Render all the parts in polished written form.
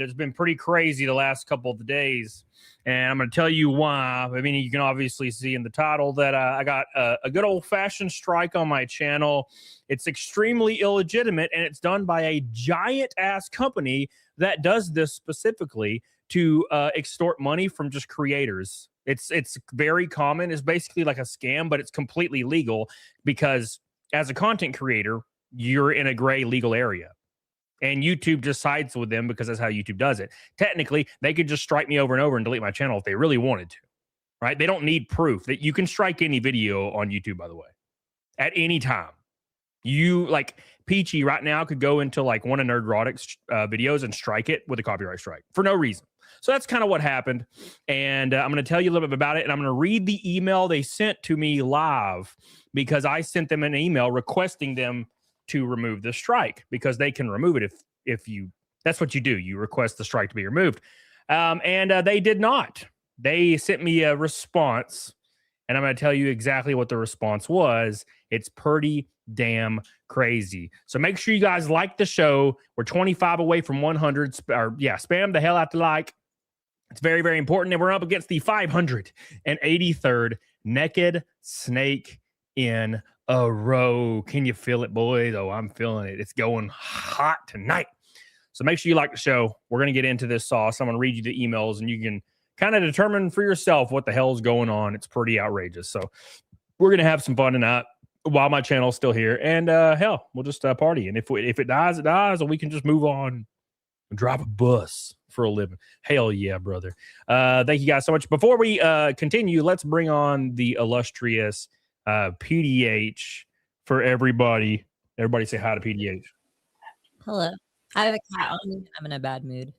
It's been pretty crazy the last couple of days, and I'm going to tell you why. I mean, you can obviously see in the title that I got a good old-fashioned strike on my channel. It's extremely illegitimate, and it's done by a giant-ass company that does this specifically to extort money from just creators. It's very common. It's basically like a scam, but it's completely legal because as a content creator, you're in a gray legal area. And YouTube just sides with them because that's how YouTube does it. Technically, they could just strike me over and over and delete my channel if they really wanted to, right? They don't need proof. That you can strike any video on YouTube, by the way, at any time. You, like, Peachy right now could go into, like, one of Nerdrotic's videos and strike it with a copyright strike for no reason. So that's kind of what happened. And I'm going to tell you a little bit about it. And I'm going to read the email they sent to me live because I sent them an email requesting them to remove the strike because they can remove it if you, that's what you do. You request the strike to be removed. And they did not. They sent me a response, and I'm going to tell you exactly what the response was. It's pretty damn crazy. So make sure you guys like the show. We're 25 away from 100. Spam the hell out the like. It's very, very important. And we're up against the 583rd Naked Snake in a row. Can you feel it, boys? Oh, I'm feeling it. It's going hot tonight. So make sure you like the show. We're going to get into this sauce. I'm going to read you the emails, and you can kind of determine for yourself what the hell's going on. It's pretty outrageous. So we're going to have some fun tonight while my channel's still here. And hell, we'll just party. And if it dies, it dies, and we can just move on and drive a bus for a living. Hell yeah, brother. Thank you guys so much. Before we continue, let's bring on the illustrious PDH for everybody. Everybody say hi to PDH. Hello. I have a cat on me. I'm in a bad mood.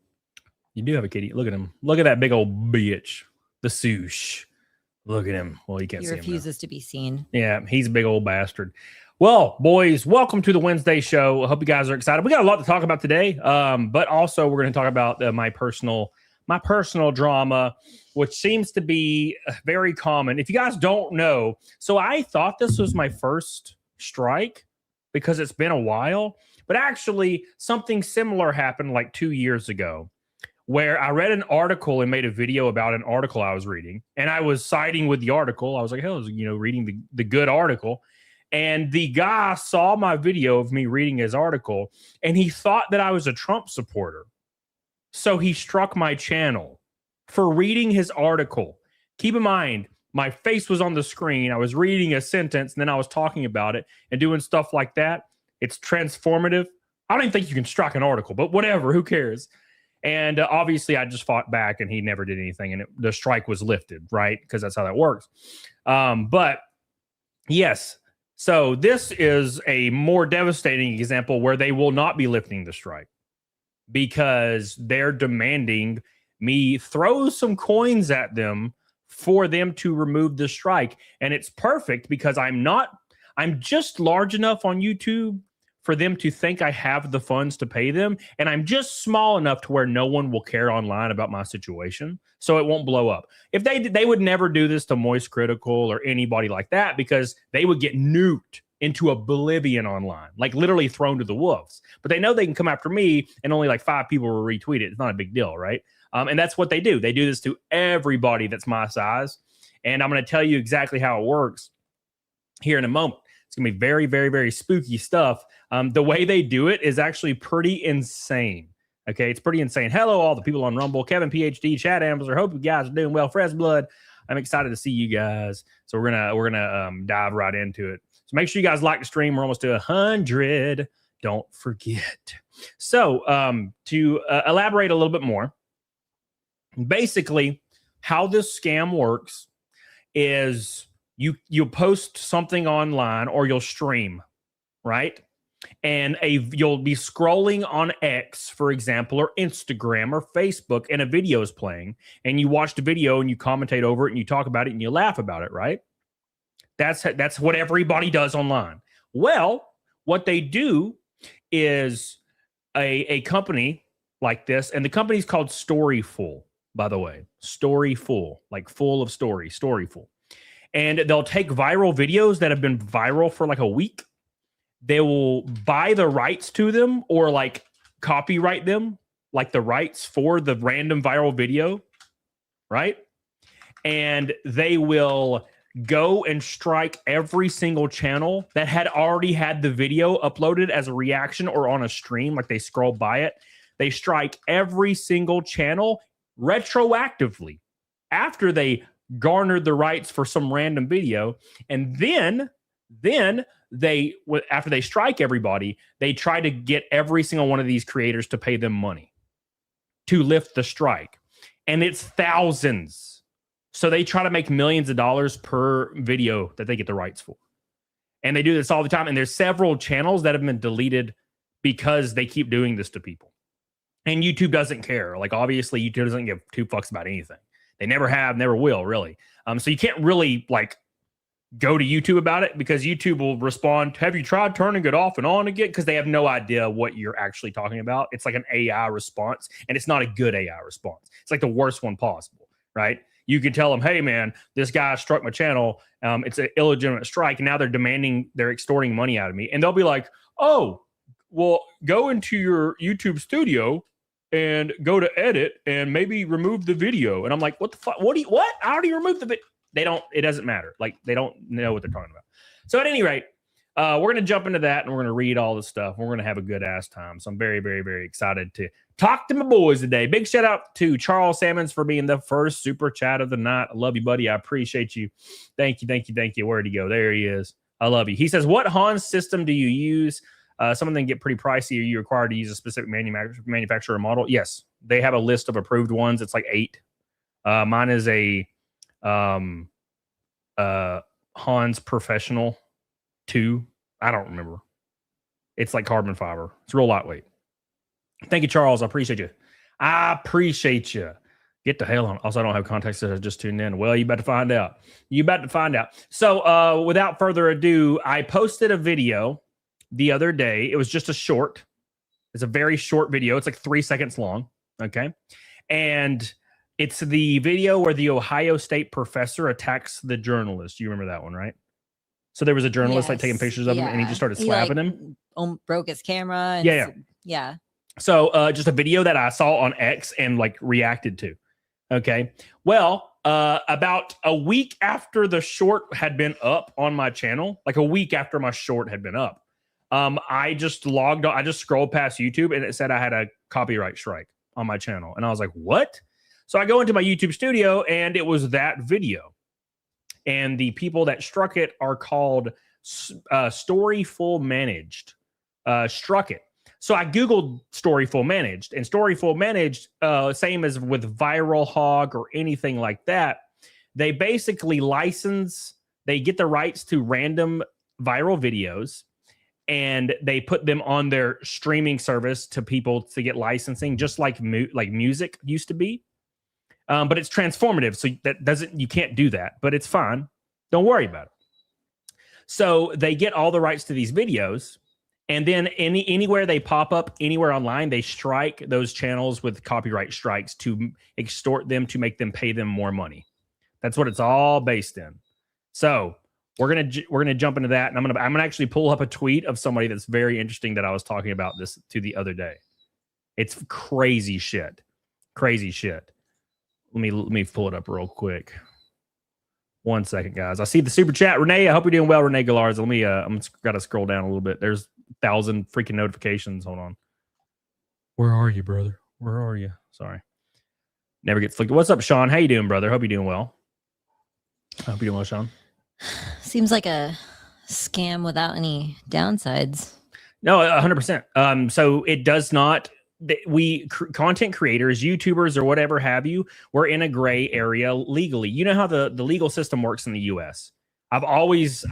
You do have a kitty. Look at him. Look at that big old bitch. The swoosh. Look at him. Well, you can't see him. He refuses to be seen. Yeah, he's a big old bastard. Well, boys, welcome to the Wednesday show. I hope you guys are excited. We got a lot to talk about today, but also we're going to talk about my personal drama, which seems to be very common. If you guys don't know, so I thought this was my first strike because it's been a while, but actually something similar happened like 2 years ago where I read an article and made a video about an article I was reading, and I was siding with the article. I was like, hell, reading the good article. And the guy saw my video of me reading his article, and he thought that I was a Trump supporter. So he struck my channel for reading his article. Keep in mind, my face was on the screen. I was reading a sentence, and then I was talking about it and doing stuff like that. It's transformative. I don't even think you can strike an article, but whatever, who cares? And obviously, I just fought back, and he never did anything, and the strike was lifted, right? Because that's how that works. But yes. So this is a more devastating example where they will not be lifting the strike because they're demanding me throw some coins at them for them to remove the strike. And it's perfect because I'm just large enough on YouTube for them to think I have the funds to pay them. And I'm just small enough to where no one will care online about my situation. So it won't blow up. If they would never do this to Moist Critical or anybody like that because they would get nuked into oblivion online, like literally thrown to the wolves. But they know they can come after me and only like 5 people will retweet it. It's not a big deal, right? And that's what they do. They do this to everybody that's my size. And I'm going to tell you exactly how it works here in a moment. It's going to be very, very, very spooky stuff. The way they do it is actually pretty insane. Okay, it's pretty insane. Hello, all the people on Rumble, Kevin, PhD, Chad Ambler. Hope you guys are doing well. Fresh Blood, I'm excited to see you guys. So we're gonna dive right into it. So make sure you guys like the stream. We're almost to 100. Don't forget. So to elaborate a little bit more, basically how this scam works is you post something online or you'll stream, right? And you'll be scrolling on X, for example, or Instagram or Facebook, and a video is playing, and you watch the video and you commentate over it and you talk about it and you laugh about it, right? That's what everybody does online. Well, what they do is a company like this, and the company's called Storyful, by the way. Storyful, like full of story, Storyful. And they'll take viral videos that have been viral for like a week. They will buy the rights to them or like copyright them like the rights for the random viral video, right? And they will go and strike every single channel that had already had the video uploaded as a reaction or on a stream, like they scroll by it. They strike every single channel retroactively after they garnered the rights for some random video. And then they, after they strike everybody, they try to get every single one of these creators to pay them money to lift the strike. And it's thousands. So they try to make millions of dollars per video that they get the rights for. And they do this all the time. And there's several channels that have been deleted because they keep doing this to people. And YouTube doesn't care. Like, obviously, YouTube doesn't give two fucks about anything. They never have, never will, really. So you can't really, like, go to YouTube about it, because YouTube will respond, have you tried turning it off and on again? Because they have no idea what you're actually talking about. It's like an AI response, and it's not a good AI response. It's like the worst one possible, right? You can tell them, hey, man, this guy struck my channel. It's an illegitimate strike. And now they're extorting money out of me. And they'll be like, oh, well, go into your YouTube studio and go to edit and maybe remove the video. And I'm like, what the fuck? What? I already removed the video. It doesn't matter. Like, they don't know what they're talking about. So at any rate, we're going to jump into that, and we're going to read all this stuff. And we're going to have a good ass time. So I'm very, very, very excited to talk to my boys today. Big shout out to Charles Salmons for being the first super chat of the night. I love you, buddy. I appreciate you. Thank you. Where'd he go? There he is. I love you. He says, what Hans system do you use? Some of them get pretty pricey. Are you required to use a specific manufacturer or model? Yes. They have a list of approved ones. It's like 8. Mine is a Hans Professional 2. I don't remember. It's like carbon fiber. It's real lightweight. Thank you, Charles. I appreciate you. Get the hell on. Also, I don't have context that I just tuned in. Well, you about to find out. So without further ado, I posted a video the other day. It was just a short. It's a very short video. It's like 3 seconds long. Okay. And it's the video where the Ohio State professor attacks the journalist. You remember that one, right? So there was a journalist like taking pictures of him, and he just started slapping him. Broke his camera. And yeah. So just a video that I saw on X and like reacted to. Okay. Well, about a week after the short had been up on my channel, like a week after my short had been up, I just logged on. I just scrolled past YouTube, and it said I had a copyright strike on my channel. And I was like, what? So I go into my YouTube studio, and it was that video. And the people that struck it are called Storyful Managed. Struck it. So I Googled Storyful Managed, and Storyful Managed, same as with Viral Hog or anything like that, they basically they get the rights to random viral videos, and they put them on their streaming service to people to get licensing, just like music used to be. But it's transformative, so you can't do that, but it's fine. Don't worry about it. So they get all the rights to these videos, and then anywhere they pop up, anywhere online, they strike those channels with copyright strikes to extort them, to make them pay them more money. That's what it's all based in. So we're gonna jump into that, and I'm gonna actually pull up a tweet of somebody that's very interesting that I was talking about this to the other day. It's crazy shit. Let me pull it up real quick. 1 second, guys. I see the super chat. Renee, I hope you're doing well, Renee Galarza. Let me I'm got to scroll down a little bit. There's 1,000 freaking notifications. Hold on. Where are you, brother? Where are you? Sorry. Never get flicked. What's up, Sean? How you doing, brother? Hope you're doing well. I hope you're doing well, Sean. Seems like a scam without any downsides. No, 100%. So it does not. Content creators, YouTubers, or whatever have you, we're in a gray area legally. You know how the legal system works in the US. I've always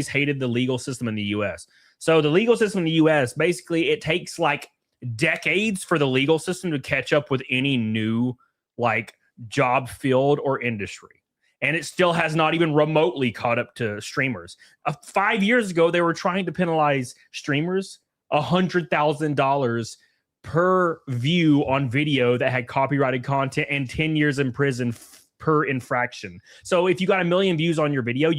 hated the legal system in the US. So the legal system in the US, basically, it takes like decades for the legal system to catch up with any new like job field or industry. And it still has not even remotely caught up to streamers. 5 years ago, they were trying to penalize streamers $100,000 per view on video that had copyrighted content and 10 years in prison per infraction. So if you got 1 million views on your video,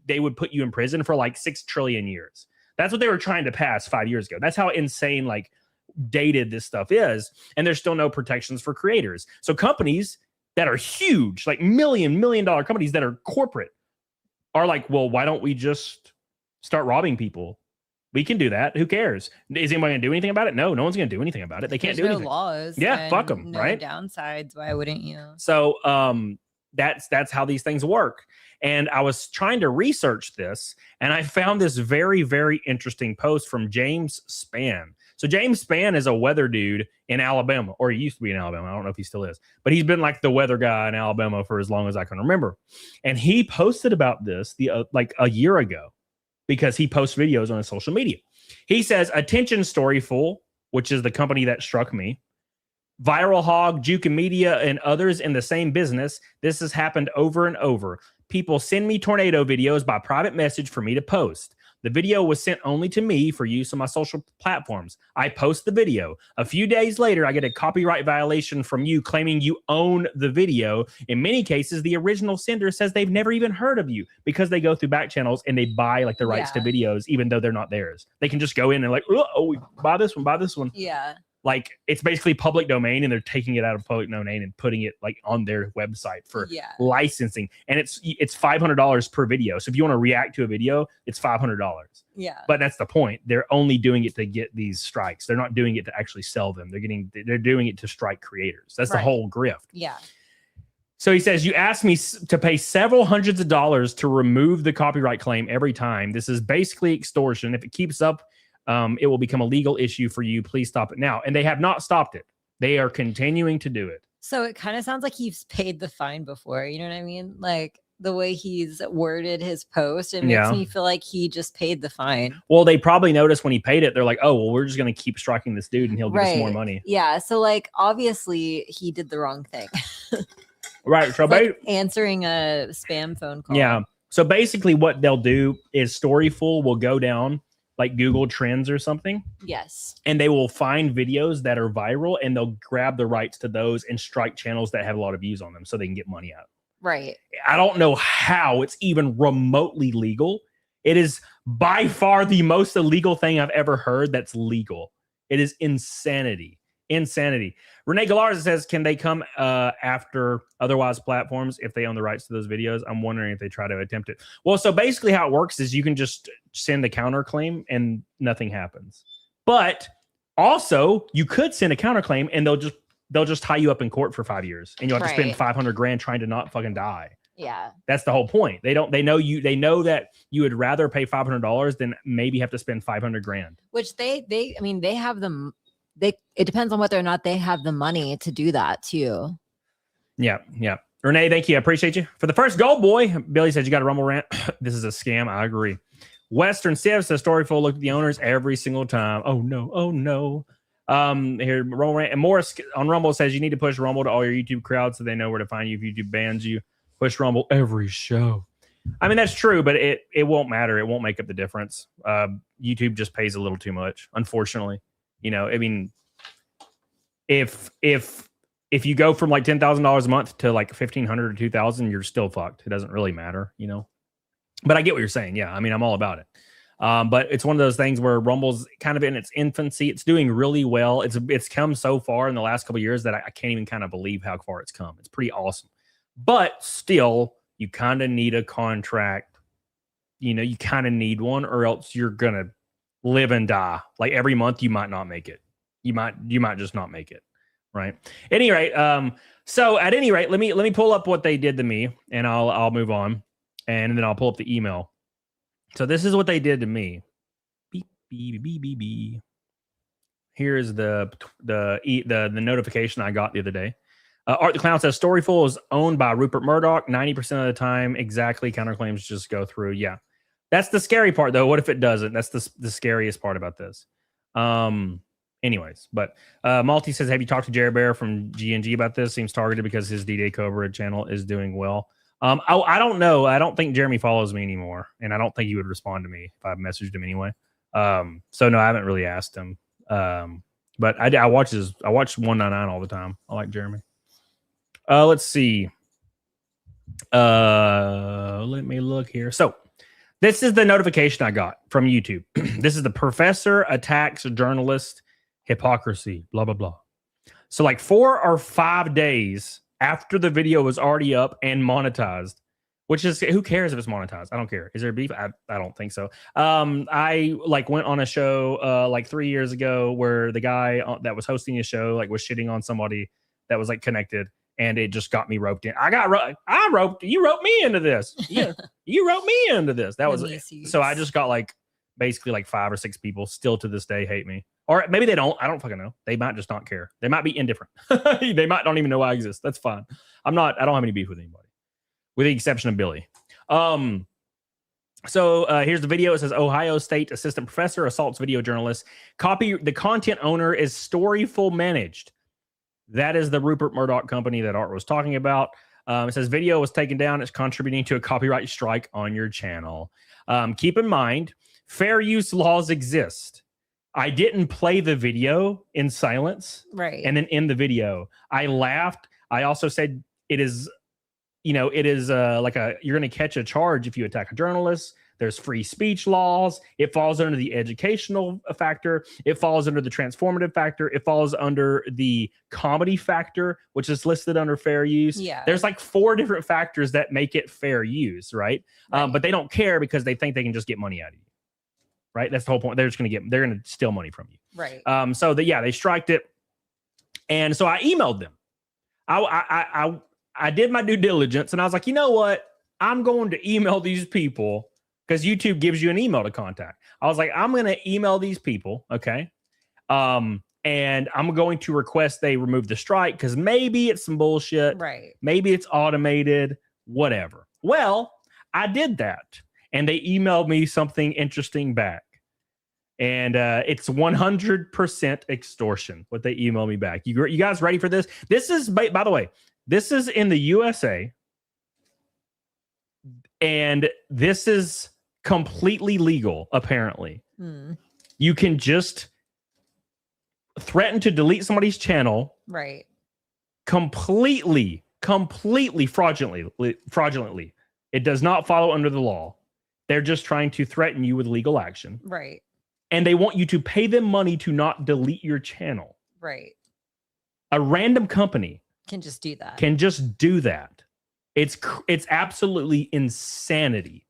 they would put you in prison for like 6 trillion years. That's what they were trying to pass 5 years ago. That's how insane like dated this stuff is. And there's still no protections for creators. So companies that are huge, like $1 million companies that are corporate, are like, well, why don't we just start robbing people? We can do that. Who cares? Is anybody going to do anything about it? No one's going to do anything about it. They can't do anything. Laws. Yeah, fuck them, no right? Downsides. Why wouldn't you? So that's how these things work. And I was trying to research this, and I found this very, very interesting post from James Spann. So James Spann is a weather dude in Alabama, or he used to be in Alabama. I don't know if he still is, but he's been like the weather guy in Alabama for as long as I can remember. And he posted about this like a year ago, because he posts videos on his social media. He says, attention Storyful, which is the company that struck me, Viral Hog, Juke Media, and others in the same business. This has happened over and over. People send me tornado videos by private message for me to post. The video was sent only to me for use on my social platforms. I post the video. A few days later, I get a copyright violation from you claiming you own the video. In many cases, the original sender says they've never even heard of you, because they go through back channels and they buy like the rights to videos, even though they're not theirs. They can just go in and like, oh, buy this one. Yeah. Like, it's basically public domain, and they're taking it out of public domain and putting it like on their website for licensing. And it's $500 per video. So if you want to react to a video, it's $500. Yeah. But that's the point. They're only doing it to get these strikes. They're not doing it to actually sell them. They're doing it to strike creators. That's the whole grift. Yeah. So he says, you asked me to pay several hundreds of dollars to remove the copyright claim every time. This is basically extortion. If it keeps up, it will become a legal issue for you. Please stop it now. And they have not stopped it. They are continuing to do it. So it kind of sounds like he's paid the fine before. You know what I mean? Like the way he's worded his post, it makes me feel like he just paid the fine. Well, they probably noticed when he paid it. They're like, oh, well, we're just going to keep striking this dude and he'll give us more money. Yeah. So like, obviously he did the wrong thing. Right. So like answering a spam phone call. Yeah. So basically what they'll do is Storyful will go down like Google Trends or something. Yes. And they will find videos that are viral, and they'll grab the rights to those and strike channels that have a lot of views on them so they can get money out. Right. I don't know how it's even remotely legal. It is by far the most illegal thing I've ever heard that's legal. It is insanity. Insanity. Renee Galarza says, can they come after otherwise platforms if they own the rights to those videos? I'm wondering if they try to attempt it. Well, so basically how it works is you can just send a counterclaim and nothing happens. But also you could send a counterclaim and they'll just tie you up in court for 5 years, and you'll have to spend $500,000 trying to not fucking die. Yeah. That's the whole point. They know that you would rather pay $500 than maybe have to spend $500,000. Which they have them. It depends on whether or not they have the money to do that too. Yeah. Renee, thank you. I appreciate you. For the first gold, boy, Billy says you got a Rumble rant. This is a scam. I agree. Western Civ says Storyful look at the owners every single time. Oh no. Here, Rumble rant. And Morris on Rumble says you need to push Rumble to all your YouTube crowd so they know where to find you if YouTube bans you. Push Rumble every show. I mean, that's true, but it won't matter. It won't make up the difference. YouTube just pays a little too much, unfortunately. You know, I mean, if you go from like $10,000 a month to like $1,500 or $2,000, you're still fucked. It doesn't really matter, you know. But I get what you're saying. Yeah, I mean, I'm all about it. But it's one of those things where Rumble's kind of in its infancy. It's doing really well. It's come so far in the last couple of years that I can't even kind of believe how far it's come. It's pretty awesome. But still, you kind of need a contract. You know, you kind of need one, or else you're gonna live and die. Like every month you might not make it. You might just not make it. Right. At any rate, so at any rate, let me pull up what they did to me, and I'll move on, and then I'll pull up the email. So this is what they did to me. Beep, beep, beep, beep, beep. Here's the notification I got the other day. Art the Clown says Storyful is owned by Rupert Murdoch 90% of the time. Exactly. Counterclaims just go through. Yeah. That's the scary part, though. What if it doesn't? That's the scariest part about this. Anyways, but Malty says, have you talked to Jerry Bear from G&G about this? Seems targeted because his D-Day Cobra channel is doing well. I don't know. I don't think Jeremy follows me anymore, and I don't think he would respond to me if I messaged him anyway. So no, I haven't really asked him. But I watch 199 all the time. I like Jeremy. Let's see. Let me look here. So this is the notification I got from YouTube. This is the Professor Attacks Journalist hypocrisy, blah, blah, blah. So like 4 or 5 days after the video was already up and monetized, which is, who cares if it's monetized? I don't care. Is there beef? I don't think so. I like went on a show like 3 years ago where the guy that was hosting a show like was shitting on somebody that was like connected, and it just got me roped in. You roped me into this. Yeah, you roped me into this. That was so I just got like basically like 5 or 6 people still to this day hate me. Or maybe they don't. I don't fucking know. They might just not care. They might be indifferent. They might not even know I exist. That's fine. I don't have any beef with anybody, with the exception of Billy. So here's the video. It says Ohio State assistant professor assaults video journalist. The content owner is Storyful Managed. That is the Rupert Murdoch company that Art was talking about. It says video was taken down. It's contributing to a copyright strike on your channel. Keep in mind, fair use laws exist. I didn't play the video in silence. Right. And then in the video, I laughed. I also said it is, you're going to catch a charge if you attack a journalist. There's free speech laws. It falls under the educational factor. It falls under the transformative factor. It falls under the comedy factor, which is listed under fair use. Yeah. There's like 4 different factors that make it fair use, right? But they don't care because they think they can just get money out of you. Right. That's the whole point. They're going to steal money from you. Right. So they striked it. And so I emailed them. I did my due diligence and I was like, you know what? I'm going to email these people because YouTube gives you an email to contact. I was like, I'm going to email these people. Okay. And I'm going to request they remove the strike because maybe it's some bullshit. Right. Maybe it's automated, whatever. Well, I did that. And they emailed me something interesting back. And it's 100% extortion, what they emailed me back. You guys ready for this? This is, by the way, this is in the USA. And this is completely legal, apparently. You can just threaten to delete somebody's channel. Right. Completely fraudulently. It does not follow under the law. They're just trying to threaten you with legal action. Right. And they want you to pay them money to not delete your channel. Right. A random company can just do that. It's absolutely insanity.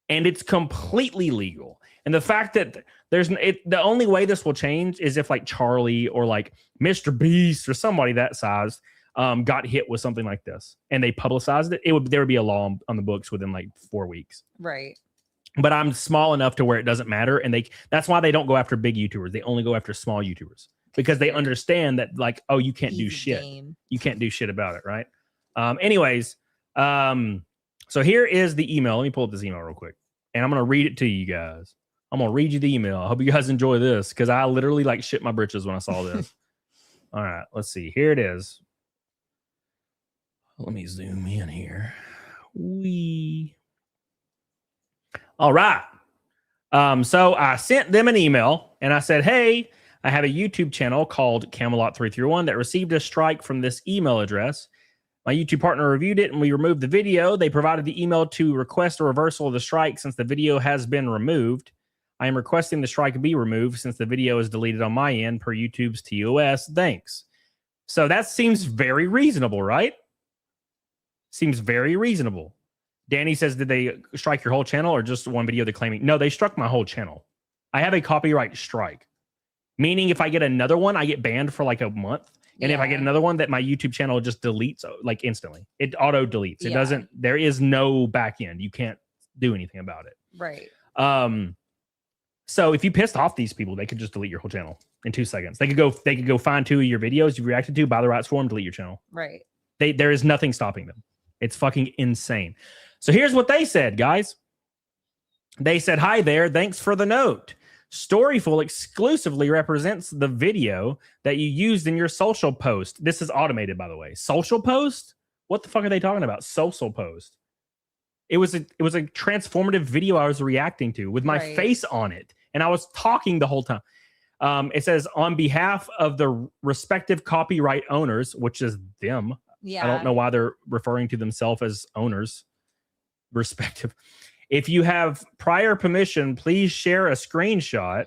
And it's completely legal. And the fact that the only way this will change is if like Charlie or like Mr. Beast or somebody that size got hit with something like this and they publicized it. There would be a law on the books within like 4 weeks. Right. But I'm small enough to where it doesn't matter. And that's why they don't go after big YouTubers. They only go after small YouTubers because they understand that like, oh, you can't do shit. You can't do shit about it. Right. Anyways. So here is the email. Let me pull up this email real quick and I'm going to read it to you guys. I'm going to read you the email. I hope you guys enjoy this because I literally like shit my britches when I saw this. All right, let's see. Here it is. Let me zoom in here. All right. So I sent them an email and I said, hey, I have a YouTube channel called Camelot331 that received a strike from this email address. My YouTube partner reviewed it and we removed the video. They provided the email to request a reversal of the strike since the video has been removed. I am requesting the strike be removed since the video is deleted on my end per YouTube's TOS. Thanks. So that seems very reasonable, right? Seems very reasonable. Danny says, did they strike your whole channel or just one video they're claiming? No, they struck my whole channel. I have a copyright strike, meaning if I get another one, I get banned for like a month. And if I get another one, that my YouTube channel just deletes like instantly. It auto deletes. It doesn't, there is no back end. You can't do anything about it. Right. So if you pissed off these people, they could just delete your whole channel in 2 seconds. They could go find 2 of your videos you reacted to, buy the rights for them, delete your channel. Right. There is nothing stopping them. It's fucking insane. So here's what they said, guys. They said, hi there. Thanks for the note. Storyful exclusively represents the video that you used in your social post. This is automated, by the way. Social post? What the fuck are they talking about? Social post. It was a transformative video I was reacting to with my face on it. And I was talking the whole time. It says, on behalf of the respective copyright owners, which is them. Yeah. I don't know why they're referring to themselves as owners. Respective. If you have prior permission, please share a screenshot.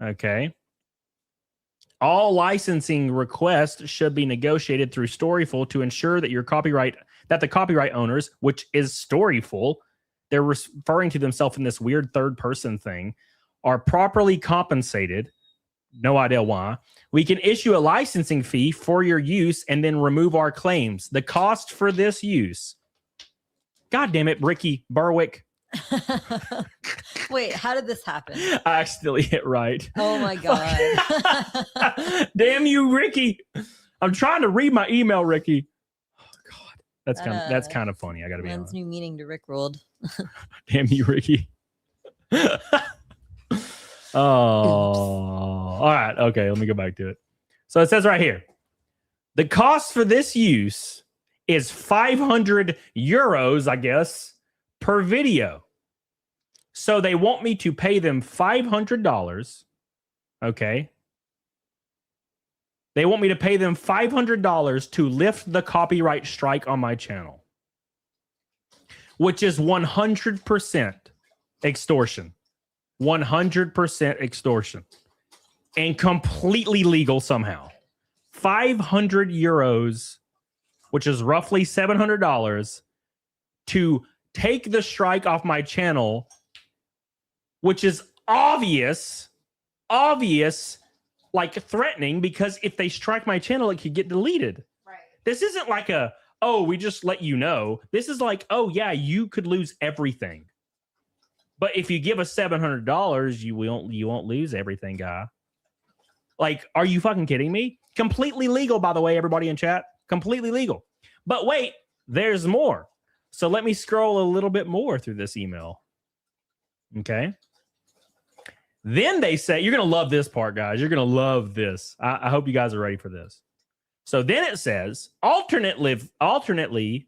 Okay. All licensing requests should be negotiated through Storyful to ensure that the copyright owners, which is Storyful, they're referring to themselves in this weird third person thing, are properly compensated. No idea why. We can issue a licensing fee for your use and then remove our claims. The cost for this use. God damn it, Ricky Berwick. Wait, how did this happen? I accidentally hit right. Oh my God. Damn you, Ricky. I'm trying to read my email, Ricky. Oh God. That's kind of funny. I gotta be honest. New meaning to Rickrolled. Damn you, Ricky. Oh, all right. Okay, let me go back to it. So it says right here, the cost for this use is 500 euros, I guess, per video. So they want me to pay them $500. Okay. They want me to pay them $500 to lift the copyright strike on my channel, which is 100% extortion. 100% extortion and completely legal somehow. 500 euros, which is roughly $700, to take the strike off my channel, which is obvious, like threatening, because if they strike my channel, it could get deleted. Right. This isn't like we just let you know. This is like, oh yeah, you could lose everything. But if you give us $700, you won't lose everything, guy. Like, are you fucking kidding me? Completely legal, by the way, everybody in chat. Completely legal. But wait, there's more. So let me scroll a little bit more through this email. Okay. Then they say, you're going to love this part, guys. You're going to love this. I hope you guys are ready for this. So then it says, alternatively,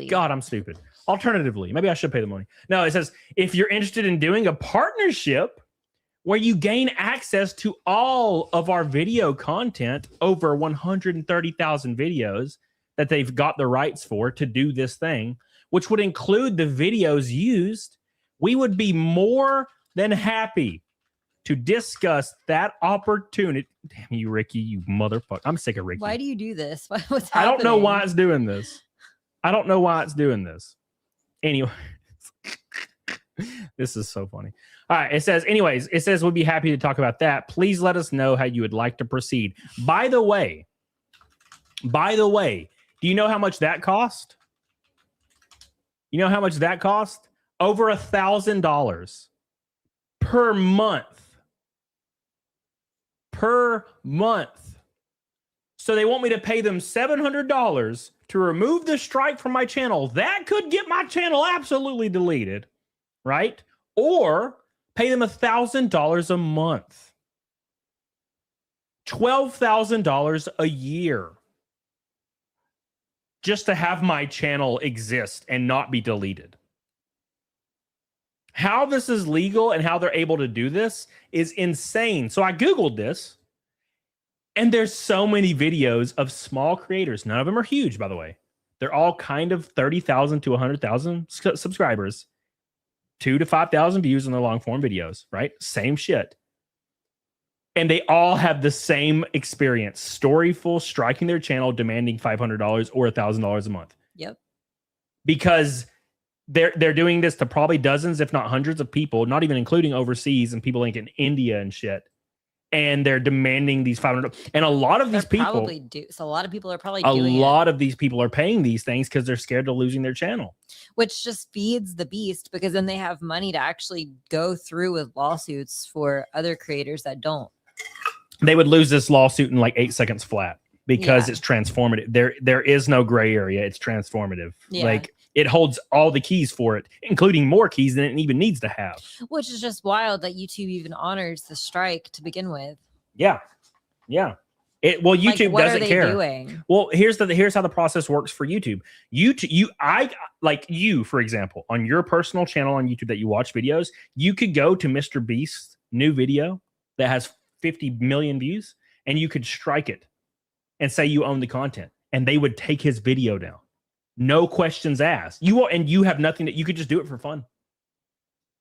God, I'm stupid. Alternatively, maybe I should pay the money. No, it says, if you're interested in doing a partnership where you gain access to all of our video content, over 130,000 videos that they've got the rights for to do this thing, which would include the videos used, we would be more than happy to discuss that opportunity. Damn you, Ricky, you motherfucker. I'm sick of Ricky. Why do you do this? What's happening? I don't know why it's doing this. Anyway, this is so funny. All right, it says, we'd be happy to talk about that. Please let us know how you would like to proceed. By the way, do you know how much that cost? Over $1,000 per month. So they want me to pay them $700 to remove the strike from my channel. That could get my channel absolutely deleted, right? Or pay them $1,000 a month. $12,000 a year. Just to have my channel exist and not be deleted. How this is legal and how they're able to do this is insane. So I Googled this, and there's so many videos of small creators. None of them are huge, by the way. They're all kind of 30,000 to 100,000 subscribers, 2,000 to 5,000 views on their long form videos, right? Same shit. And they all have the same experience. Storyful striking their channel, demanding $500 or $1,000 a month. Yep. Because they're doing this to probably dozens, if not hundreds of people, not even including overseas and people like in India and shit. And they're demanding these $500. And a lot of these people probably do. So a lot of people are probably doing it. A lot of these people are paying these things because they're scared of losing their channel. Which just feeds the beast, because then they have money to actually go through with lawsuits for other creators that don't. They would lose this lawsuit in like 8 seconds flat because it's transformative. There is no gray area. It's transformative. Yeah. Like, it holds all the keys for it, including more keys than it even needs to have. Which is just wild that YouTube even honors the strike to begin with. Yeah. YouTube what doesn't are they care. Doing? Well, here's how the process works for YouTube. You, for example, on your personal channel on YouTube that you watch videos, you could go to Mr. Beast's new video that has 50 million views, and you could strike it and say you own the content, and they would take his video down. No questions asked. You have nothing that you could just do it for fun.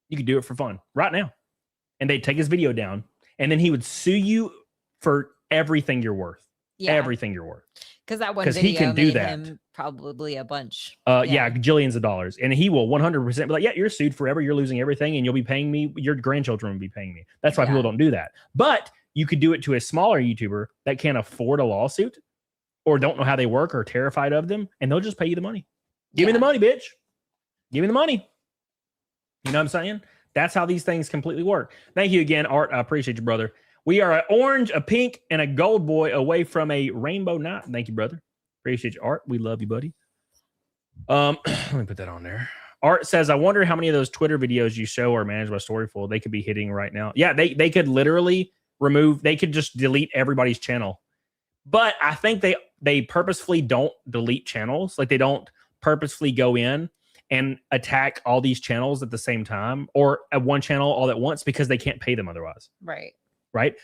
You could do it for fun right now. and they'd take his video down, and then he would sue you for everything you're worth. Yeah. Everything you're worth. Because that one video he can do that. Him probably a bunch. Yeah, gajillions of dollars. And he will 100% be like, yeah, you're sued forever. You're losing everything, and you'll be paying me. Your grandchildren will be paying me. That's why people don't do that. But you could do it to a smaller YouTuber that can't afford a lawsuit or don't know how they work or are terrified of them, and they'll just pay you the money. Give me the money, bitch. Give me the money. You know what I'm saying? That's how these things completely work. Thank you again, Art. I appreciate you, brother. We are an orange, a pink, and a gold boy away from a rainbow knot. Thank you, brother. Appreciate you, Art. We love you, buddy. Let me put that on there. Art says, I wonder how many of those Twitter videos you show are managed by Storyful. They could be hitting right now. Yeah, they could literally they could just delete everybody's channel. But I think they purposefully don't delete channels. Like, they don't purposefully go in and attack all these channels at the same time, or at one channel all at once, because they can't pay them otherwise. Right.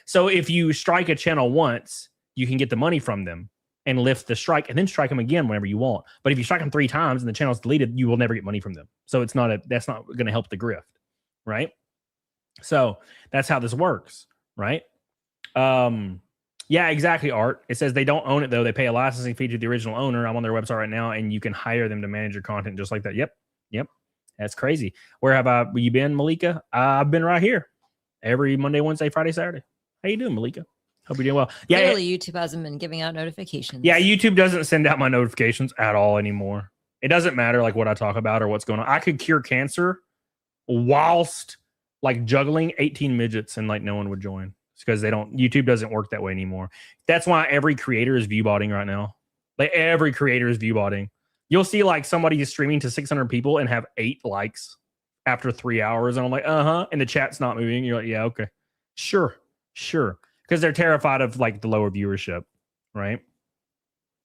So if you strike a channel once, you can get the money from them and lift the strike, and then strike them again whenever you want. But if you strike them 3 times and the channel's deleted, you will never get money from them. So that's not going to help the grift. Right. So that's how this works. Right. Yeah, exactly, Art. It says they don't own it, though. They pay a licensing fee to the original owner. I'm on their website right now, and you can hire them to manage your content just like that. Yep. That's crazy. Where have you been, Malika? I've been right here every Monday, Wednesday, Friday, Saturday. How you doing, Malika? Hope you're doing well. Yeah, clearly YouTube hasn't been giving out notifications. Yeah, YouTube doesn't send out my notifications at all anymore. It doesn't matter like what I talk about or what's going on. I could cure cancer whilst like juggling 18 midgets, and like no one would join. It's because YouTube doesn't work that way anymore. That's why every creator is viewbotting right now. Like, every creator is viewbotting. You'll see like somebody is streaming to 600 people and have 8 likes after 3 hours. And I'm like, and the chat's not moving. You're like, yeah, okay. Sure. Because they're terrified of like the lower viewership, right?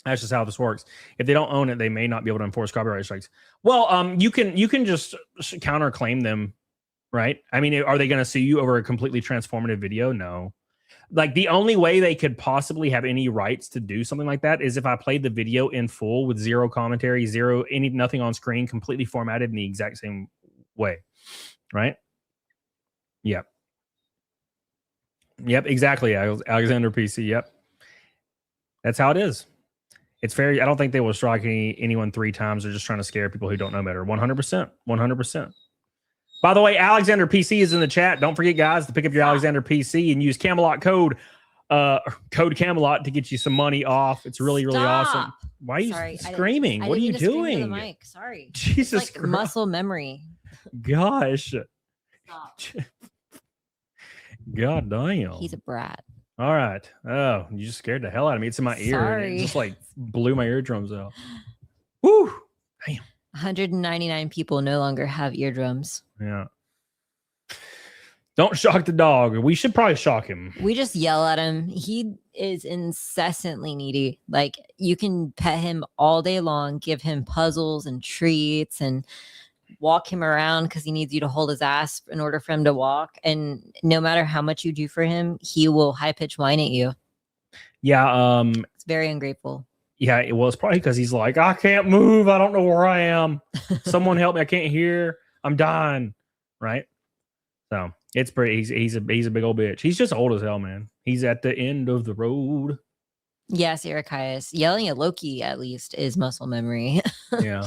That's just how this works. If they don't own it, they may not be able to enforce copyright strikes. Well, you can just counterclaim them, right? I mean, are they going to sue you over a completely transformative video? No. Like, the only way they could possibly have any rights to do something like that is if I played the video in full with zero commentary, nothing on screen, completely formatted in the exact same way, right? Yep, exactly. Alexander PC. Yep, that's how it is. It's fair. I don't think they will strike anyone 3 times. They're just trying to scare people who don't know better. 100%. By the way, Alexander PC is in the chat. Don't forget, guys, to pick up your Alexander PC and use Camelot code Camelot to get you some money off. It's really awesome. Why are you screaming? What are you doing? The mic. Sorry. Jesus Christ. Muscle memory. Gosh. God damn. He's a brat. All right. Oh, you just scared the hell out of me. It's in my ear. Sorry. And it just like blew my eardrums out. Woo. Damn. 199 people no longer have eardrums. Yeah. Don't shock the dog. We should probably shock him. We just yell at him. He is incessantly needy. Like, you can pet him all day long, give him puzzles and treats, and walk him around because he needs you to hold his ass in order for him to walk. And no matter how much you do for him, he will high-pitch whine at you. Yeah. It's very ungrateful. Yeah, it was probably because he's like, I can't move. I don't know where I am. Someone help me. I can't hear. I'm dying. Right. So it's pretty. He's a big old bitch. He's just old as hell, man. He's at the end of the road. Yes, Erikias. Yelling at Loki at least is muscle memory. Yeah.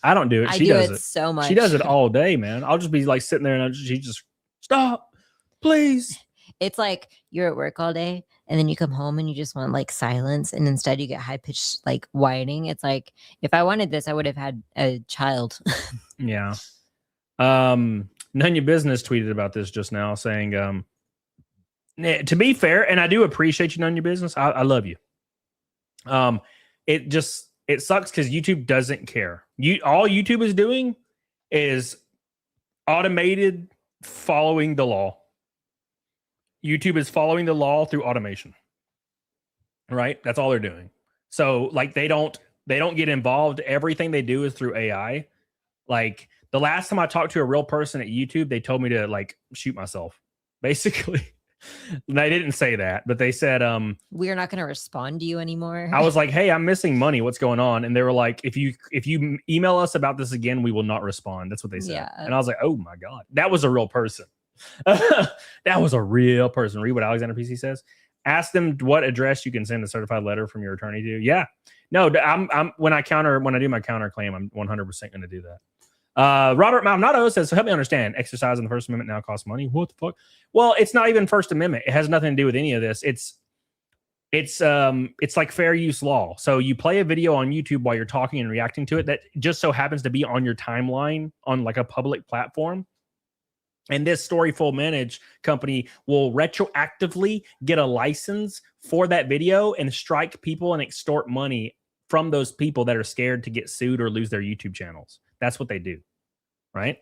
I don't do it. She does it so much. She does it all day, man. I'll just be like sitting there and she just stop, please. It's like you're at work all day and then you come home and you just want like silence, and instead you get high pitched like whining. It's like, if I wanted this, I would have had a child. Yeah. None of your business tweeted about this just now, saying, to be fair, and I do appreciate you, none of your business. I love you. It sucks because YouTube doesn't care. All YouTube is doing is automated following the law. YouTube is following the law through automation, right? That's all they're doing. So like they don't get involved. Everything they do is through AI. Like the last time I talked to a real person at YouTube, they told me to like shoot myself, basically. They didn't say that, but they said, we're not going to respond to you anymore. I was like, hey, I'm missing money. What's going on? And they were like, if you email us about this again, we will not respond. That's what they said. Yeah. And I was like, oh my God, that was a real person. That was a real person. Read what Alexander PC says. Ask them what address you can send a certified letter from your attorney to. Yeah. No, I'm when I do my counterclaim, I'm 100% going to do that. Robert Maldonado says, so help me understand. Exercise in the First Amendment now costs money. What the fuck? Well, it's not even First Amendment. It has nothing to do with any of this. It's like fair use law. So you play a video on YouTube while you're talking and reacting to it that just so happens to be on your timeline on like a public platform. And this Storyful Manage company will retroactively get a license for that video and strike people and extort money from those people that are scared to get sued or lose their YouTube channels. That's what they do. Right?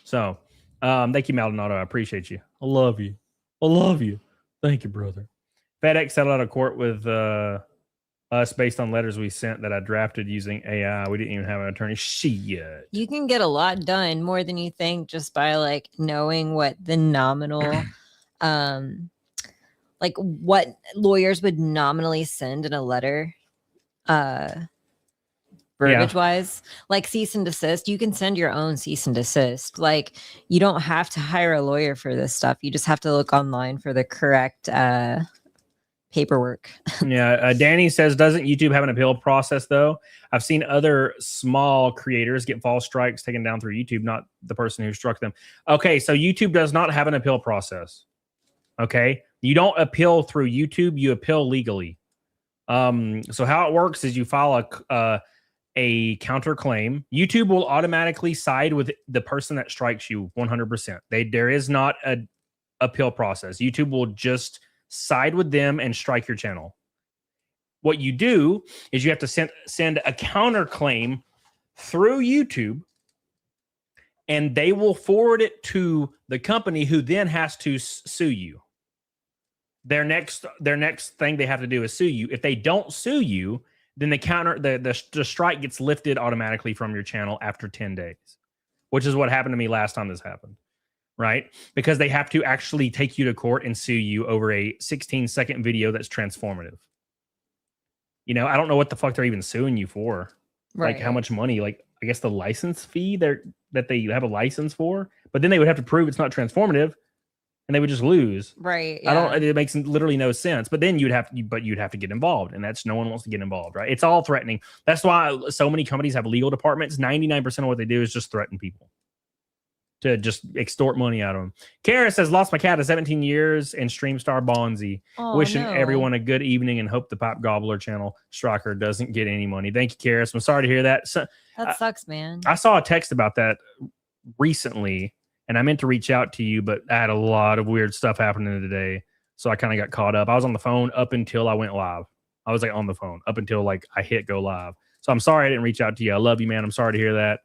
So thank you, Maldonado. I appreciate you. I love you. I love you. Thank you, brother. FedEx settled out of court with us based on letters we sent that I drafted using AI. We didn't even have an attorney. Shit. You can get a lot done, more than you think, just by like knowing what the nominal, like what lawyers would nominally send in a letter, verbiage wise, like cease and desist. You can send your own cease and desist. Like you don't have to hire a lawyer for this stuff. You just have to look online for the correct paperwork. Yeah. Danny says, doesn't YouTube have an appeal process though? I've seen other small creators get false strikes taken down through YouTube, not the person who struck them. Okay. So YouTube does not have an appeal process. Okay. You don't appeal through YouTube. You appeal legally. So how it works is you file a counterclaim. YouTube will automatically side with the person that strikes you 100%. There is not an appeal process. YouTube will just side with them and strike your channel. What you do is you have to send a counterclaim through YouTube, and they will forward it to the company who then has to sue you. Their next thing they have to do is sue you. If they don't sue you, then the strike gets lifted automatically from your channel after 10 days, which is what happened to me last time this happened. Right? Because they have to actually take you to court and sue you over a 16-second video that's transformative. You know, I don't know what the fuck they're even suing you for. Right. Like how much money? Like, I guess the license fee that they have a license for, but then they would have to prove it's not transformative and they would just lose. Right. Yeah. It makes literally no sense. But then you'd have to get involved, and that's no one wants to get involved, right? It's all threatening. That's why so many companies have legal departments. 99% of what they do is just threaten people to just extort money out of them. Kara says, lost my cat of 17 years and StreamStar Bonzi. Wishing everyone a good evening and hope the Pop Gobbler channel striker doesn't get any money. Thank you, Kara. I'm sorry to hear that. So, that sucks, man. I saw a text about that recently, and I meant to reach out to you, but I had a lot of weird stuff happening today, so I kind of got caught up. I was on the phone up until I went live. I was like on the phone up until like I hit go live. So I'm sorry I didn't reach out to you. I love you, man. I'm sorry to hear that.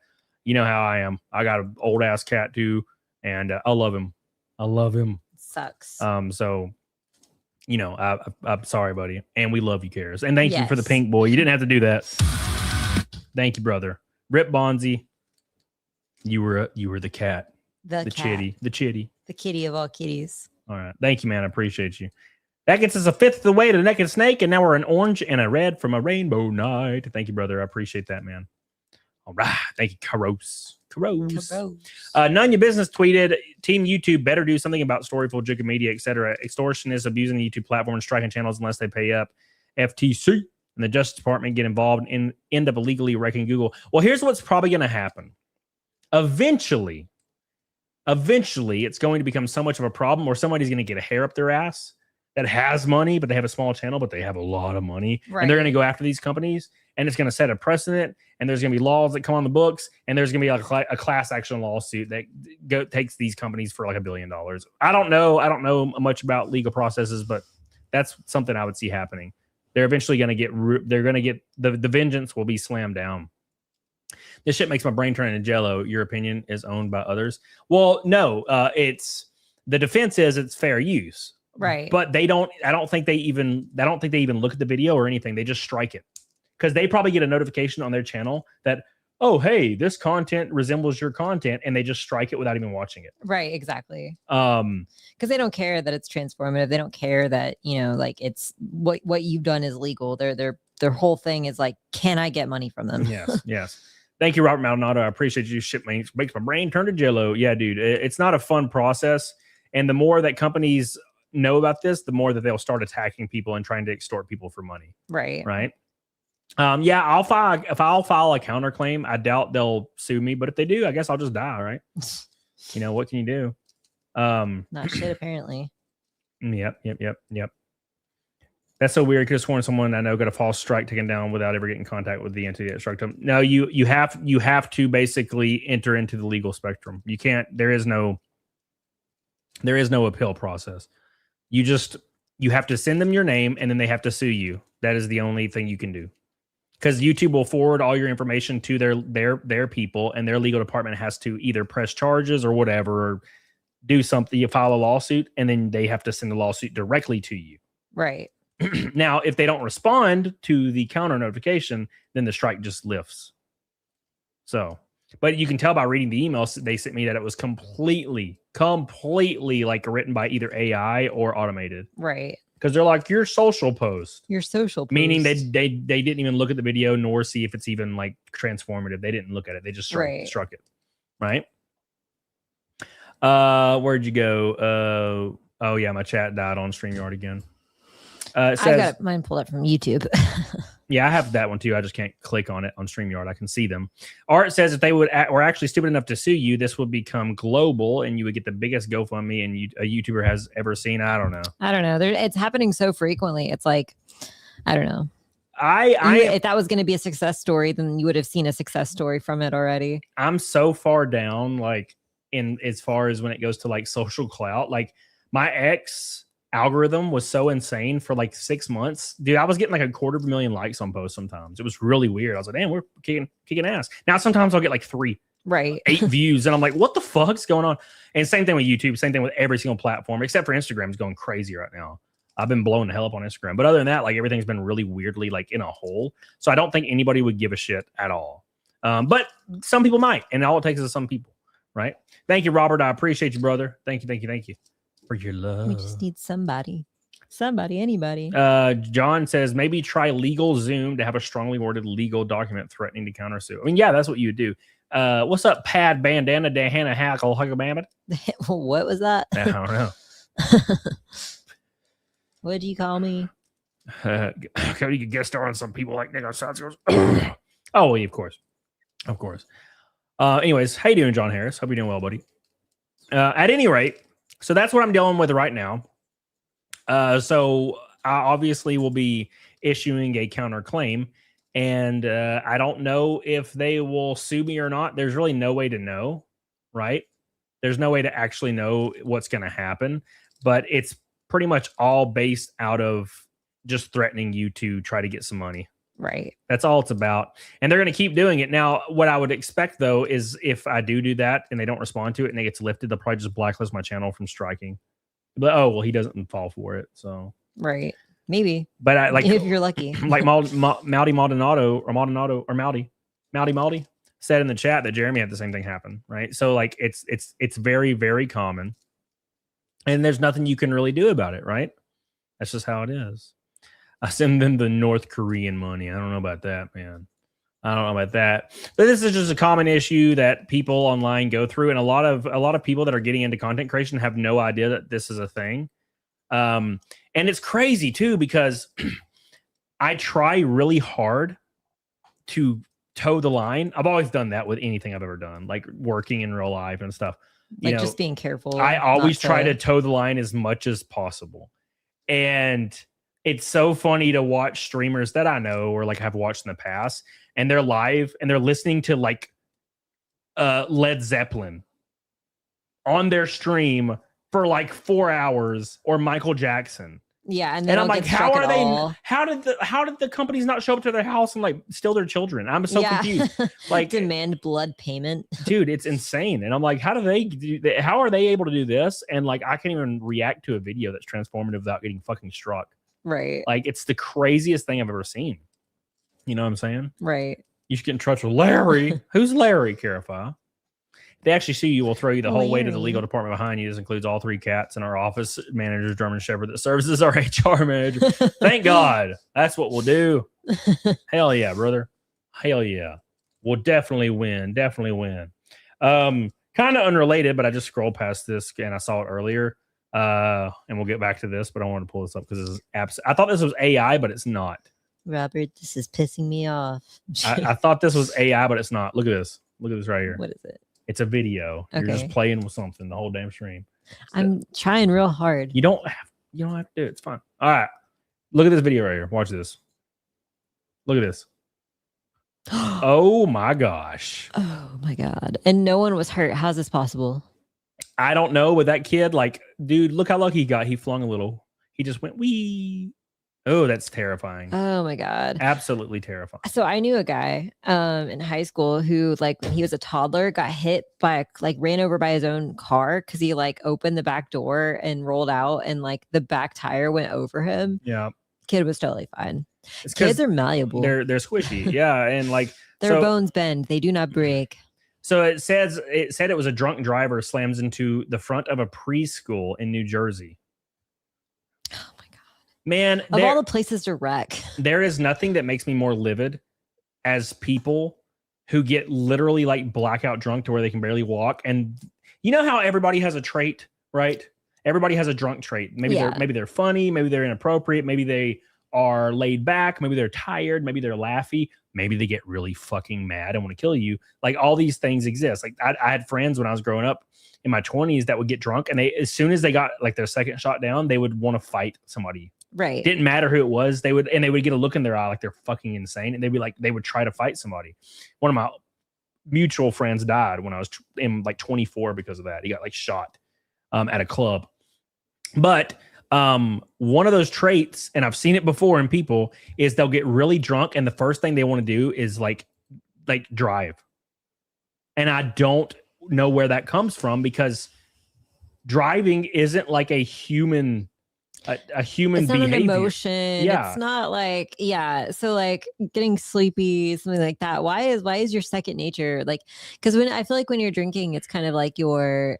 You know how I am. I got an old ass cat too, and I love him. I love him. Sucks. So, you know, I'm sorry, buddy, and we love you, Karis. And thank you for the pink boy. You didn't have to do that. Thank you, brother. Rip Bonzi. You were the cat. The chitty. The kitty of all kitties. All right. Thank you, man. I appreciate you. That gets us a fifth of the way to the naked snake, and now we're an orange and a red from a rainbow night. Thank you, brother. I appreciate that, man. All right. Thank you, Caros. None Your Business tweeted, Team YouTube better do something about Storyful, Juka Media, etc. Extortionists abusing the YouTube platform and striking channels unless they pay up. FTC and the Justice Department get involved and end up illegally wrecking Google. Well, here's what's probably going to happen. Eventually, it's going to become so much of a problem where somebody's going to get a hair up their ass that has money, but they have a small channel, but they have a lot of money. Right. And they're going to go after these companies, and it's going to set a precedent, and there's going to be laws that come on the books, and there's going to be like a class action lawsuit that takes these companies for like $1 billion. I don't know much about legal processes, but that's something I would see happening. They're eventually going to get the vengeance will be slammed down. This shit makes my brain turn into jello. Your opinion is owned by others. Well, no, it's the defense is it's fair use. Right. But I don't think they even look at the video or anything. They just strike it because they probably get a notification on their channel that, oh, hey, this content resembles your content, and they just strike it without even watching it. Right. Exactly. Because they don't care that it's transformative. They don't care that, like it's what you've done is legal. Their whole thing is like, can I get money from them? Yes. Thank you, Robert Maldonado. I appreciate you. Shit makes my brain turn to jello. Yeah, dude. It's not a fun process. And the more that companies know about this, the more that they'll start attacking people and trying to extort people for money. Right. Right. Yeah, I'll file a counterclaim. I doubt they'll sue me, but if they do, I guess I'll just die, right? You know, what can you do? Not shit, apparently. Yep. That's so weird. Could have sworn someone I know got a false strike taken down without ever getting in contact with the entity that struck them. No, you have to basically enter into the legal spectrum. You can't. There is no appeal process. You have to send them your name, and then they have to sue you. That is the only thing you can do. Because YouTube will forward all your information to their people, and their legal department has to either press charges or whatever, or do something. You file a lawsuit, and then they have to send the lawsuit directly to you. Right. Now, if they don't respond to the counter notification, then the strike just lifts. So, but you can tell by reading the emails they sent me that it was completely like written by either AI or automated. Right. Because they're like, your social post. Meaning they didn't even look at the video nor see if it's even like transformative. They didn't look at it. They just struck it. Right. Where'd you go? Oh yeah, my chat died on StreamYard again. It says, I got mine pulled up from YouTube. Yeah, I have that one too. I just can't click on it on StreamYard. I can see them. Art says if they were actually stupid enough to sue you, this would become global and you would get the biggest GoFundMe a YouTuber has ever seen. I don't know. It's happening so frequently. It's like, I don't know. If that was going to be a success story, then you would have seen a success story from it already. I'm so far down, like in as far as when it goes to like social clout. Like my ex algorithm was so insane for like 6 months, dude. I was getting like 250,000 likes on posts sometimes. It was really weird. I was like, damn, we're kicking ass. Now sometimes I'll get like 3, 8 views, and I'm like, what the fuck's going on? And same thing with YouTube, same thing with every single platform except for Instagram is going crazy right now. I've been blowing the hell up on Instagram, but other than that, like everything's been really weirdly like in a hole. So I don't think anybody would give a shit at all. But some people might, and all it takes is some people, right? Thank you, Robert. I appreciate you, brother. Thank you. For your love. We just need somebody, anybody. John says maybe try legal Zoom to have a strongly worded legal document threatening to countersue. I mean, yeah, that's what you would do. What's up, Pad Bandana Dahana Hackle Huckabammet? What was that? I don't know. What did you call me? You could guest star on some people like Nick goes. Oh, yeah, of course. Anyways, how you doing, John Harris? Hope you're doing well, buddy. At any rate. So that's what I'm dealing with right now. So I obviously will be issuing a counterclaim, and I don't know if they will sue me or not. There's really no way to know, right? There's no way to actually know what's going to happen, but it's pretty much all based out of just threatening you to try to get some money. Right. That's all it's about. And they're going to keep doing it. Now, what I would expect, though, is if I do that and they don't respond to it and it gets lifted, they'll probably just blacklist my channel from striking. But, oh, well, he doesn't fall for it. So, right. Maybe. But I like if you're lucky. Like Maldy Maldy said in the chat that Jeremy had the same thing happen. Right. So, like, it's very, very common. And there's nothing you can really do about it. Right. That's just how it is. I send them the North Korean money. I don't know about that, man. I don't know about that. But this is just a common issue that people online go through, and a lot of people that are getting into content creation have no idea that this is a thing. And it's crazy too because I try really hard to toe the line. I've always done that with anything I've ever done, like working in real life and stuff. Like just being careful. I always try to toe the line as much as possible, and it's so funny to watch streamers that I know or like have watched in the past, and they're live and they're listening to like Led Zeppelin on their stream for like 4 hours, or Michael Jackson. Yeah, and I'm like, how did the companies not show up to their house and like steal their children? I'm so confused. Like demand blood payment. Dude, it's insane. And I'm like, how are they able to do this? And like I can't even react to a video that's transformative without getting fucking struck. Right. Like it's the craziest thing I've ever seen. You know what I'm saying? Right. You should get in touch with Larry. Who's Larry, Carify? If they actually sue you, we'll throw you the whole way to the legal department behind you. This includes all 3 cats and our office manager's German Shepherd that serves as our HR manager. Thank God. That's what we'll do. Hell yeah, brother. Hell yeah. will definitely win. Definitely win. Kind of unrelated, but I just scrolled past this and I saw it earlier. And we'll get back to this, but I want to pull this up because this is I thought this was AI, but it's not. Robert, this is pissing me off. I thought this was AI, but it's not. Look at this. Look at this right here. What is it? It's a video. Okay. You're just playing with something the whole damn stream. So I'm trying real hard. You don't have to do it. It's fine. All right. Look at this video right here. Watch this. Look at this. Oh my gosh. Oh my God. And no one was hurt. How's this possible? I don't know. With that kid, like, dude, look how lucky he got. He flung a little. He just went wee. Oh, that's terrifying. Oh my God. Absolutely terrifying. So I knew a guy in high school who, like, when he was a toddler, got hit by, like, ran over by his own car because he, like, opened the back door and rolled out and, like, the back tire went over him. Yeah. Kid was totally fine. Kids are malleable. They're squishy. Yeah. And like their bones bend. They do not break. So it said it was a drunk driver slams into the front of a preschool in New Jersey. Oh my God. Man, of all the places to wreck, there is nothing that makes me more livid as people who get literally like blackout drunk to where they can barely walk. And you know how everybody has a trait, right? Everybody has a drunk trait. Maybe they're funny, maybe they're inappropriate, maybe they are laid back, maybe they're tired, maybe they're laughy, maybe they get really fucking mad and want to kill you. Like all these things exist. Like I had friends when I was growing up in my 20s that would get drunk and as soon as they got like their second shot down, they would want to fight somebody. Right. Didn't matter who it was. They would get a look in their eye like they're fucking insane. And they would try to fight somebody. One of my mutual friends died when I was in like 24 because of that. He got like shot at a club. But one of those traits, and I've seen it before in people, is they'll get really drunk and the first thing they want to do is like drive. And I don't know where that comes from because driving isn't like a human human behavior. It's not an emotion. Yeah. It's not like, so like getting sleepy, something like that. Why is your second nature? Like, because when I feel like when you're drinking, it's kind of like your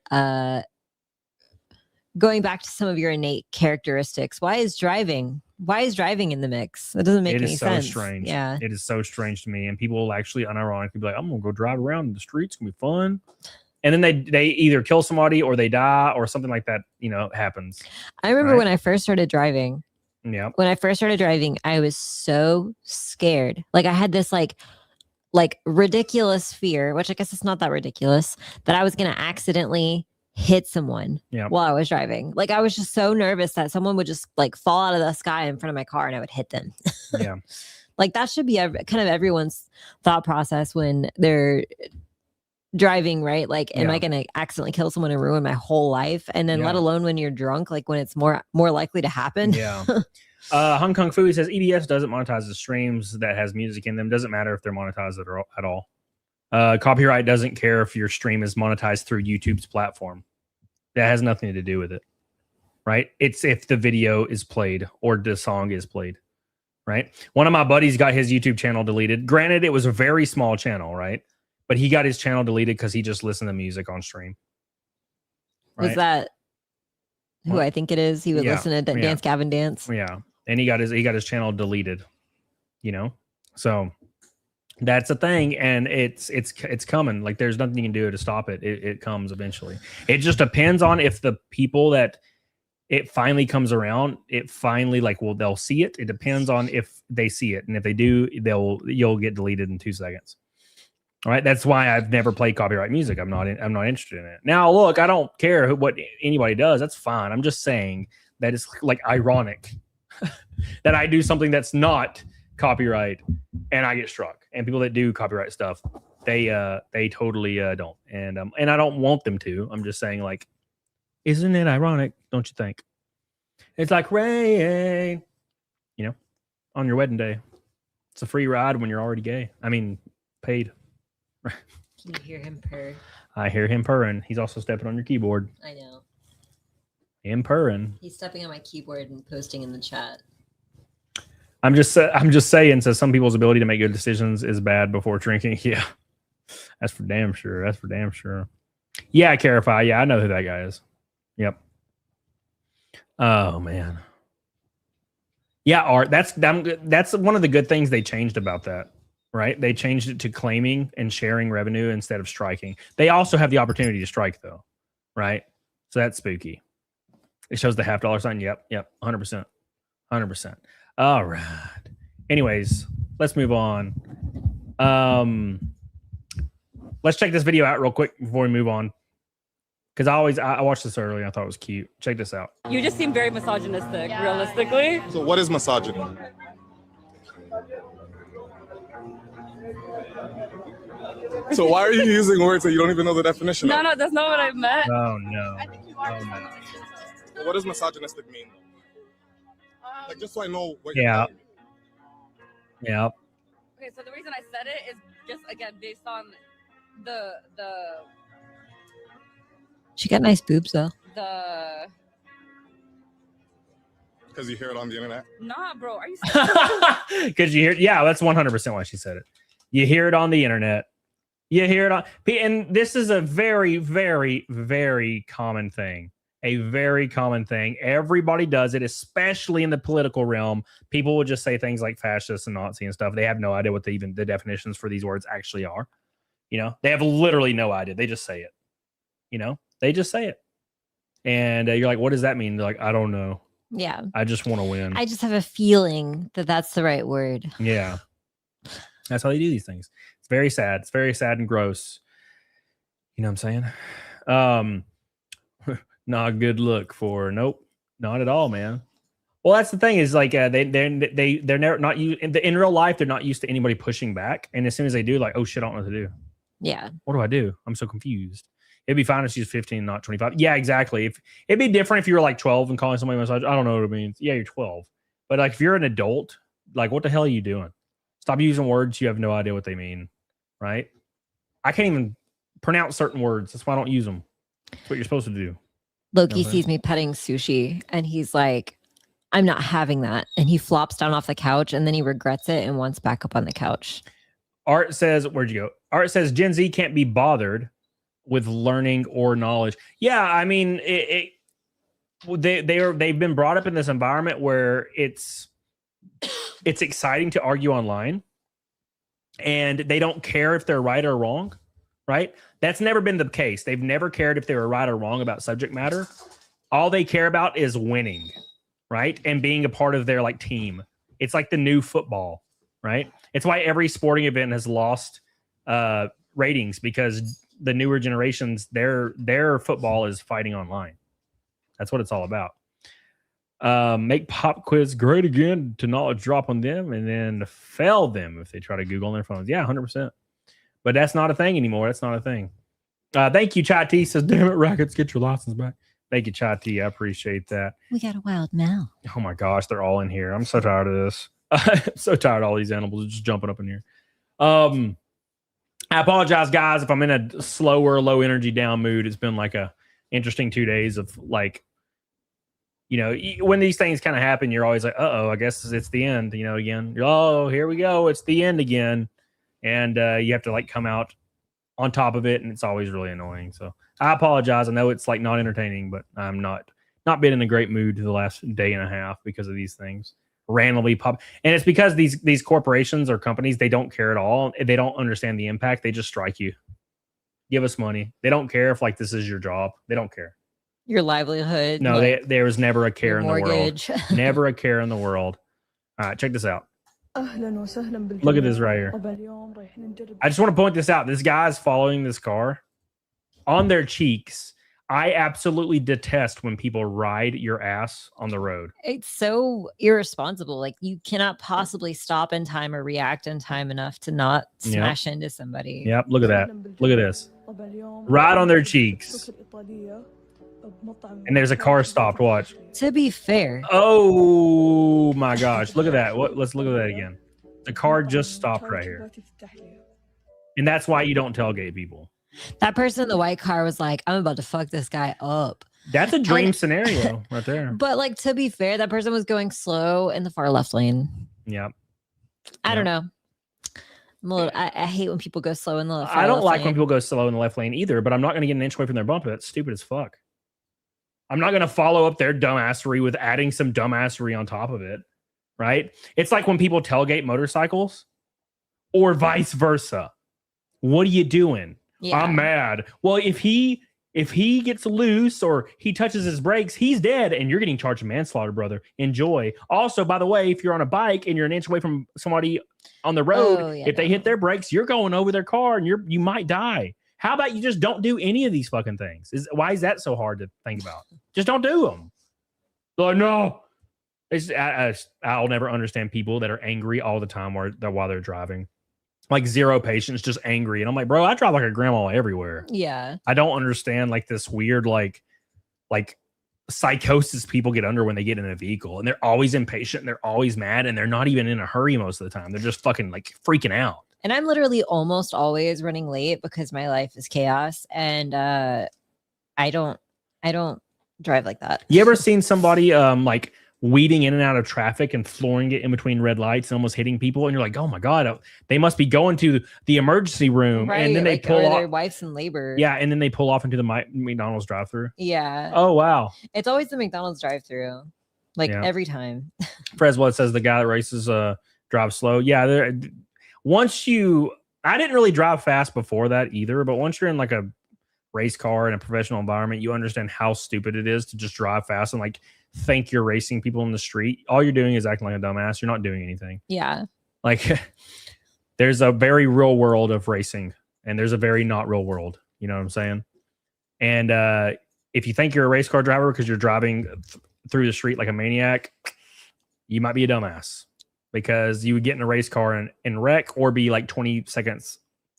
going back to some of your innate characteristics. Why is driving in the mix? That doesn't make any sense. It is so strange. Yeah. It is so strange to me. And people will actually unironically be like, I'm going to go drive around in the streets. It's going to be fun. And then they either kill somebody or they die or something like that, happens. I remember when I first started driving. Yeah. When I first started driving, I was so scared. Like I had this like ridiculous fear, which I guess it's not that ridiculous, that I was going to accidentally hit someone while I was driving. Like I was just so nervous that someone would just like fall out of the sky in front of my car and I would hit them. Yeah. Like that should be kind of everyone's thought process when they're driving, right? Like, am I going to accidentally kill someone and ruin my whole life? And then let alone when you're drunk, like when it's more likely to happen. Yeah. Hong Kong Fooey says EBS doesn't monetize the streams that has music in them. Doesn't matter if they're monetized at all. Copyright doesn't care if your stream is monetized through YouTube's platform. That has nothing to do with it, right? It's if the video is played or the song is played, right? One of my buddies got his YouTube channel deleted. Granted, it was a very small channel, right? But he got his channel deleted because he just listened to music on stream. Right? Was that who I think it is? He would listen to Dance Gavin Dance. Yeah, and he got his channel deleted. So. That's a thing, and it's coming. Like there's nothing you can do to stop it. It comes eventually. It just depends on if the people that it finally comes around, they'll see it. It depends on if they see it, and if they do, you'll get deleted in 2 seconds. All right, that's why I've never played copyright music. I'm not interested in it. Now, look, I don't care what anybody does. That's fine. I'm just saying that it's like ironic that I do something that's not copyright and I get struck. And people that do copyright stuff, they totally don't. And I don't want them to. I'm just saying, like, isn't it ironic? Don't you think? It's like rain, on your wedding day. It's a free ride when you're already gay. I mean, paid. Can you hear him purr? I hear him purring. He's also stepping on your keyboard. I know. Him purring. He's stepping on my keyboard and posting in the chat. I'm just saying, so some people's ability to make good decisions is bad before drinking. Yeah, that's for damn sure. Yeah, Carify. Yeah, I know who that guy is. Yep. Oh man. Yeah, Art. That's one of the good things they changed about that. right? They changed it to claiming and sharing revenue instead of striking. They also have the opportunity to strike, though, right? So that's spooky. It shows the $half sign. Yep, 100%. 100%. All right. Anyways, let's move on. Let's check this video out real quick before we move on. Because I watched this earlier and I thought it was cute. Check this out. You just seem very misogynistic, realistically. So what is misogyny? So why are you using words that you don't even know the definition of? No, that's not what I meant. Oh, no. I think you are What does misogynistic mean? Like, just so I know what you're telling me. Yeah. Okay, so the reason I said it is just, again, based on the She got nice boobs, though. Because you hear it on the internet? Nah, bro. Are you serious? Because you hear, yeah, that's 100% why she said it. You hear it on the internet. You hear it on, and this is a very, very, very common thing. A very common thing. Everybody does it, especially in the political realm. People will just say things like fascist and Nazi and stuff. They have no idea what the definitions for these words actually are. You know, they have literally no idea. They just say it. You know, they just say it. And you're like, what does that mean? They're like, I don't know. Yeah. I just want to win. I just have a feeling that that's the right word. Yeah. That's how they do these things. It's very sad. It's very sad and gross. You know what I'm saying? Not a good look for. Nope. Not at all, man. Well, that's the thing is like they're never not in real life. They're not used to anybody pushing back. And as soon as they do, like, oh shit, I don't know what to do. Yeah. What do I do? I'm so confused. It'd be fine if she's 15, not 25. Yeah, exactly. If it'd be different if you were like 12 and calling somebody massage. I don't know what it means. Yeah, you're 12. But like if you're an adult, like what the hell are you doing? Stop using words you have no idea what they mean. Right? I can't even pronounce certain words. That's why I don't use them. That's what you're supposed to do. Loki sees me petting sushi and he's like, I'm not having that. And he flops down off the couch and then he regrets it and wants back up on the couch. Art says, where'd you go? Art says Gen Z can't be bothered with learning or knowledge. Yeah, I mean, they've been brought up in this environment where it's exciting to argue online, and they don't care if they're right or wrong. Right? That's never been the case. They've never cared if they were right or wrong about subject matter. All they care about is winning, right? And being a part of their like team. It's like the new football, right? It's why every sporting event has lost ratings, because the newer generations, their football is fighting online. That's what it's all about. Make pop quiz great again to knowledge drop on them and then fail them if they try to Google on their phones. Yeah, 100%. But that's not a thing anymore. That's not a thing. Thank you, Chai T. Says, damn it, Rackets, get your license back. Thank you, Chai T. I appreciate that. We got a wild mouth. Oh my gosh, they're all in here. I'm so tired of this. I'm so tired of all these animals just jumping up in here. I apologize, guys, if I'm in a slower, low energy down mood. It's been like a interesting 2 days of like, you know, when these things kind of happen, you're always like, uh-oh, I guess it's the end, you know, again. Oh, here we go. It's the end again. And you have to like come out on top of it. And it's always really annoying. So I apologize. I know it's like not entertaining, but I'm not been in a great mood the last day and a half because of these things. Randomly pop, and it's because these corporations or companies, they don't care at all. They don't understand the impact. They just strike you. Give us money. They don't care if like this is your job. They don't care. Your livelihood. No, like, there was never a care in the world. Never a care in the world. All right, check this out. Look at this right here. I just want to point this out. This guy's following this car on their cheeks. I absolutely detest when people ride your ass on the road. It's so irresponsible. Like you cannot possibly stop in time or react in time enough to not smash into somebody. Yep. Look at that. Look at this. Right on their cheeks. And there's a car stopped. Watch. To be fair. Oh my gosh. Look at that. Let's look at that again. The car just stopped right here. And that's why you don't tailgate people. That person in the white car was like, I'm about to fuck this guy up. That's a dream scenario right there. But like, to be fair, that person was going slow in the far left lane. Yep. I don't know. I hate when people go slow in the left lane. I don't like when people go slow in the left lane either, but I'm not going to get an inch away from their bumper. That's stupid as fuck. I'm not going to follow up their dumbassery with adding some dumbassery on top of it. Right? It's like when people tailgate motorcycles. or vice versa. What are you doing? Yeah. I'm mad. Well, if he gets loose or he touches his brakes, he's dead, and you're getting charged manslaughter, brother. Enjoy. Also, by the way, if you're on a bike and you're an inch away from somebody on the road, if they hit their brakes, you're going over their car and you might die. How about you just don't do any of these fucking things? Why is that so hard to think about? Just don't do them. They're like, no. I'll never understand people that are angry all the time while they're driving. Like zero patience, just angry. And I'm like, bro, I drive like a grandma everywhere. Yeah. I don't understand like this weird like psychosis people get under when they get in a vehicle, and they're always impatient and they're always mad and they're not even in a hurry most of the time. They're just fucking like freaking out. And I'm literally almost always running late because my life is chaos, and I don't drive like that. You ever seen somebody like weeding in and out of traffic and flooring it in between red lights and almost hitting people, and you're like, oh my god, they must be going to the emergency room, right, and then they pull off. Their wife's in labor. Yeah, and then they pull off into the McDonald's drive-through. Yeah. Oh wow. It's always the McDonald's drive-through, like every time. Freswood says the guy that races drives slow. Yeah, I didn't really drive fast before that either, but once you're in like a race car in a professional environment, you understand how stupid it is to just drive fast and like think you're racing people in the street. All you're doing is acting like a dumbass. You're not doing anything. Yeah. Like there's a very real world of racing and there's a very not real world. You know what I'm saying? And if you think you're a race car driver because you're driving through the street like a maniac, you might be a dumbass, because you would get in a race car and wreck or be like 20 seconds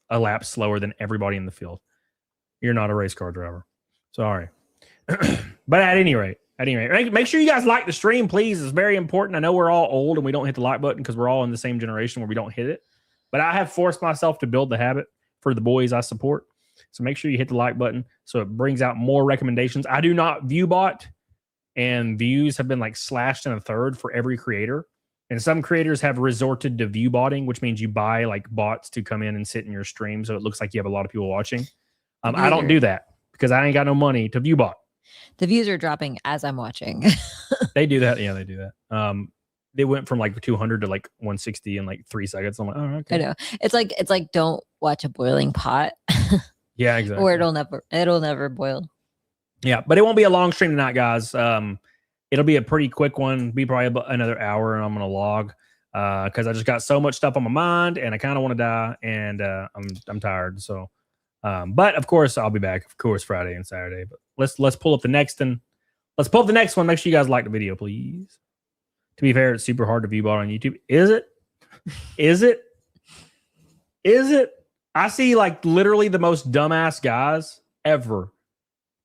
a lap slower than everybody in the field. You're not a race car driver. Sorry. But at any rate, make sure you guys like the stream, please. It's very important. I know we're all old and we don't hit the like button because we're all in the same generation where we don't hit it. But I have forced myself to build the habit for the boys I support. So make sure you hit the like button so it brings out more recommendations. I do not view bot, and views have been like slashed in a third for every creator. And some creators have resorted to view botting, which means you buy like bots to come in and sit in your stream so it looks like you have a lot of people watching. I don't do that because I ain't got no money to view bot. The views are dropping as I'm watching. They do that. Yeah, they do that. They went from like 200 to like 160 in like 3 seconds. I'm like, oh, okay. I know. It's like don't watch a boiling pot. Yeah, exactly. Or it'll never boil. Yeah, but it won't be a long stream tonight, guys. It'll be a pretty quick one. Be probably about another hour, and I'm gonna log because I just got so much stuff on my mind, and I kind of want to die, and I'm tired. So, but of course I'll be back. Of course, Friday and Saturday. But let's pull up the next one. Let's pull up the next one. Make sure you guys like the video, please. To be fair, it's super hard to view bot on YouTube. Is it? Is it? Is it? I see like literally the most dumbass guys ever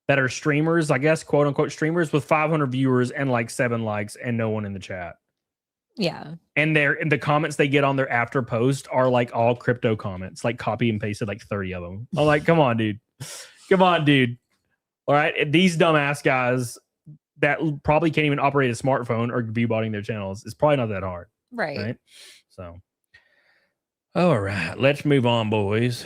that are streamers, I guess, quote unquote streamers with 500 viewers and like 7 likes and no one in the chat. Yeah. And the comments they get on their after post are like all crypto comments, like copy and pasted like 30 of them. I'm like, come on, dude. Come on, dude. All right. These dumbass guys that probably can't even operate a smartphone or view botting their channels. It's probably not that hard. Right. So, all right. Let's move on, boys.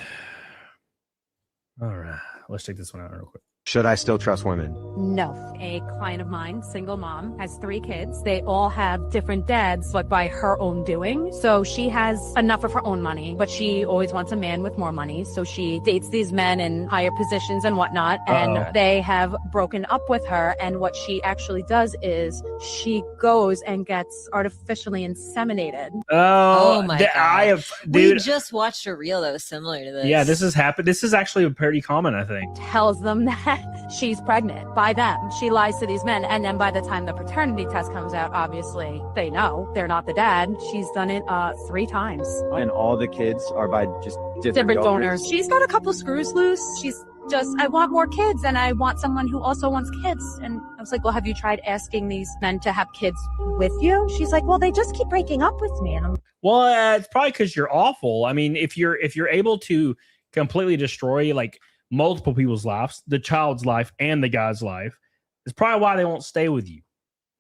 All right. Let's check this one out real quick. Should I still trust women? No. A client of mine, single mom, has 3 kids. They all have different dads, but by her own doing. So she has enough of her own money, but she always wants a man with more money. So she dates these men in higher positions and whatnot. And they have broken up with her. And what she actually does is she goes and gets artificially inseminated. Oh my God. Dude, we just watched a reel that was similar to this. Yeah, this has happened. This is actually pretty common, I think. Tells them that she's pregnant by them. She lies to these men, and then by the time the paternity test comes out, obviously they know they're not the dad. She's done it 3 times. And all the kids are by just different donors. She's got a couple screws loose. She's just, I want more kids, and I want someone who also wants kids. And I was like, well, have you tried asking these men to have kids with you? She's like, well, they just keep breaking up with me. And I'm well, it's probably because you're awful. I mean, if you're able to completely destroy like multiple people's lives, the child's life and the guy's life, is probably why they won't stay with you,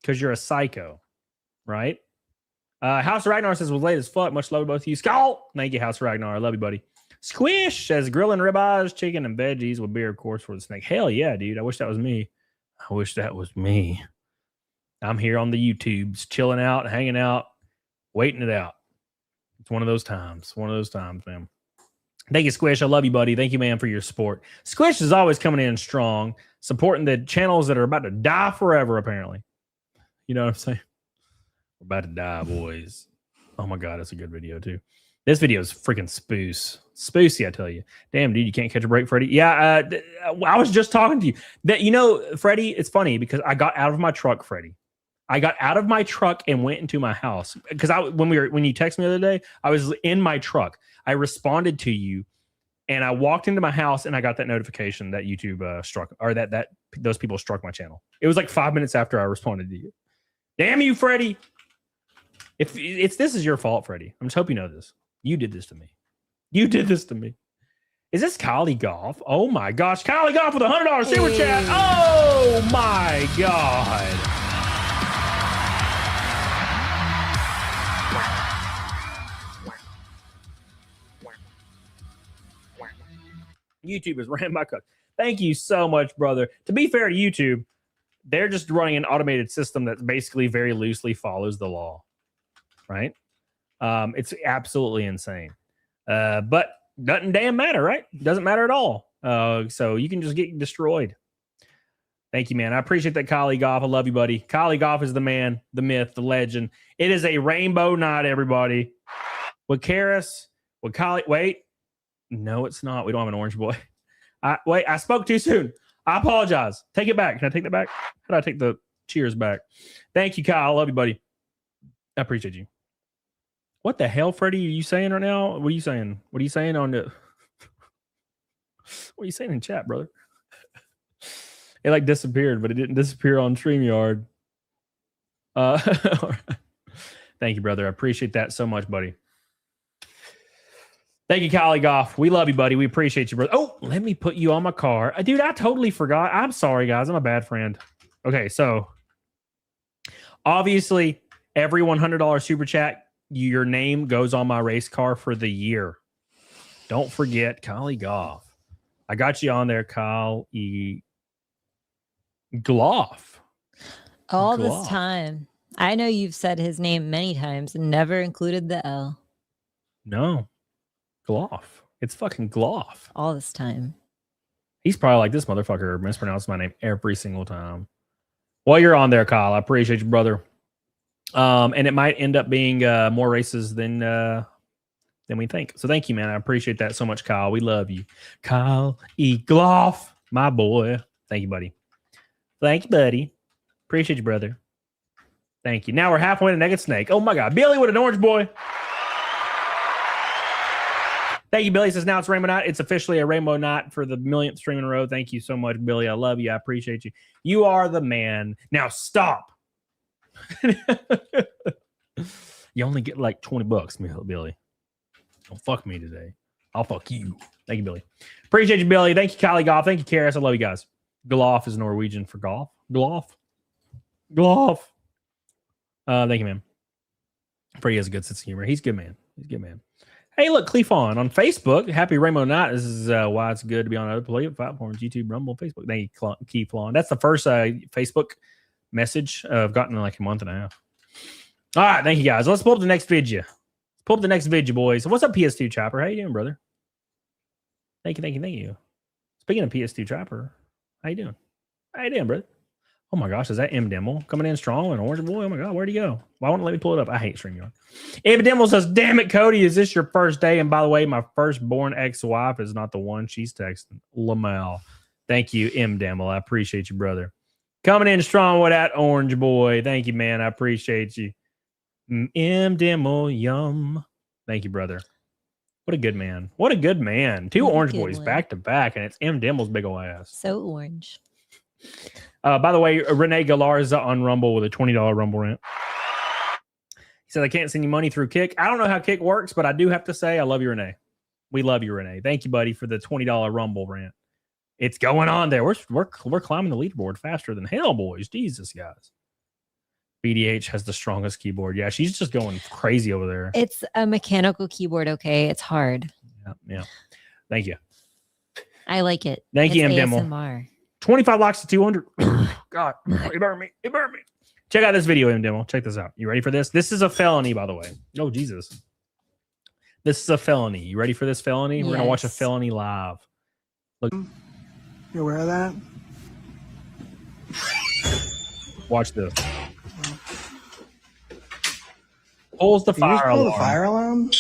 because you're a psycho, right? House of Ragnar says, was late as fuck. Much love to both of you. Skull! Thank you, House of Ragnar. I love you, buddy. Squish says, grilling ribeyes, chicken, and veggies with beer, of course, for the snake. Hell yeah, dude. I wish that was me. I wish that was me. I'm here on the YouTubes, chilling out, hanging out, waiting it out. It's one of those times. One of those times, man. Thank you, Squish. I love you, buddy. Thank you, man, for your support. Squish is always coming in strong, supporting the channels that are about to die forever, apparently. You know what I'm saying? We're about to die, boys. Oh, my God. That's a good video, too. This video is freaking spoosy, I tell you. Damn, dude, you can't catch a break, Freddie. Yeah, I was just talking to you. That, you know, Freddie, it's funny because I got out of my truck, Freddie. I got out of my truck and went into my house because when you texted me the other day, I was in my truck. I responded to you, and I walked into my house, and I got that notification that YouTube struck, or that those people struck my channel. It was like 5 minutes after I responded to you. Damn you, Freddie! If this is your fault, Freddie, I'm just hoping you know this. You did this to me. You did this to me. Is this Kylie Goff? Oh my gosh, Kylie Goff with a $100 super chat. Oh my God. YouTube is ran by Cook. Thank you so much, brother. To be fair to YouTube, they're just running an automated system that basically very loosely follows the law, right? It's absolutely insane. But doesn't damn matter, right? Doesn't matter at all. So you can just get destroyed. Thank you, man. I appreciate that, Kylie Goff. I love you, buddy. Kylie Goff is the man, the myth, the legend. It is a rainbow night, everybody. With Karis, with Kylie. Wait. No, it's not. We don't have an orange boy. Wait, I spoke too soon. I apologize. Take it back. Can I take that back? How do I take the cheers back? Thank you, Kyle. I love you, buddy. I appreciate you. What the hell, Freddie, are you saying right now? What are you saying? What are you saying on the... What are you saying in chat, brother? It like disappeared, but it didn't disappear on StreamYard. Thank you, brother. I appreciate that so much, buddy. Thank you, Kylie Goff. We love you, buddy. We appreciate you, brother. Oh, let me put you on my car. Dude, I totally forgot. I'm sorry, guys. I'm a bad friend. Okay, so obviously, every $100 super chat, your name goes on my race car for the year. Don't forget Kylie Goff. I got you on there, Kyle E. Gloff. All this time. I know you've said his name many times and never included the L. No. Gloff. It's fucking Gloff. All this time. He's probably like, this motherfucker mispronounced my name every single time. Well, you're on there, Kyle. I appreciate you, brother. And it might end up being more races than we think. So thank you, man. I appreciate that so much, Kyle. We love you. Kyle E. Gloff, my boy. Thank you, buddy. Thank you, buddy. Appreciate you, brother. Thank you. Now we're halfway to Naked Snake. Oh, my God. Billy with an orange boy. Thank you, Billy. Says now it's Rainbow Night. It's officially a Rainbow Night for the millionth stream in a row. Thank you so much, Billy. I love you. I appreciate you. You are the man. Now stop. You only get like $20, Billy. Don't fuck me today. I'll fuck you. Thank you, Billy. Appreciate you, Billy. Thank you, Kylie Goff. Thank you, Karis. I love you guys. Gloff is Norwegian for golf. Gloff. Thank you, man. Freddie has a good sense of humor. He's a good man. He's a good man. Hey, look, Cleafon on Facebook. Happy Rainbow Night. This is why it's good to be on other platforms, YouTube, Rumble, Facebook. Thank you, Cleafon. That's the first Facebook message I've gotten in like a month and a half. All right, thank you, guys. Let's pull up the next video. Let's pull up the next video, boys. What's up, PS2 Chopper? How you doing, brother? Thank you. Speaking of PS2 Chopper, how you doing? How you doing, brother? Oh my gosh, is that M Demmel coming in strong? An orange boy? Oh my God, where'd he go? Why won't it let me pull it up? I hate StreamYard. M Demmel says, damn it, Cody, is this your first day? And by the way, my firstborn ex-wife is not the one she's texting. Lamel. Thank you, M Demmel. I appreciate you, brother. Coming in strong with that orange boy. Thank you, man. I appreciate you. M Demmel, yum. Thank you, brother. What a good man. What a good man. Two orange boys back to back, and it's M Demmel's big ol' ass. So orange. By the way, Renee Galarza on Rumble with a $20 Rumble rant. He said, I can't send you money through Kick. I don't know how Kick works, but I do have to say I love you, Renee. We love you, Renee. Thank you, buddy, for the $20 Rumble rant. It's going on there. We're climbing the leaderboard faster than hell, boys. Jesus, guys. BDH has the strongest keyboard. Yeah, she's just going crazy over there. It's a mechanical keyboard, okay? It's hard. Yeah. Thank you. I like it. Thank you, M. ASMR. Demo. 25 likes to 200. God, it burned me. It burned me. Check out this video, M. Demo. Check this out. You ready for this? This is a felony, by the way. Oh, Jesus. This is a felony. You ready for this felony? We're gonna watch a Yes. felony live. Look, You aware of that? watch this. Pulls the Did you just fire pull alarm. the fire alarm?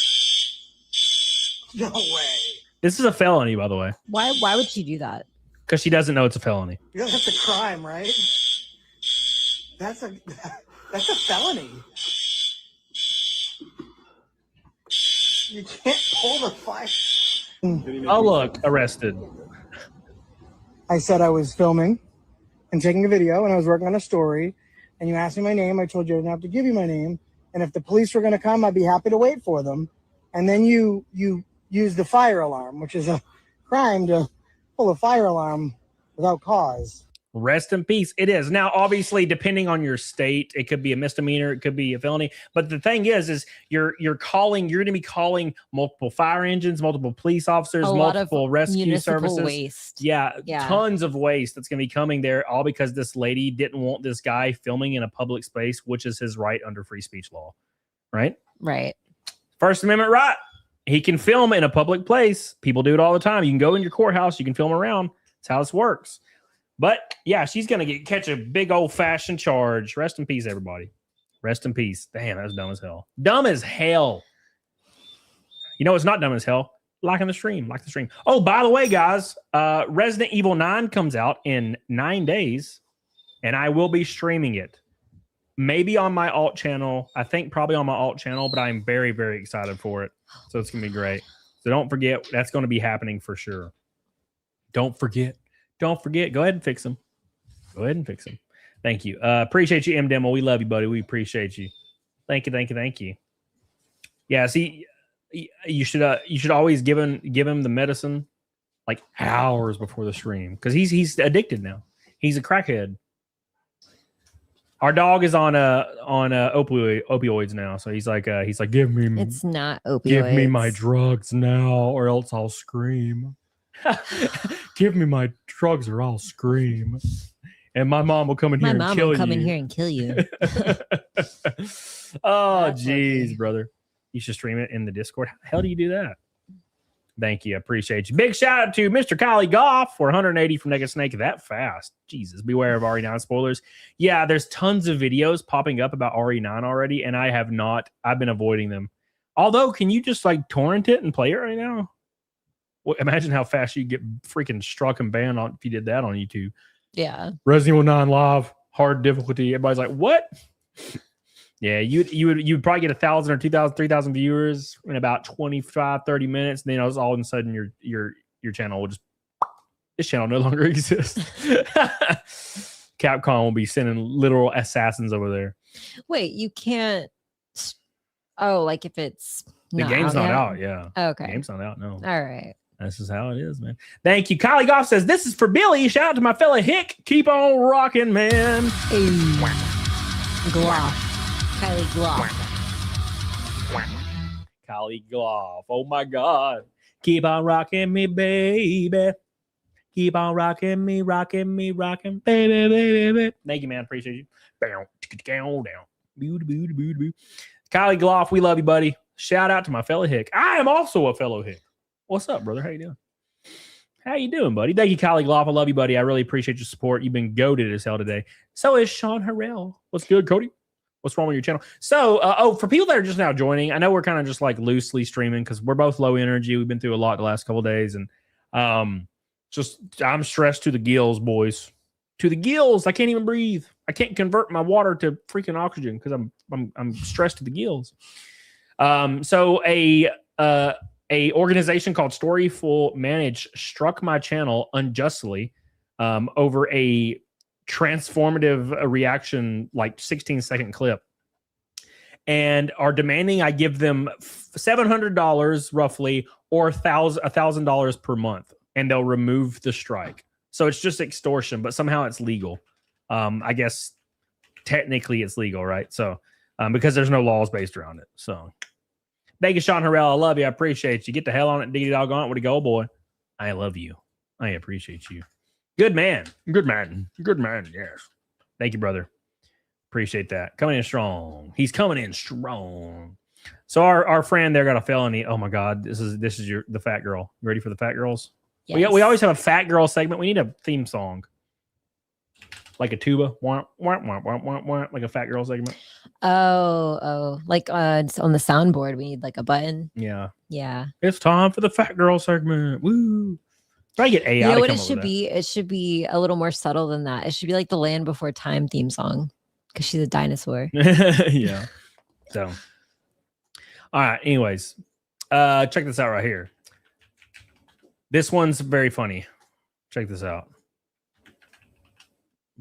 No way. This is a felony, by the way, Why would she do that? because she doesn't know it's a felony. You guys that's a crime, right? That's a felony. You can't pull the fire. Oh, look, arrested. I said I was filming and taking a video, and I was working on a story. And you asked me my name. I told you I didn't have to give you my name. And if the police were going to come, I'd be happy to wait for them. And then you use the fire alarm, which is a crime to pull a fire alarm without cause. Rest in peace. It is. Now, obviously, depending on your state, it could be a misdemeanor, it could be a felony. But the thing is you're going to be calling multiple fire engines, multiple police officers, multiple rescue services. Waste. Yeah, Yeah. tons of waste that's going to be coming there, all because this lady didn't want this guy filming in a public space, which is his right under free speech law. Right? Right. First Amendment right. He can film in a public place. People do it all the time. You can go in your courthouse, you can film around. That's how this works. But yeah, she's gonna catch a big old fashioned charge. Rest in peace, everybody. Rest in peace. Damn, that's dumb as hell. Dumb as hell. You know it's not dumb as hell. Liking the stream. Like the stream. Oh, by the way, guys, Resident Evil 9 comes out in 9 days, and I will be streaming it. Maybe on my alt channel. I think probably on my alt channel, but I'm very, very excited for it. So it's gonna be great. So don't forget, that's gonna be happening for sure. Don't forget. Don't forget. Go ahead and fix them. Go ahead and fix them. Thank you. Appreciate you, M Demo. We love you, buddy. We appreciate you. Thank you. Thank you. Thank you. Yeah. See, you should always give him the medicine like hours before the stream because he's addicted now. He's a crackhead. Our dog is on opioids now, so he's like give me. It's not opioids. Give me my drugs now, or else I'll scream. Give me my drugs or I'll scream. And my mom will come in here and kill you. My mom will come in here and kill you. Oh, jeez, brother. You should stream it in the Discord. How the hell do you do that? Thank you. I appreciate you. Big shout out to Mr. Kylie Goff for 180 from Naked Snake that fast. Jesus, beware of RE9 spoilers. Yeah, there's tons of videos popping up about RE9 already, and I have not. I've been avoiding them. Although, can you just like torrent it and play it right now? Well, imagine how fast you get freaking struck and banned on if you did that on YouTube. Yeah. Resident Evil 9 live, hard difficulty. Everybody's like, what? Yeah, you'd probably get 1,000 or 2,000, 3,000 viewers in about 25, 30 minutes. And then all of a sudden your channel will just, this channel no longer exists. Capcom will be sending literal assassins over there. Wait, you can't. Oh, like if it's the game's not out. Yeah. Okay. The game's not out. No. All right. This is how it is, man. Thank you. Kylie Goff says, this is for Billy. Shout out to my fella Hick. Keep on rocking, man. Gloff. Kylie Gloff. Kylie Gloff. Oh, my God. Keep on rocking me, baby. Keep on rocking me, baby, baby. Thank you, man. Appreciate you. Down. Kylie Gloff, we love you, buddy. Shout out to my fellow Hick. I am also a fellow Hick. What's up, brother? How you doing? How you doing, buddy? Thank you, Kylie Gloff. I love you, buddy. I really appreciate your support. You've been goated as hell today. So is Sean Harrell. What's good, Cody? What's wrong with your channel? So, for people that are just now joining, I know we're kind of just like loosely streaming because we're both low energy. We've been through a lot the last couple of days, and I'm stressed to the gills, boys. To the gills. I can't even breathe. I can't convert my water to freaking oxygen because I'm stressed to the gills. So a organization called Storyful Manage struck my channel unjustly over a transformative reaction, like 16-second clip, and are demanding I give them $700 roughly or $1,000 per month, and they'll remove the strike. So it's just extortion, but somehow it's legal. I guess technically it's legal, right? So because there's no laws based around it. So thank you, Sean Harrell. I love you. I appreciate you. Get the hell on it, diggy doggone it. Way to go, boy. I love you. I appreciate you. Good man. Good man. Good man. Yes. Thank you, brother. Appreciate that. Coming in strong. He's coming in strong. So our friend there got a felony. Oh my God, this is the fat girl. You ready for the fat girls? Yes. We always have a fat girl segment. We need a theme song, like a tuba, like a fat girl segment. Oh, like it's on the soundboard. We need like a button. Yeah. It's time for the fat girl segment. Woo! Try to get AI. You know what it should be? It should be a little more subtle than that. It should be like the Land Before Time theme song because she's a dinosaur. Yeah. So. All right. Anyways, check this out right here. This one's very funny. Check this out.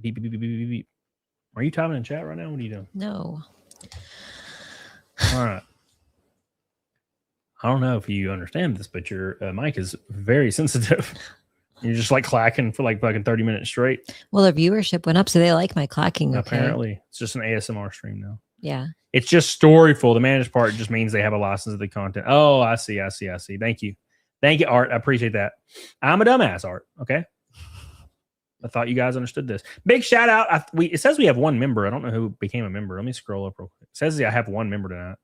Beep, beep, beep, beep, beep, beep. Are you typing in chat right now? What are you doing? No. All right. I don't know if you understand this, but your mic is very sensitive. You're just like clacking for like fucking 30 minutes straight. Well, their viewership went up, so they like my clacking. Apparently. It's just an ASMR stream now. Yeah. It's just storyful. The managed part just means they have a license of the content. Oh, I see. Thank you, Art. I appreciate that. I'm a dumbass, Art. Okay. I thought you guys understood this. Big shout out. It says we have one member. I don't know who became a member. Let me scroll up real quick. It says I have one member tonight.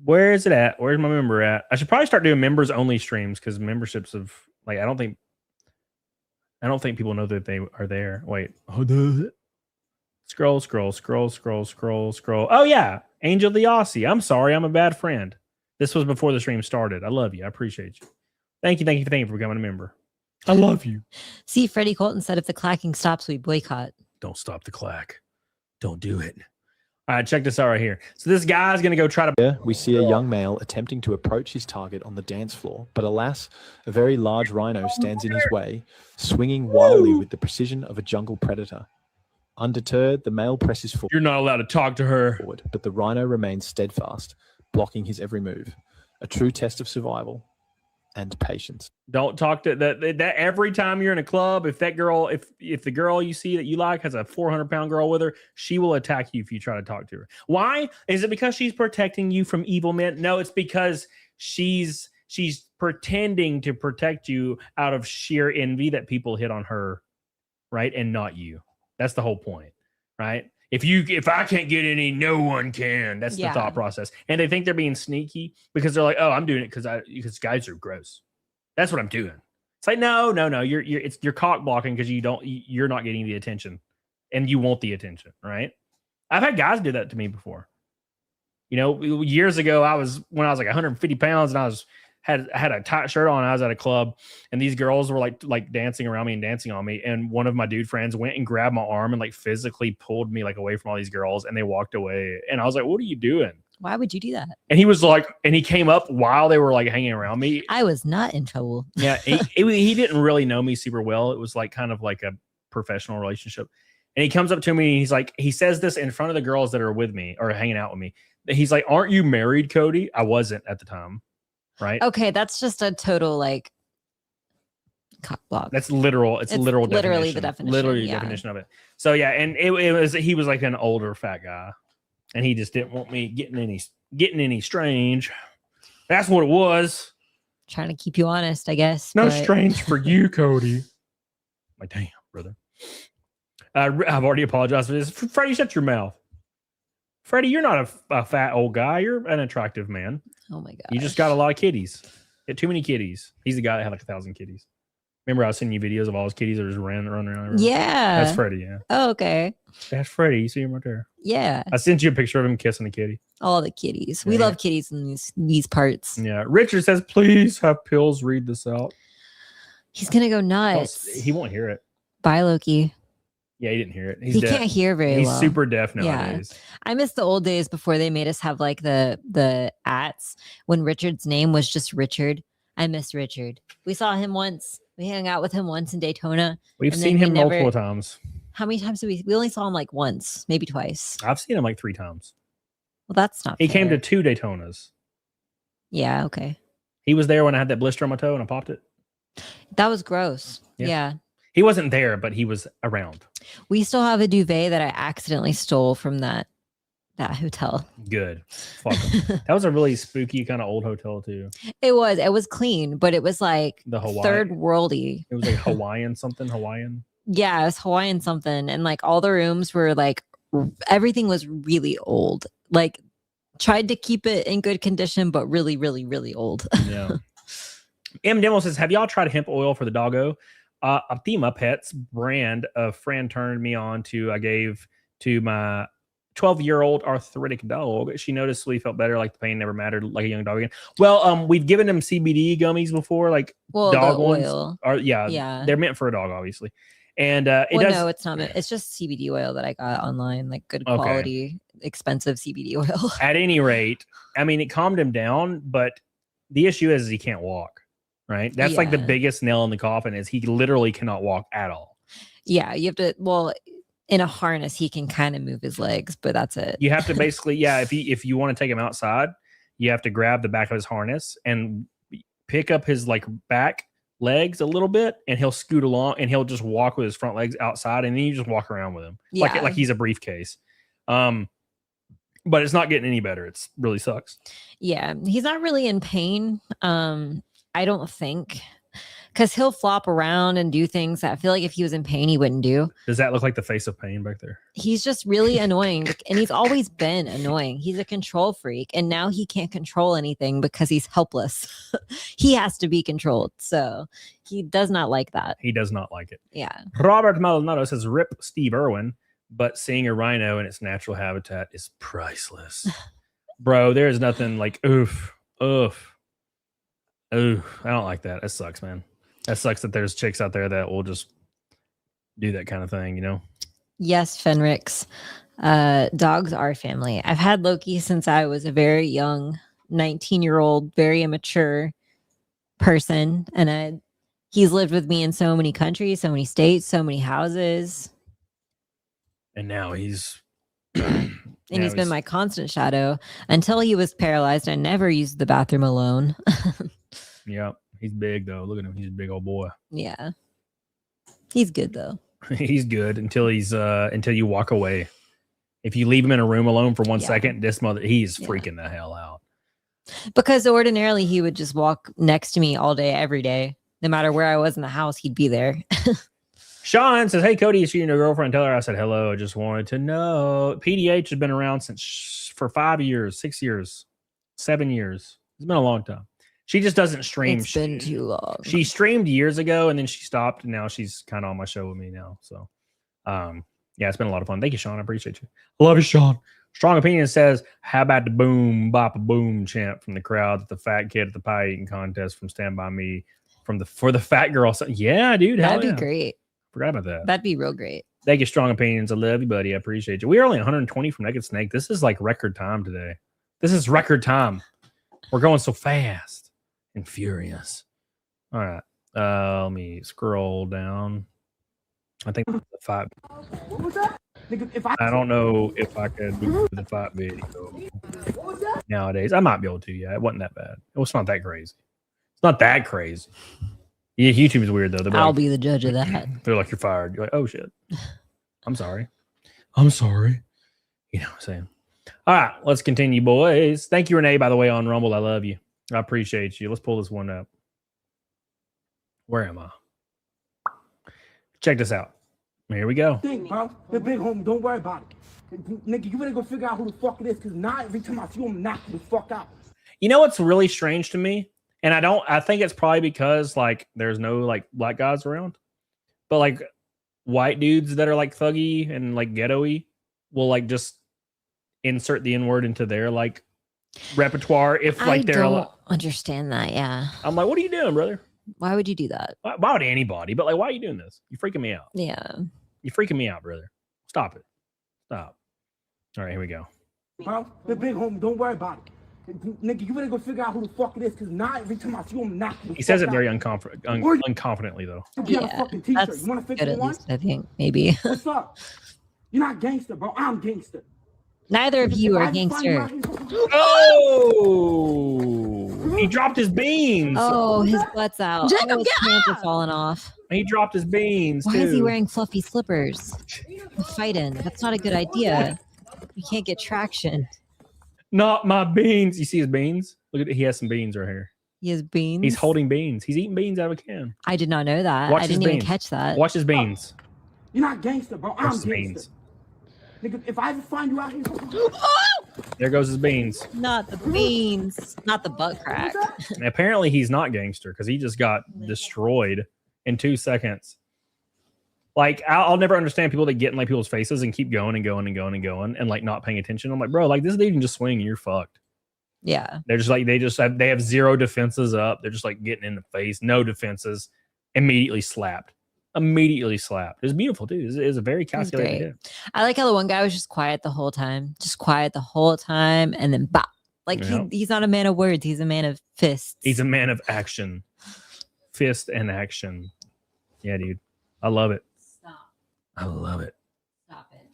Where is it at? Where's my member at? I should probably start doing members only streams because memberships of like I don't think people know that they are there. Wait. Scroll. Oh yeah. Angel the Aussie. I'm sorry, I'm a bad friend. This was before the stream started. I love you. I appreciate you. Thank you for becoming a member. I love you. See, Freddie Colton said if the clacking stops, we boycott. Don't stop the clack. Don't do it. All right, check this out right here. So this guy's going to go try to... Here we see a young male attempting to approach his target on the dance floor, but alas, a very large rhino stands in his way, swinging wildly with the precision of a jungle predator. Undeterred, the male presses forward. You're not allowed to talk to her. But the rhino remains steadfast, blocking his every move. A true test of survival and patience. Don't talk to that every time you're in a club. If that girl, if the girl you see that you like has a 400-pound girl with her, she will attack you if you try to talk to her. Why? Is it because she's protecting you from evil men? No, it's because she's pretending to protect you out of sheer envy that people hit on her, right? And not you. That's the whole point, right? If I can't get any, no one can. That's the thought process. And they think they're being sneaky because they're like, oh, I'm doing it because guys are gross. That's what I'm doing. It's like, no. You're cock blocking because you're not getting the attention and you want the attention, right? I've had guys do that to me before. You know, years ago, when I was like 150 pounds and I had a tight shirt on. I was at a club and these girls were like dancing around me and dancing on me. And one of my dude friends went and grabbed my arm and like physically pulled me like away from all these girls and they walked away. And I was like, what are you doing? Why would you do that? And he was like, and he came up while they were like hanging around me. I was not in trouble. Yeah. He didn't really know me super well. It was like kind of like a professional relationship. And he comes up to me and he's like, he says this in front of the girls that are with me or hanging out with me. He's like, aren't you married, Cody? I wasn't at the time. Right. Okay, that's just a total like cock block. That's literal. It's literal. Literally the definition. Literally the definition of it. So yeah, and he was like an older fat guy, and he just didn't want me getting any strange. That's what it was. Trying to keep you honest, I guess. No strange for you, Cody. Like, damn, brother. I've already apologized for this. Freddie, shut your mouth. Freddie, you're not a fat old guy. You're an attractive man. Oh my god! You just got a lot of kitties. You got too many kitties. He's the guy that had like 1,000 kitties. Remember I was sending you videos of all his kitties that just running around? Yeah. That's Freddie, yeah. Oh, okay. That's Freddie. You see him right there. Yeah. I sent you a picture of him kissing a kitty. All the kitties. We love kitties in these parts. Yeah. Richard says, please have Pills read this out. He's going to go nuts. He won't hear it. Bye, Loki. Yeah, he didn't hear it. He can't hear very well. He's super deaf nowadays. Yeah. I miss the old days before they made us have like the ats when Richard's name was just Richard. I miss Richard. We saw him once. We hung out with him once in Daytona. We've seen him multiple times. How many times did we only saw him like once, maybe twice. I've seen him like 3 times. Well, that's not He fair. came to 2 Daytonas. Yeah, okay. He was there when I had that blister on my toe and I popped it. That was gross. Yeah. He wasn't there, but he was around. We still have a duvet that I accidentally stole from that hotel. Good. Fuck 'em. That was a really spooky kind of old hotel too. It was clean, but it was like the Hawaii, third worldy. It was like Hawaiian something. Yeah, it was Hawaiian something. And like all the rooms were like everything was really old. Like tried to keep it in good condition, but really, really, really old. Yeah. M. Demo says, have y'all tried hemp oil for the doggo? Optima Pets brand a friend turned me on to. I gave to my 12-year-old arthritic dog. She noticeably felt better, like the pain never mattered, like a young dog again. Well, we've given him CBD gummies before, like dog ones. Oil. Yeah, they're meant for a dog, obviously. And no, it's not. It's just CBD oil that I got online, like good quality, expensive CBD oil. At any rate, I mean, it calmed him down, but the issue is he can't walk. Right, that's like the biggest nail in the coffin. Is he literally cannot walk at all. Yeah, you have to. Well, in a harness, he can kind of move his legs, but that's it. You have to basically, if you want to take him outside, you have to grab the back of his harness and pick up his like back legs a little bit, and he'll scoot along, and he'll just walk with his front legs outside, and then you just walk around with him like he's a briefcase. But it's not getting any better. It's really sucks. Yeah, he's not really in pain. I don't think, because he'll flop around and do things that I feel like if he was in pain, he wouldn't do. Does that look like the face of pain back there? He's just really annoying, and he's always been annoying. He's a control freak, and now he can't control anything because he's helpless. He has to be controlled, so he does not like that. He does not like it. Yeah. Robert Maldonado says, rip Steve Irwin, but seeing a rhino in its natural habitat is priceless. Bro, there is nothing like, oof. Oh, I don't like that. That sucks, man. That sucks that there's chicks out there that will just do that kind of thing, you know? Yes, Fenrix. Dogs are family. I've had Loki since I was a very young 19-year-old, very immature person. And he's lived with me in so many countries, so many states, so many houses. And now he's... And he's been my constant shadow until he was paralyzed. I never used the bathroom alone. Yeah, he's big though. Look at him. He's a big old boy. Yeah. He's good though. He's good until you walk away. If you leave him in a room alone for 1 second, he's freaking the hell out. Because ordinarily he would just walk next to me all day, every day. No matter where I was in the house, he'd be there. Sean says, hey, Cody, is she your girlfriend? Tell her I said hello. I just wanted to know. PDH has been around for 5 years, 6 years, 7 years. It's been a long time. She just doesn't stream. It's been too long. She streamed years ago, and then she stopped, and now she's kind of on my show with me now. So, yeah, it's been a lot of fun. Thank you, Sean. I appreciate you. I love you, Sean. Strong Opinion says, how about the boom, bop, boom chant from the crowd at the fat kid at the pie eating contest from Stand By Me for the fat girl? Yeah, dude. That'd be great. Forgot about that. That'd be real great. Thank you, Strong Opinions. I love you, buddy. I appreciate you. We're only 120 from Naked Snake. This is like record time today. This is record time. We're going so fast and furious. All right. Let me scroll down. I think the fight. What was that? I don't know if I could do the fight video nowadays. I might be able to. Yeah, it wasn't that bad. It was not that crazy. It's not that crazy. Yeah, YouTube is weird though. I'll be the judge of that. They're like, you're fired. You're like, oh shit. I'm sorry. You know what I'm saying? All right, let's continue, boys. Thank you, Renee, by the way, on Rumble. I love you. I appreciate you. Let's pull this one up. Where am I? Check this out. Here we go. Thing, bro. The big homie, don't worry about it. Nigga, you better go figure out who the fuck it is, because now every time I see him, knock the fuck out. You know what's really strange to me? And I think it's probably because like there's no like black guys around. But like white dudes that are like thuggy and like ghetto-y will like just insert the N-word into their like repertoire if like they're don't understand that. Yeah, I'm like, what are you doing, brother? Why would you do that? Why would anybody? But like, why are you doing this? You're freaking me out. Yeah, you're freaking me out, brother. Stop it. Stop. All right, here we go. Bro, the big homie, don't worry about it. Nigga, you better go figure out who the fuck it is, because now every time I see him, knock the He says it very out. unconfidently though. Yeah, that's you want to fix good it at one? least, I think, maybe. What's up? You're not gangster, bro. I'm gangster. Neither of you are gangster. Oh! He dropped his beans. Oh, his butt's out. Jacob, his pants are falling off. He dropped his beans. Why is he wearing fluffy slippers? Fighting. That's not a good idea. You can't get traction. Not my beans. You see his beans? Look at it. He has some beans right here. He has beans. He's holding beans. He's eating beans out of a can. I did not know that. Watch I didn't his even beans. catch that. Watch his beans. You're not gangster, bro. I'm Watch his gangster. beans. Nigga, if I ever find you out here, There goes his beans. Not the beans. Not the butt crack. And apparently he's not gangster because he just got destroyed in 2 seconds. Like, I'll never understand people that get in like people's faces and keep going and going and going and going and like not paying attention. I'm like, bro, like this dude can just swing and you're fucked. Yeah. They're just like, they have zero defenses up. They're just like getting in the face, no defenses, immediately slapped. It was beautiful, dude. It was a very calculated hit. I like how the one guy was just quiet the whole time, and then bop. Like he's not a man of words. He's a man of fists. He's a man of action. Fist and action. Yeah, dude. I love it. Stop. I love it. Stop it.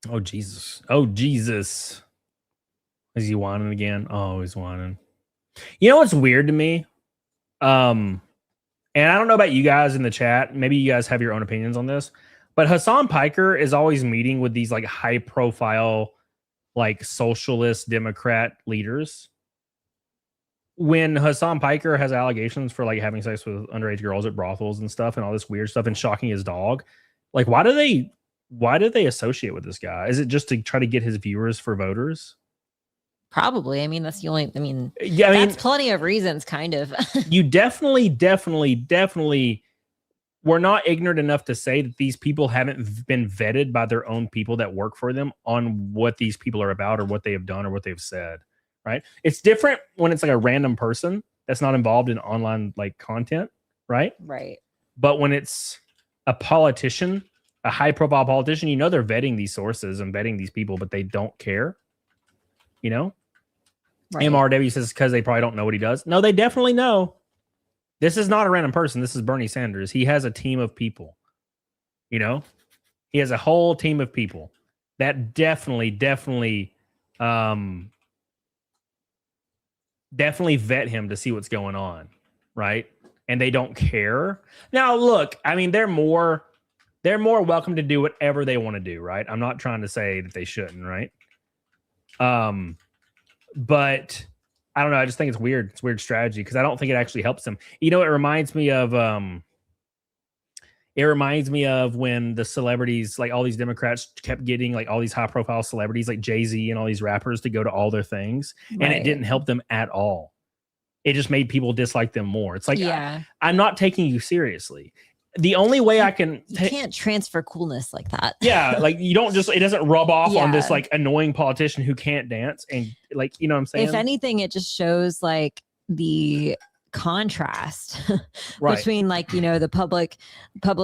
Oh, Jesus. Oh, Jesus. Is he whining again? Oh, he's whining. You know what's weird to me? And I don't know about you guys in the chat. Maybe you guys have your own opinions on this. But Hassan Piker is always meeting with these like high profile, like socialist Democrat leaders. When Hassan Piker has allegations for like having sex with underage girls at brothels and stuff and all this weird stuff and shocking his dog, like why do they associate with this guy? Is it just to try to get his viewers for voters? Probably. I mean, that's the only. I mean, yeah, that's plenty of reasons, kind of. You definitely. We're not ignorant enough to say that these people haven't been vetted by their own people that work for them on what these people are about or what they have done or what they've said. Right? It's different when it's like a random person that's not involved in online like content. Right? Right. But when it's a politician, a high-profile politician, you know they're vetting these sources and vetting these people, but they don't care. You know? Right. MRW says because they probably don't know what he does. No, they definitely know. This is not a random person. This is Bernie Sanders. He has a team of people. You know, he has a whole team of people that definitely vet him to see what's going on, right? And they don't care. Now, look, I mean, they're more welcome to do whatever they want to do, right? I'm not trying to say that they shouldn't, right? But I don't know. I just think it's weird. It's weird strategy because I don't think it actually helps them. You know, it reminds me of when the celebrities, like all these Democrats kept getting like all these high profile celebrities like Jay-Z and all these rappers to go to all their things. Right. And it didn't help them at all. It just made people dislike them more. It's like, I'm not taking you seriously. The only way I can you can't transfer coolness like that. Yeah, like you don't just it doesn't rub off on this like annoying politician who can't dance and like you know what I'm saying? If anything, it just shows like the contrast between like, you know, the public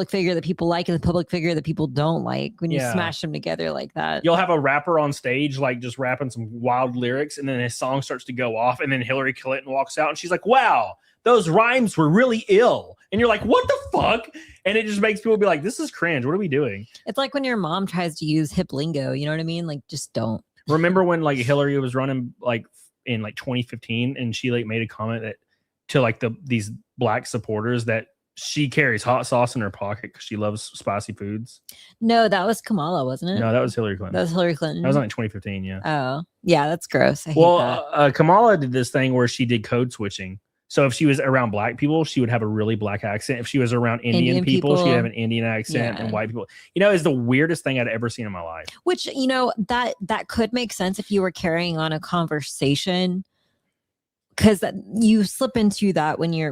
figure that people like and the public figure that people don't like when you smash them together like that. You'll have a rapper on stage like just rapping some wild lyrics and then his song starts to go off and then Hillary Clinton walks out and she's like, wow, those rhymes were really ill. And you're like, what the fuck? And it just makes people be like, this is cringe. What are we doing? It's like when your mom tries to use hip lingo. You know what I mean? Like, just don't. Remember when like Hillary was running like in like 2015 and she like made a comment that to like these black supporters that she carries hot sauce in her pocket because she loves spicy foods? No, that was Kamala, wasn't it? No, that was Hillary Clinton. That was Hillary Clinton. That was like 2015, yeah. Oh, yeah, that's gross. I hate that. Kamala did this thing where she did code switching. So if she was around black people, she would have a really black accent. If she was around Indian people, she'd have an Indian accent, and white people. You know, is the weirdest thing I'd ever seen in my life. Which, you know, that could make sense if you were carrying on a conversation, because you slip into that when you're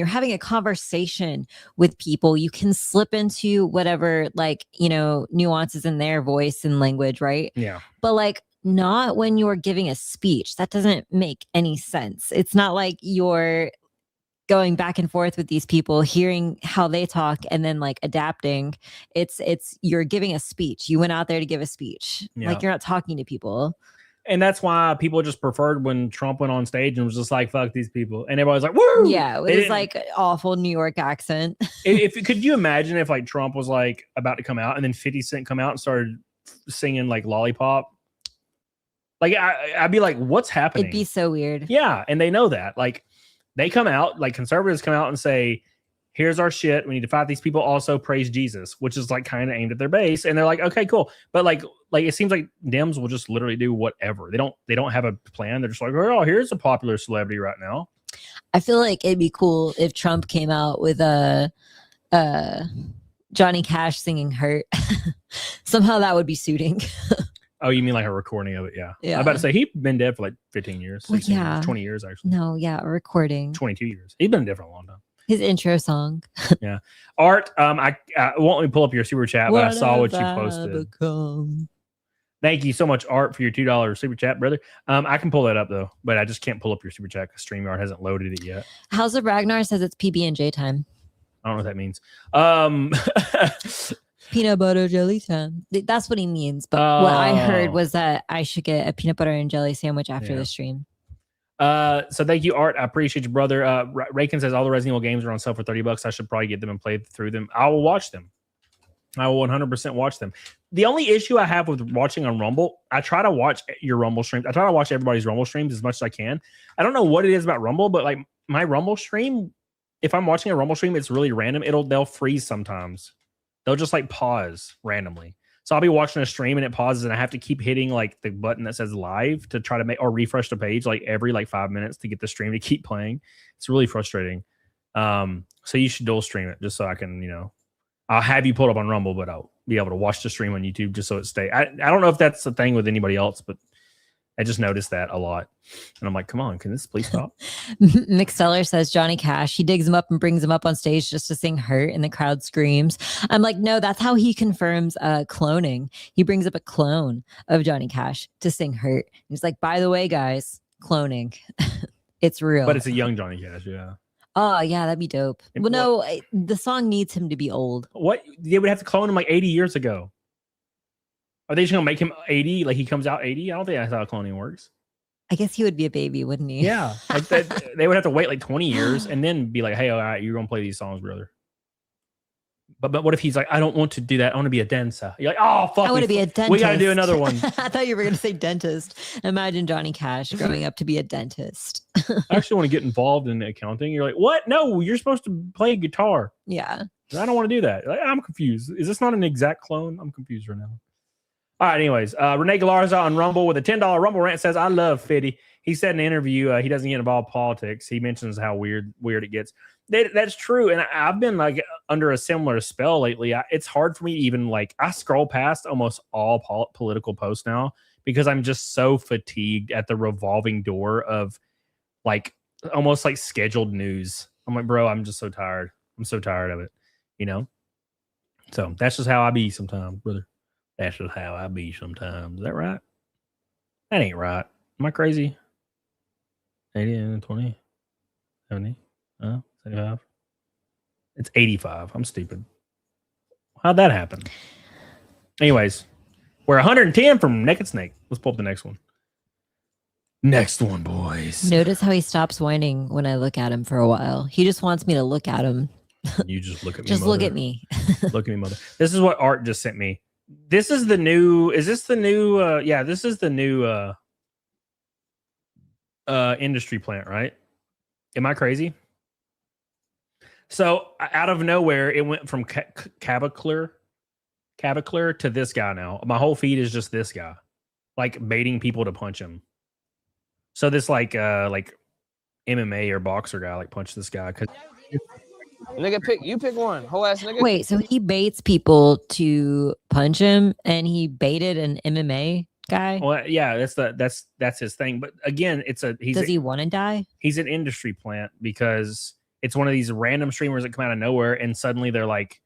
having a conversation with people, you can slip into whatever, like, you know, nuances in their voice and language, right? Yeah. But like, not when you're giving a speech. That doesn't make any sense. It's not like you're going back and forth with these people, hearing how they talk and then like adapting. It's you're giving a speech. You went out there to give a speech. Yeah. Like, you're not talking to people. And that's why people just preferred when Trump went on stage and was just like, fuck these people. And everybody's like, woo! Yeah, with his like awful New York accent. Could you imagine if like Trump was like about to come out and then 50 Cent come out and started singing like Lollipop? Like, I'd be like, what's happening? It'd be so weird. Yeah. And they know that. Like, they come out, like conservatives come out and say, here's our shit. We need to fight these people. Also praise Jesus, which is like kind of aimed at their base. And they're like, okay, cool. But like it seems like Dems will just literally do whatever. They don't have a plan. They're just like, oh, here's a popular celebrity right now. I feel like it'd be cool if Trump came out with Johnny Cash singing Hurt. Somehow that would be suiting. Oh, you mean like a recording of it? Yeah. Yeah. I'm about to say he's been dead for like 15 years. Well, 16 yeah. years, 20 years actually. No, yeah, a recording. 22 years. He's been dead for a long time. His intro song. Yeah. Art, I won't let me pull up your super chat, but I saw what you posted. Thank you so much, Art, for your $2 super chat, brother. I can pull that up though, but I just can't pull up your super chat because StreamYard hasn't loaded it yet. House of Ragnar says it's PB&J time. I don't know what that means. Peanut butter jelly time. That's what he means. But what I heard was that I should get a peanut butter and jelly sandwich after the stream. So thank you, Art. I appreciate you, brother. Raykin says all the Resident Evil games are on sale for $30. I should probably get them and play through them. I will watch them. I will 100% watch them. The only issue I have with watching on Rumble, I try to watch your Rumble streams. I try to watch everybody's Rumble streams as much as I can. I don't know what it is about Rumble, but like my Rumble stream, if I'm watching a Rumble stream, it's really random. They'll freeze sometimes. They'll just like pause randomly. So I'll be watching a stream and it pauses and I have to keep hitting like the button that says live to try to make or refresh the page like every like 5 minutes to get the stream to keep playing. It's really frustrating. So you should dual stream it just so I can, I'll have you pulled up on Rumble, but I'll be able to watch the stream on YouTube just so it stays. I don't know if that's the thing with anybody else, but I just noticed that a lot. And I'm like, come on, can this please stop? McSteller says Johnny Cash. He digs him up and brings him up on stage just to sing Hurt and the crowd screams. I'm like, no, that's how he confirms cloning. He brings up a clone of Johnny Cash to sing Hurt. He's like, by the way, guys, cloning. It's real. But it's a young Johnny Cash, yeah. Oh, yeah, that'd be dope. Well, no, the song needs him to be old. What? They would have to clone him like 80 years ago. Are they just gonna make him 80? Like he comes out 80? I don't think that's how cloning works. I guess he would be a baby, wouldn't he? Yeah, like they would have to wait like 20 years and then be like, "Hey, all right, you're gonna play these songs, brother." But what if he's like, "I don't want to do that. I want to be a dancer." You're like, "Oh fuck, I want to be a dentist." We got to do another one. I thought you were gonna say dentist. Imagine Johnny Cash growing up to be a dentist. I actually want to get involved in accounting. You're like, "What? No, you're supposed to play guitar." Yeah, I don't want to do that. Like, I'm confused. Is this not an exact clone? I'm confused right now. All right, anyways, Renee Galarza on Rumble with a $10 Rumble rant says, I love Fitty. He said in an interview, he doesn't get involved in politics. He mentions how weird it gets. That's true. And I've been like under a similar spell lately. It's hard for me to even like, I scroll past almost all political posts now because I'm just so fatigued at the revolving door of like almost like scheduled news. I'm like, bro, I'm just so tired. I'm so tired of it, So that's just how I be sometimes, brother. That's just how I be sometimes. Is that right? That ain't right. Am I crazy? 80 and 20? 70? 75? It's 85. I'm stupid. How'd that happen? Anyways, we're 110 from Naked Snake. Let's pull up the next one. Next one, boys. Notice how he stops whining when I look at him for a while. He just wants me to look at him. You just look at me. Just mother. look at me. Look at me, mother. This is what Art just sent me. This is the new. Is this the new? Yeah, this is the new industry plant, right? Am I crazy? So out of nowhere, it went from Cavacler to this guy now. My whole feed is just this guy, like baiting people to punch him. So this like MMA or boxer guy like punched this guy because. Nigga, pick one. Whole ass nigga. Wait, so he baits people to punch him, and he baited an MMA guy? Well, yeah, that's his thing. But again, does he want to die? He's an industry plant because it's one of these random streamers that come out of nowhere, and suddenly they're like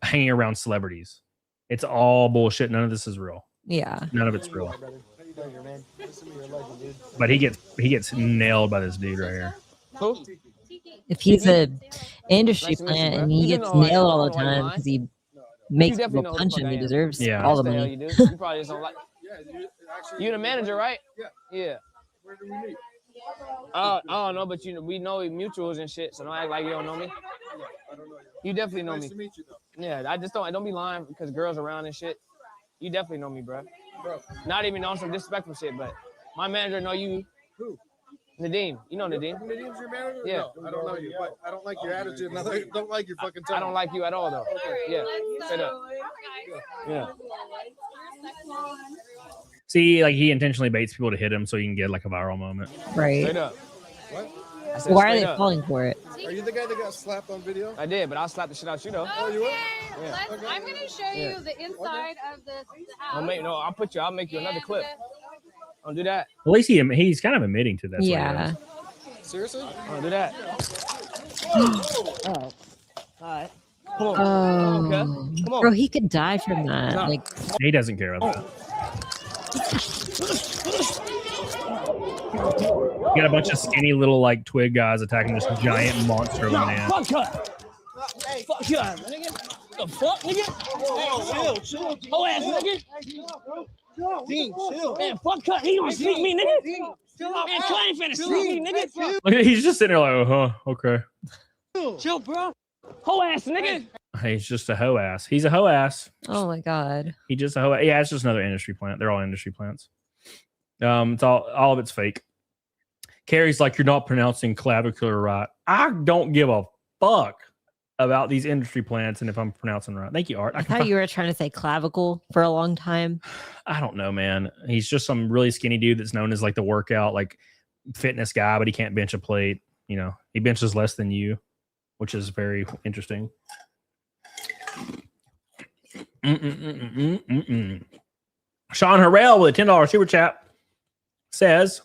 hanging around celebrities. It's all bullshit. None of this is real. Yeah, none of it's real. But he gets nailed by this dude right here. Who? If he's an industry plant and he gets nailed all the time because he makes people punch him, he deserves all the money. You probably just don't like. You the manager, right? Yeah. Where do we meet? I don't know, but we know mutuals and shit. So don't act like you don't know me. I don't know you. You definitely know me. Nice to meet you, though. Yeah, I just don't be lying because girls around and shit. You definitely know me, bro. Not even on some disrespectful shit, but my manager know you. Who? Nadeem. You know Nadeem. Nadeem's your manager? Yeah. No, I don't know you, but I don't like your attitude. And I don't like your fucking tone. I don't like you at all, though. Okay. Yeah. Straight up. Yeah. See, like he intentionally baits people to hit him so he can get like a viral moment. Right. Straight up. What? Why are they falling for it? Are you the guy that got slapped on video? I did, but I'll slap the shit out you though. Oh, you will? Yeah. Okay. I'm gonna show you the inside of the house. I'll make you another clip. Don't do that. At least he's kind of admitting to that. Yeah. Seriously? Don't do that. Oh. All right. Come on. Come on. Bro, he could die from that. No. Like, he doesn't care about that. You got a bunch of skinny little like twig guys attacking this giant monster of a man. Fuck cut. Fuck you, nigga. The fuck, nigga? Hey, chill. Oh ass, nigga. Dean, chill. Man, fuck cut. He gonna sneak me, nigga. Man, Clay ain't finna sneak me, nigga. Look, he's just sitting there like, okay. Chill, bro. Whole ass, nigga. He's just a hoe ass. He's a hoe ass. oh my god. He just a hoe. Yeah, it's just another industry plant. They're all industry plants. It's all of it's fake. Carrie's like, you're not pronouncing clavicular right. I don't give a fuck about these industry plants and if I'm pronouncing right. Thank you, Art. I thought you were trying to say clavicle for a long time. I don't know, man. He's just some really skinny dude that's known as like the workout, like fitness guy, but he can't bench a plate. You know, he benches less than you, which is very interesting. Sean Harrell with a $10 super chat says,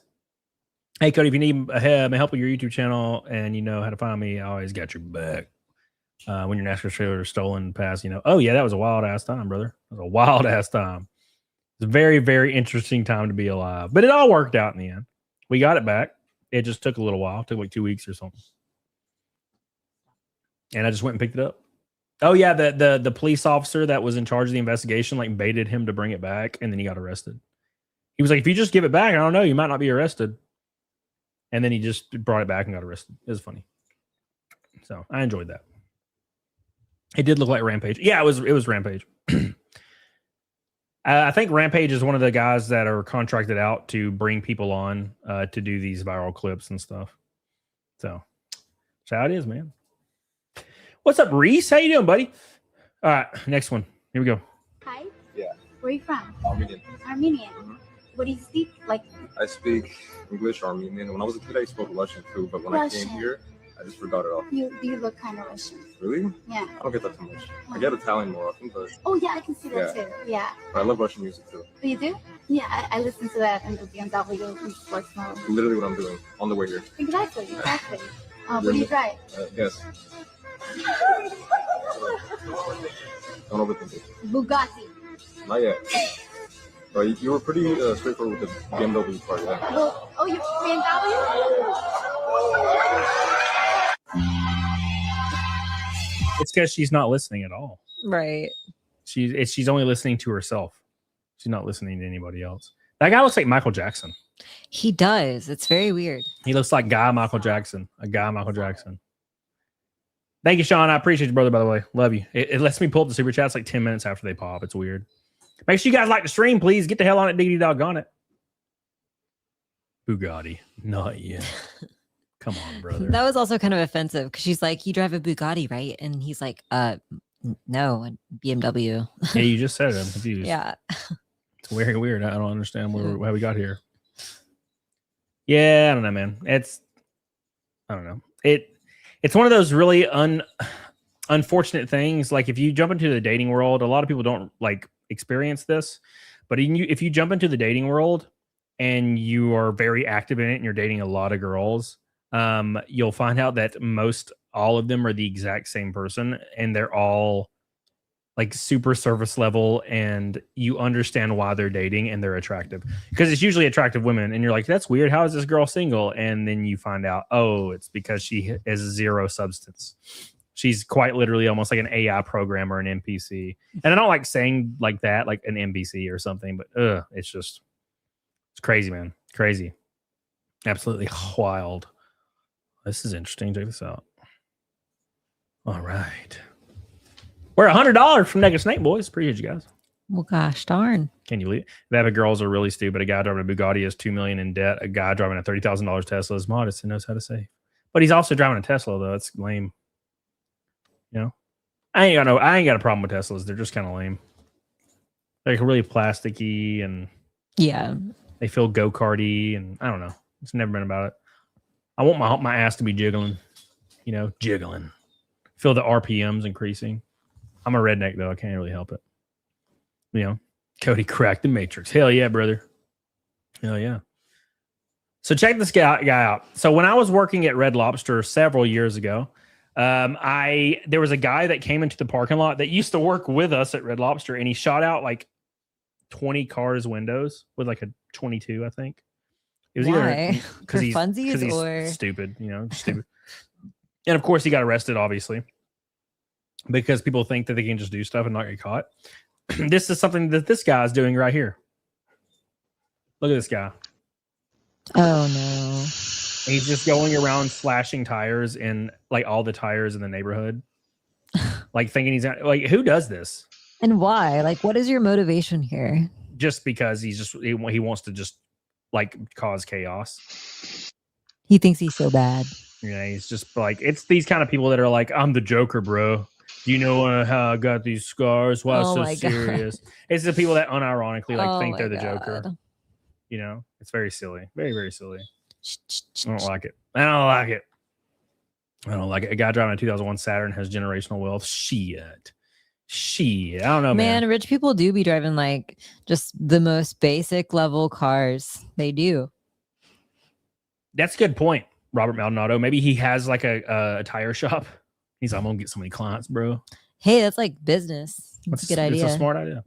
hey, Cody, if you need help with your YouTube channel and you know how to find me, I always got your back. When your NASCAR trailer is stolen past, oh, yeah, that was a wild ass time, brother. It was a wild ass time. It's a very, very interesting time to be alive. But it all worked out in the end. We got it back. It just took a little while. It took like 2 weeks or something. And I just went and picked it up. Oh, yeah, the police officer that was in charge of the investigation like baited him to bring it back, and then he got arrested. He was like, if you just give it back, I don't know, you might not be arrested. And then he just brought it back and got arrested. It was funny. So I enjoyed that. It did look like Rampage. Yeah, it was Rampage. I think Rampage is one of the guys that are contracted out to bring people on to do these viral clips and stuff. So that's how it is, man. What's up, Reese? How you doing, buddy? All right, next one. Here we go. Hi. Yeah. Where are you from? Armenian. Armenian. What do you speak? Like, I speak English, Armenian. When I was a kid, I spoke Russian too, but when Russian. I came here, I just forgot it all. you look kind of Russian. Really? Yeah. I don't get that too much. I get Italian more often, but Oh yeah, I can see that Yeah. too. Yeah. I love Russian music too. Oh, you do? Yeah, I listen to that in the BMW in sports mode. Literally what I'm doing on the way here. Exactly. What do you drive? Yes. Don't overthink it. Bugatti. Not yet. But you were pretty straightforward with the BMW part, yeah. Well, oh, you BMW? It's because she's not listening at all. Right. She's only listening to herself. She's not listening to anybody else. That guy looks like Michael Jackson. He does. It's very weird. He looks like Michael Jackson. A guy Michael Jackson. Thank you, Sean. I appreciate you, brother, by the way. Love you. It lets me pull up the super chats like 10 minutes after they pop. It's weird. Make sure you guys like the stream, please. Get the hell on it, diggity doggone it. Bugatti. Not yet. Come on, brother. That was also kind of offensive because she's like, you drive a Bugatti, right? And he's like, no, a BMW. Yeah, you just said it. I'm confused. Yeah. It's very weird. I don't understand how we got here. Yeah, I don't know, man. I don't know. It's one of those really unfortunate things. Like if you jump into the dating world, a lot of people don't like experience this, but if you jump into the dating world and you are very active in it and you're dating a lot of girls, you'll find out that all of them are the exact same person and they're all like super surface level, and you understand why they're dating and they're attractive because it's usually attractive women. And you're like, that's weird. How is this girl single? And then you find out, oh, it's because she has zero substance. She's quite literally almost like an AI program or an NPC. And I don't like saying like that, like an NPC or something, but it's crazy, man. Crazy. Absolutely wild. This is interesting. Check this out. All right. We're $100 from Naked Snake, boys. Appreciate you guys. Well, gosh darn. Can you believe it? Bad girls are really stupid. A guy driving a Bugatti is $2 million in debt. A guy driving a $30,000 Tesla is modest and knows how to save. But he's also driving a Tesla, though. It's lame. You know, I ain't got a problem with Teslas. They're just kind of lame. They're like really plasticky and yeah, they feel go-karty, and I don't know. It's never been about it. I want my ass to be jiggling, jiggling. Feel the RPMs increasing. I'm a redneck though. I can't really help it. Cody cracked the Matrix. Hell yeah, brother. Hell yeah. So check this guy out. So when I was working at Red Lobster several years ago, there was a guy that came into the parking lot that used to work with us at Red Lobster, and he shot out like 20 cars' windows with like a 22, I think. It was Why? Because he's stupid, stupid. And of course, he got arrested, obviously, because people think that they can just do stuff and not get caught. This is something that this guy is doing right here. Look at this guy. Oh no. He's just going around slashing tires in like all the tires in the neighborhood. Like thinking he's like, who does this? And why? Like, what is your motivation here? Just because he wants to just like cause chaos. He thinks he's so bad. Yeah, he's just like, it's these kind of people that are like, I'm the Joker, bro. Do you know how I got these scars? Why so serious? It's the people that unironically think they're the Joker. It's very silly. Very, very silly. I don't like it. I don't like it. A guy driving a 2001 Saturn has generational wealth. Shit. I don't know, man. Rich people do be driving like just the most basic level cars. They do. That's a good point, Robert Maldonado. Maybe he has like a tire shop. He's like, I'm gonna get so many clients, bro. Hey, that's like business. That's a good idea. It's a smart idea.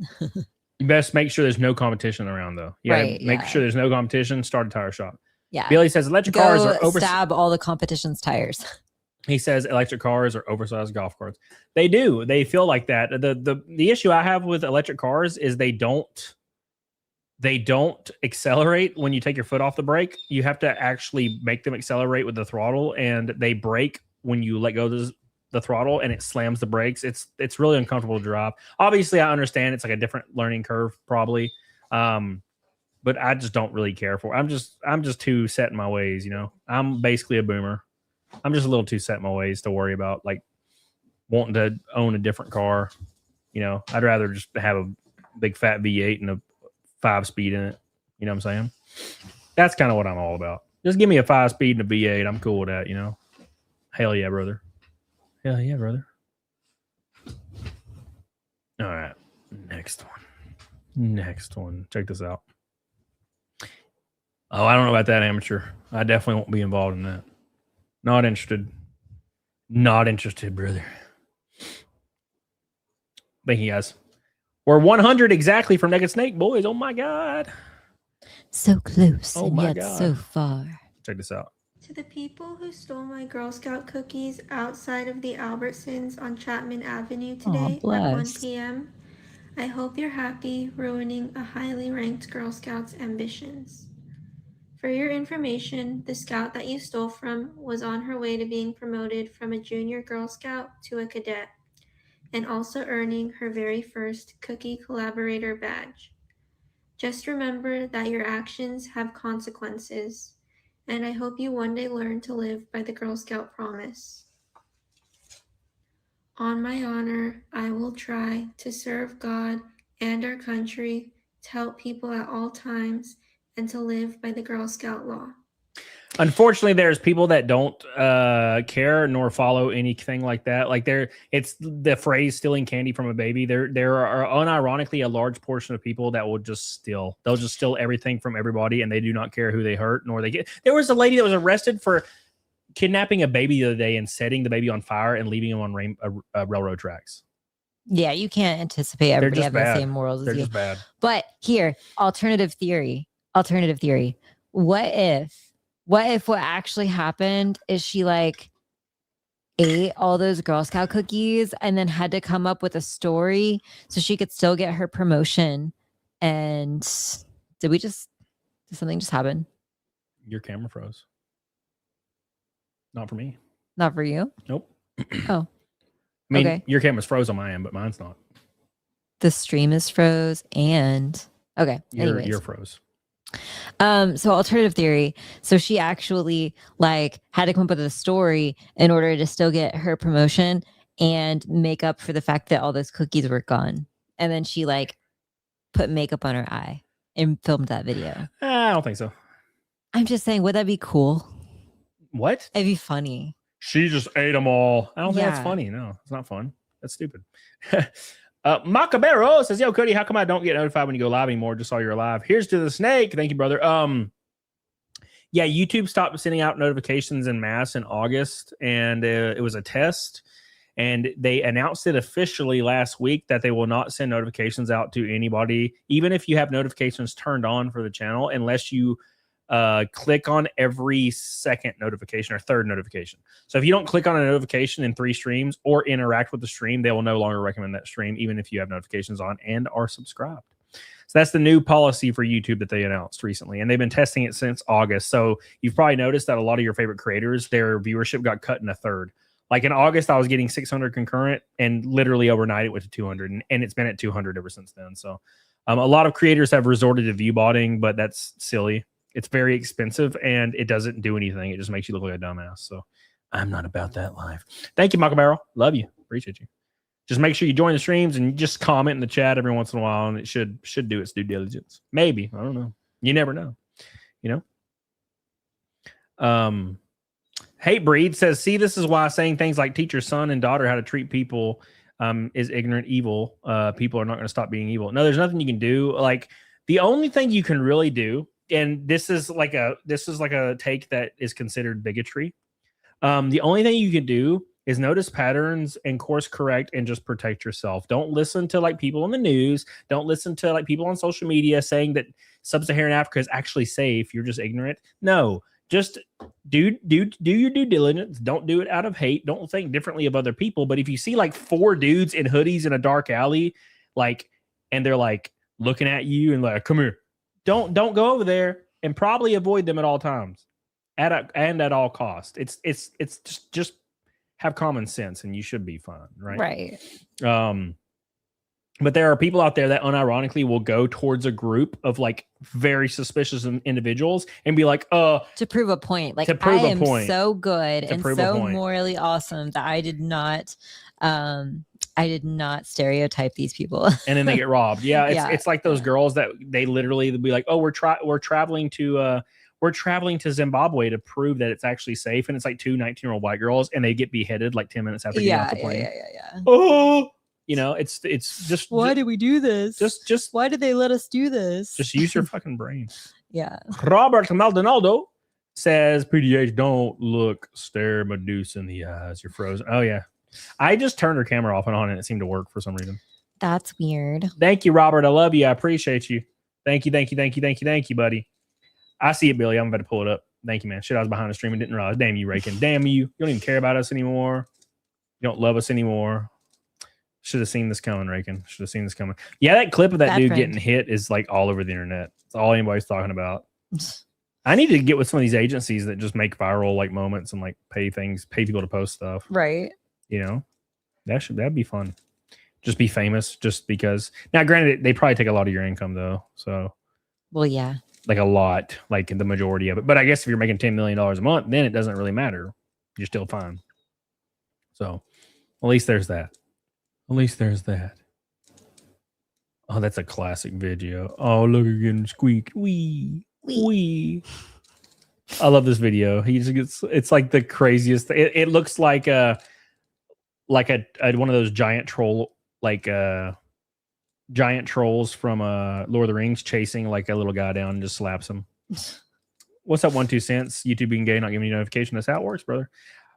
You best make sure there's no competition around, though. Make sure there's no competition. Start a tire shop. Yeah. Billy says electric cars are stab all the competition's tires. He says electric cars are oversized golf carts. They do. They feel like that. The issue I have with electric cars is they don't accelerate when you take your foot off the brake. You have to actually make them accelerate with the throttle, and they brake when you let go of the throttle, and it slams the brakes. It's really uncomfortable to drive. Obviously, I understand it's like a different learning curve, probably. But I just don't really care for it. I'm just too set in my ways, I'm basically a boomer. I'm just a little too set in my ways to worry about like wanting to own a different car. I'd rather just have a big fat V8 and a 5-speed in it. You know what I'm saying? That's kind of what I'm all about. Just give me a 5-speed and a V8. I'm cool with that, Hell yeah, brother. Hell yeah, brother. All right. Next one. Check this out. Oh, I don't know about that, amateur. I definitely won't be involved in that. Not interested. Not interested, brother. Thank you, guys. We're 100 exactly from Naked Snake, boys. Oh, my God. So close and yet God. So far. Check this out. To the people who stole my Girl Scout cookies outside of the Albertsons on Chapman Avenue today at 1 p.m., I hope you're happy ruining a highly ranked Girl Scout's ambitions. For your information, the Scout that you stole from was on her way to being promoted from a junior Girl Scout to a cadet, and also earning her very first Cookie Collaborator badge. Just remember that your actions have consequences, and I hope you one day learn to live by the Girl Scout promise. On my honor, I will try to serve God and our country, to help people at all times, and to live by the Girl Scout law. Unfortunately, there's people that don't care nor follow anything like that. Like it's the phrase "stealing candy from a baby." There are unironically a large portion of people that will just steal. They'll just steal everything from everybody, and they do not care who they hurt nor they get. There was a lady that was arrested for kidnapping a baby the other day and setting the baby on fire and leaving him on railroad tracks. Yeah, you can't anticipate everybody having the same morals as you. They're just bad. But here, alternative theory. What if what actually happened is she like ate all those Girl Scout cookies and then had to come up with a story so she could still get her promotion? And did something just happen? Your camera froze. Not for me. Not for you? Nope. Oh. I mean, okay. Your camera's froze on my end, but mine's not. The stream is froze and okay. You're froze. So alternative theory. So she actually like had to come up with a story in order to still get her promotion and make up for the fact that all those cookies were gone. And then she like put makeup on her eye and filmed that video. I don't think so. I'm just saying, would that be cool? What? It'd be funny. She just ate them all. I don't think that's funny. No, it's not fun. That's stupid. Macabero says, yo, Cody, how come I don't get notified when you go live anymore? Just saw you're live. Here's to the snake. Thank you, brother. Yeah, YouTube stopped sending out notifications en masse in August, and it was a test. And they announced it officially last week that they will not send notifications out to anybody, even if you have notifications turned on for the channel, unless you click on every second notification or third notification. So if you don't click on a notification in 3 streams or interact with the stream, they will no longer recommend that stream, even if you have notifications on and are subscribed. So that's the new policy for YouTube that they announced recently, and they've been testing it since August. So you've probably noticed that a lot of your favorite creators, their viewership got cut in a third. Like in August, I was getting 600 concurrent, and literally overnight it went to 200, and it's been at 200 ever since then. So a lot of creators have resorted to view botting, but that's silly. It's very expensive, and it doesn't do anything. It just makes you look like a dumbass. So I'm not about that life. Thank you, Macabaro. Love you. Appreciate you. Just make sure you join the streams and just comment in the chat every once in a while, and it should do its due diligence. Maybe. I don't know. You never know. You know? Hate Breed says, see, this is why saying things like teach your son and daughter how to treat people is ignorant evil. People are not going to stop being evil. No, there's nothing you can do. Like, the only thing you can really do, and this is like a take that is considered bigotry. The only thing you can do is notice patterns and course correct and just protect yourself. Don't listen to like people in the news. Don't listen to like people on social media saying that sub-Saharan Africa is actually safe. You're just ignorant. No, just do your due diligence. Don't do it out of hate. Don't think differently of other people. But if you see like 4 dudes in hoodies in a dark alley, like, and they're like looking at you and like, come here, don't go over there, and probably avoid them at all times, at all costs. It's just have common sense, and you should be fine, right? Right. But there are people out there that unironically will go towards a group of like very suspicious individuals and be like, to prove a point. Like, I am so good and so morally awesome that I did not stereotype these people. And then they get robbed. Yeah. It's like those girls that they literally be like, oh, we're traveling to Zimbabwe to prove that it's actually safe. And it's like 2 19-year-old white girls, and they get beheaded like 10 minutes after getting off the plane. Yeah. Oh, you know, it's just, why did we do this? Just why did they let us do this? Just use your fucking brain. Yeah. Robert Maldonado says, PDH, don't stare Medusa in the eyes. You're frozen. Oh yeah. I just turned her camera off and on, and it seemed to work for some reason. That's weird. Thank you, Robert. I love you. I appreciate you. Thank you, buddy. I see it, Billy. I'm about to pull it up. Thank you, man. Shit, I was behind the stream and didn't realize. Damn you, Rakin. Damn you. You don't even care about us anymore. You don't love us anymore. Should have seen this coming, Rakin. Should have seen this coming. Yeah, that clip of that dude getting hit is like all over the internet. It's all anybody's talking about. I need to get with some of these agencies that just make viral like moments and like pay people to post stuff. Right. You know, that'd be fun. Just be famous just because. Now, granted, they probably take a lot of your income though. So, well, yeah, like a lot, like the majority of it. But I guess if you're making $10 million a month, then it doesn't really matter. You're still fine. So, at least there's that. Oh, that's a classic video. Oh, look, you're getting squeaked. Wee. I love this video. He just gets. It's like the craziest. It looks like a one of those giant trolls from Lord of the Rings chasing like a little guy down and just slaps him. What's up, 1-2 cents? YouTube being gay, not giving you notification. That's how it works, brother.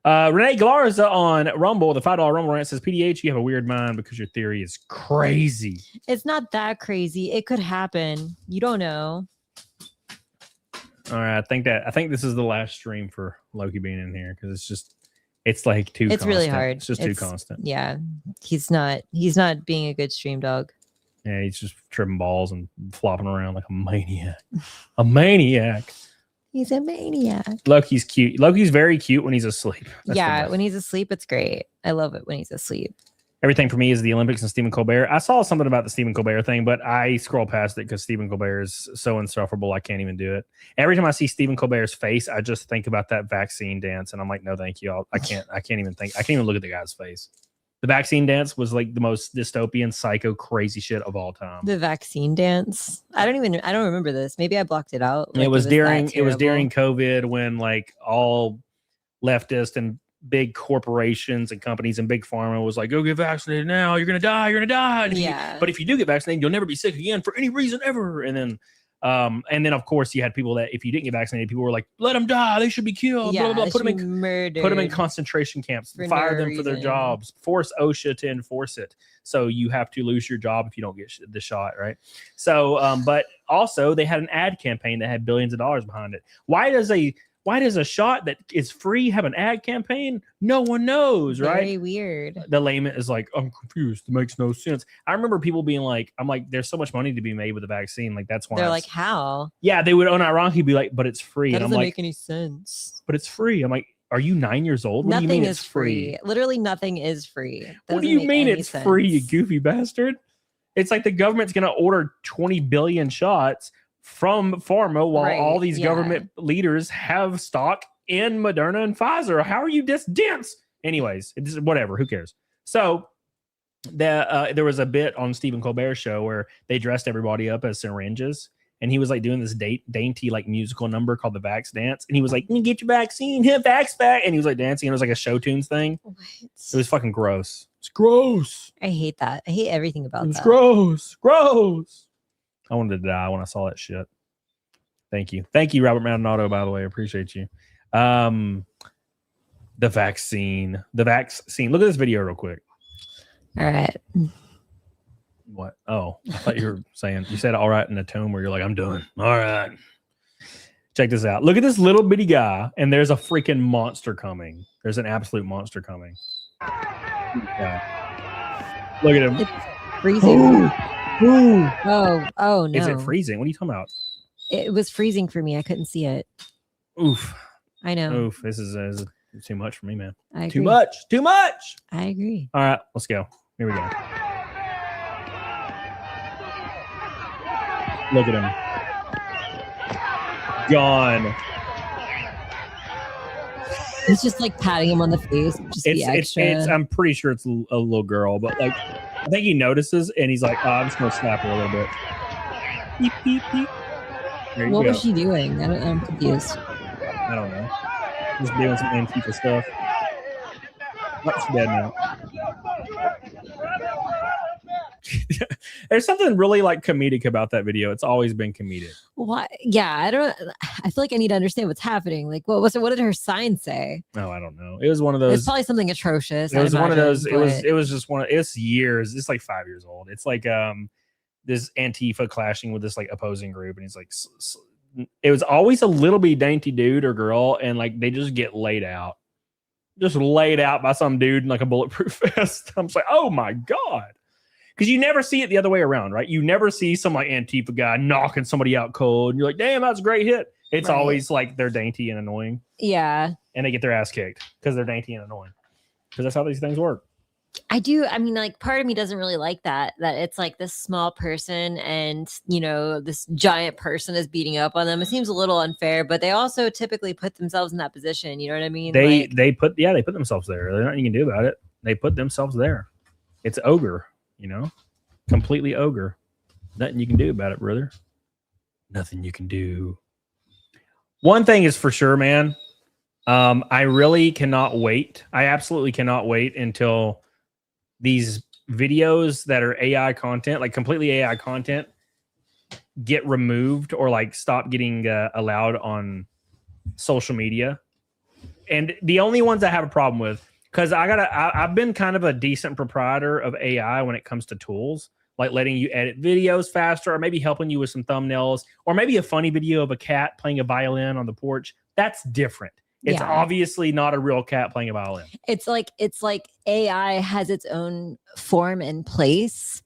Renee Galarza on Rumble, the $5 Rumble rant says, PDH, you have a weird mind because your theory is crazy. It's not that crazy. It could happen. You don't know. All right, I think this is the last stream for Loki being in here because it's like too. It's really hard. It's just too constant. Yeah, he's not being a good stream dog. Yeah, he's just tripping balls and flopping around like a maniac. A maniac. He's a maniac. Loki's cute. Loki's very cute when he's asleep. That's when he's asleep, it's great. I love it when he's asleep. Everything for me is the Olympics and Stephen Colbert. I saw something about the Stephen Colbert thing, but I scroll past it because Stephen Colbert is so insufferable. I can't even do it. Every time I see Stephen Colbert's face, I just think about that vaccine dance, and I'm like, no, thank you. I can't even look at the guy's face. The vaccine dance was like the most dystopian, psycho, crazy shit of all time. The vaccine dance. I don't remember this. Maybe I blocked it out. It was during COVID when like all leftists and big corporations and companies and big pharma was like, go get vaccinated now. You're going to die. You're going to die. But if you do get vaccinated, you'll never be sick again for any reason ever. And then of course you had people that if you didn't get vaccinated, people were like, let them die. They should be killed. Yeah, blah, blah, blah. murdered. Put them in concentration camps, fire them for their jobs, force OSHA to enforce it. So you have to lose your job if you don't get the shot. Right. So, but also they had an ad campaign that had billions of dollars behind it. Why does a shot that is free have an ad campaign? No one knows, right? Very weird. The layman is like, I'm confused. It makes no sense. I remember people being like, I'm like, there's so much money to be made with the vaccine. Like, that's why. They're like, how? Yeah, they would unironically be like, but it's free. That and doesn't I'm make like, any sense. But it's free. I'm like, are you 9 years old? What Nothing do you mean is it's free? Literally nothing is free. What do you mean it's free, you goofy bastard? It's like the government's going to order 20 billion shots from pharma while all these government leaders have stock in Moderna and Pfizer. How are you this dense? Anyways, it's whatever. Who cares? So there was a bit on Stephen Colbert's show where they dressed everybody up as syringes, and he was like doing this dainty like musical number called the Vax Dance, and he was like, "You get your vaccine, hit Vax back," and he was like dancing. And it was like a show tunes thing. What? It was fucking gross. It's gross. I hate that. I hate everything about that. It's gross. Gross. I wanted to die when I saw that shit. Thank you, Robert Maldonado. By the way, I appreciate you. The vaccine. Look at this video real quick. All right. What? Oh, I thought you were saying, you said all right in a tone where you're like, I'm done. All right. Check this out. Look at this little bitty guy, and there's a freaking monster coming. There's an absolute monster coming. Yeah. Look at him. It's freezing. Oh, no. Is it freezing? What are you talking about? It was freezing for me. I couldn't see it. Oof. I know. Oof. This is too much for me, man. I agree. Too much. Too much. I agree. All right, let's go. Here we go. Look at him. Gone. He's just like patting him on the face. Just be extra. I'm pretty sure it's a little girl, but like, I think he notices and he's like, oh, I'm just going to slap her a little bit. Beep, beep, beep. What was she doing? I'm confused. I don't know. Just doing some Antifa stuff. Oh, she's dead now. There's something really like comedic about that video. It's always been comedic. What? Yeah, I feel like I need to understand what's happening. Like, what did her sign say? No, I don't know. It was one of those. It's probably something atrocious. It was one of those. It was just one. It's years. It's like 5 years old. It's like this Antifa clashing with this like opposing group, and he's like, it was always a little bit dainty dude or girl, and like they just get laid out by some dude in like a bulletproof vest. I'm just like, oh my god. Because you never see it the other way around, right? You never see some like Antifa guy knocking somebody out cold. And you're like, damn, that's a great hit. It's always like they're dainty and annoying. Yeah. And they get their ass kicked because they're dainty and annoying. Because that's how these things work. I do. I mean, like, part of me doesn't really like that it's like this small person and, you know, this giant person is beating up on them. It seems a little unfair, but they also typically put themselves in that position. You know what I mean? They put themselves there. There's nothing you can do about it. They put themselves there. It's ogre. You know, completely ogre. Nothing you can do about it, brother. Nothing you can do. One thing is for sure, man. I really cannot wait. I absolutely cannot wait until these videos that are AI content, like completely AI content, get removed or like stop getting allowed on social media. And the only ones I have a problem with, because I've been kind of a decent proprietor of AI when it comes to tools, like letting you edit videos faster, or maybe helping you with some thumbnails, or maybe a funny video of a cat playing a violin on the porch. That's different. It's obviously not a real cat playing a violin. It's like AI has its own form and place,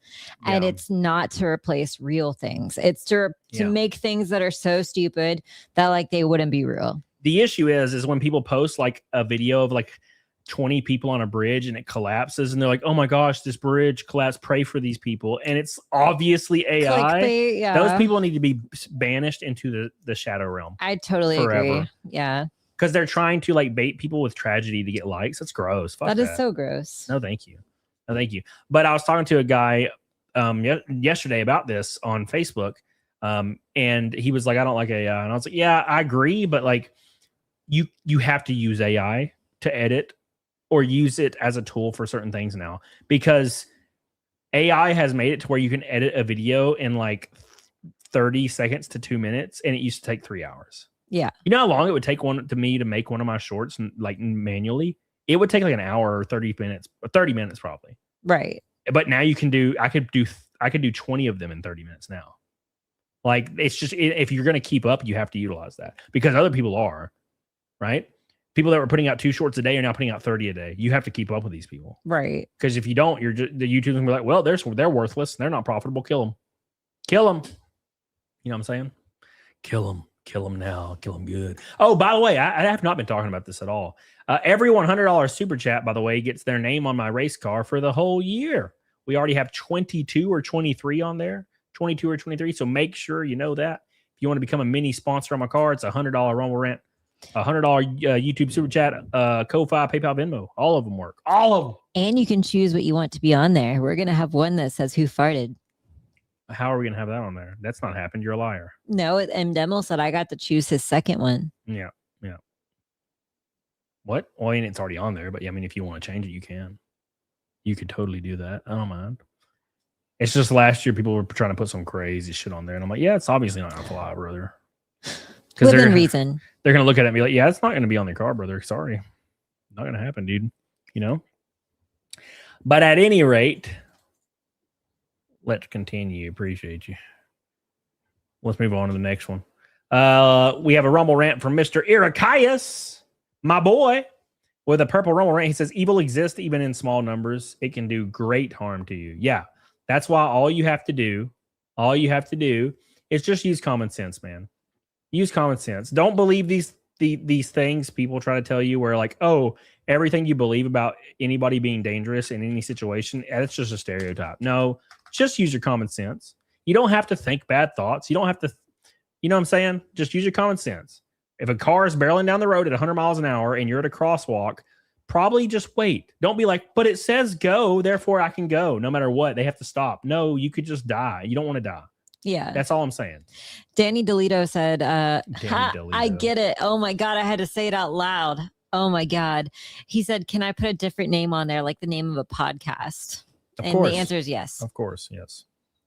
and it's not to replace real things. It's to make things that are so stupid that like they wouldn't be real. The issue is when people post like a video of like 20 people on a bridge and it collapses and they're like, oh my gosh, this bridge collapsed, pray for these people, and it's obviously AI. Clickbait, those people need to be banished into the shadow realm. I totally agree. Yeah, because they're trying to like bait people with tragedy to get likes. That's gross. Fuck that is so gross. No thank you. But I was talking to a guy yesterday about this on Facebook, and he was like, I don't like AI, and I was like, yeah, I agree, but like you have to use AI to edit or use it as a tool for certain things now, because AI has made it to where you can edit a video in like 30 seconds to 2 minutes, and it used to take 3 hours. Yeah. You know how long it would take to make one of my shorts like manually? It would take like an hour or 30 minutes, 30 minutes probably. Right. But now I could do 20 of them in 30 minutes now. Like, it's just, if you're going to keep up, you have to utilize that, because other people are, right? People that were putting out 2 shorts a day are now putting out 30 a day. You have to keep up with these people. Right. Because if you don't, the YouTube's going to be like, well, they're worthless. They're not profitable. Kill them. Kill them. You know what I'm saying? Kill them. Kill them now. Kill them good. Oh, by the way, I have not been talking about this at all. Every $100 super chat, by the way, gets their name on my race car for the whole year. We already have 22 or 23 on there. 22 or 23. So make sure you know that. If you want to become a mini sponsor on my car, it's $100 Rumble Rant, $100 YouTube super chat, Ko-Fi, PayPal, Venmo. All of them work. All of them. And you can choose what you want to be on there. We're going to have one that says who farted. How are we going to have that on there? That's not happened. You're a liar. No, and Demel said I got to choose his second one. Yeah. Yeah. What? Well, I mean, it's already on there, but yeah, I mean, if you want to change it, you can. You could totally do that. I don't mind. It's just last year people were trying to put some crazy shit on there, and I'm like, yeah, it's obviously not going to fly, brother. Within reason. They're going to look at it and be like, yeah, it's not going to be on their car, brother. Sorry. Not going to happen, dude. You know? But at any rate, let's continue. Appreciate you. Let's move on to the next one. We have a Rumble Rant from Mr. Irakias, my boy, with a purple Rumble Rant. He says, evil exists even in small numbers. It can do great harm to you. Yeah, that's why all you have to do is just use common sense, man. Use common sense. Don't believe these things people try to tell you where like, oh, everything you believe about anybody being dangerous in any situation, that's just a stereotype. No, just use your common sense. You don't have to think bad thoughts. You don't have to, you know what I'm saying? Just use your common sense. If a car is barreling down the road at 100 miles an hour and you're at a crosswalk, probably just wait. Don't be like, but it says go, therefore I can go. No matter what, they have to stop. No, you could just die. You don't want to die. Yeah. That's all I'm saying. Danny DeLito said, I get it. Oh my God, I had to say it out loud. Oh my God. He said, can I put a different name on there, like the name of a podcast? Of course. The answer is yes. Of course, yes.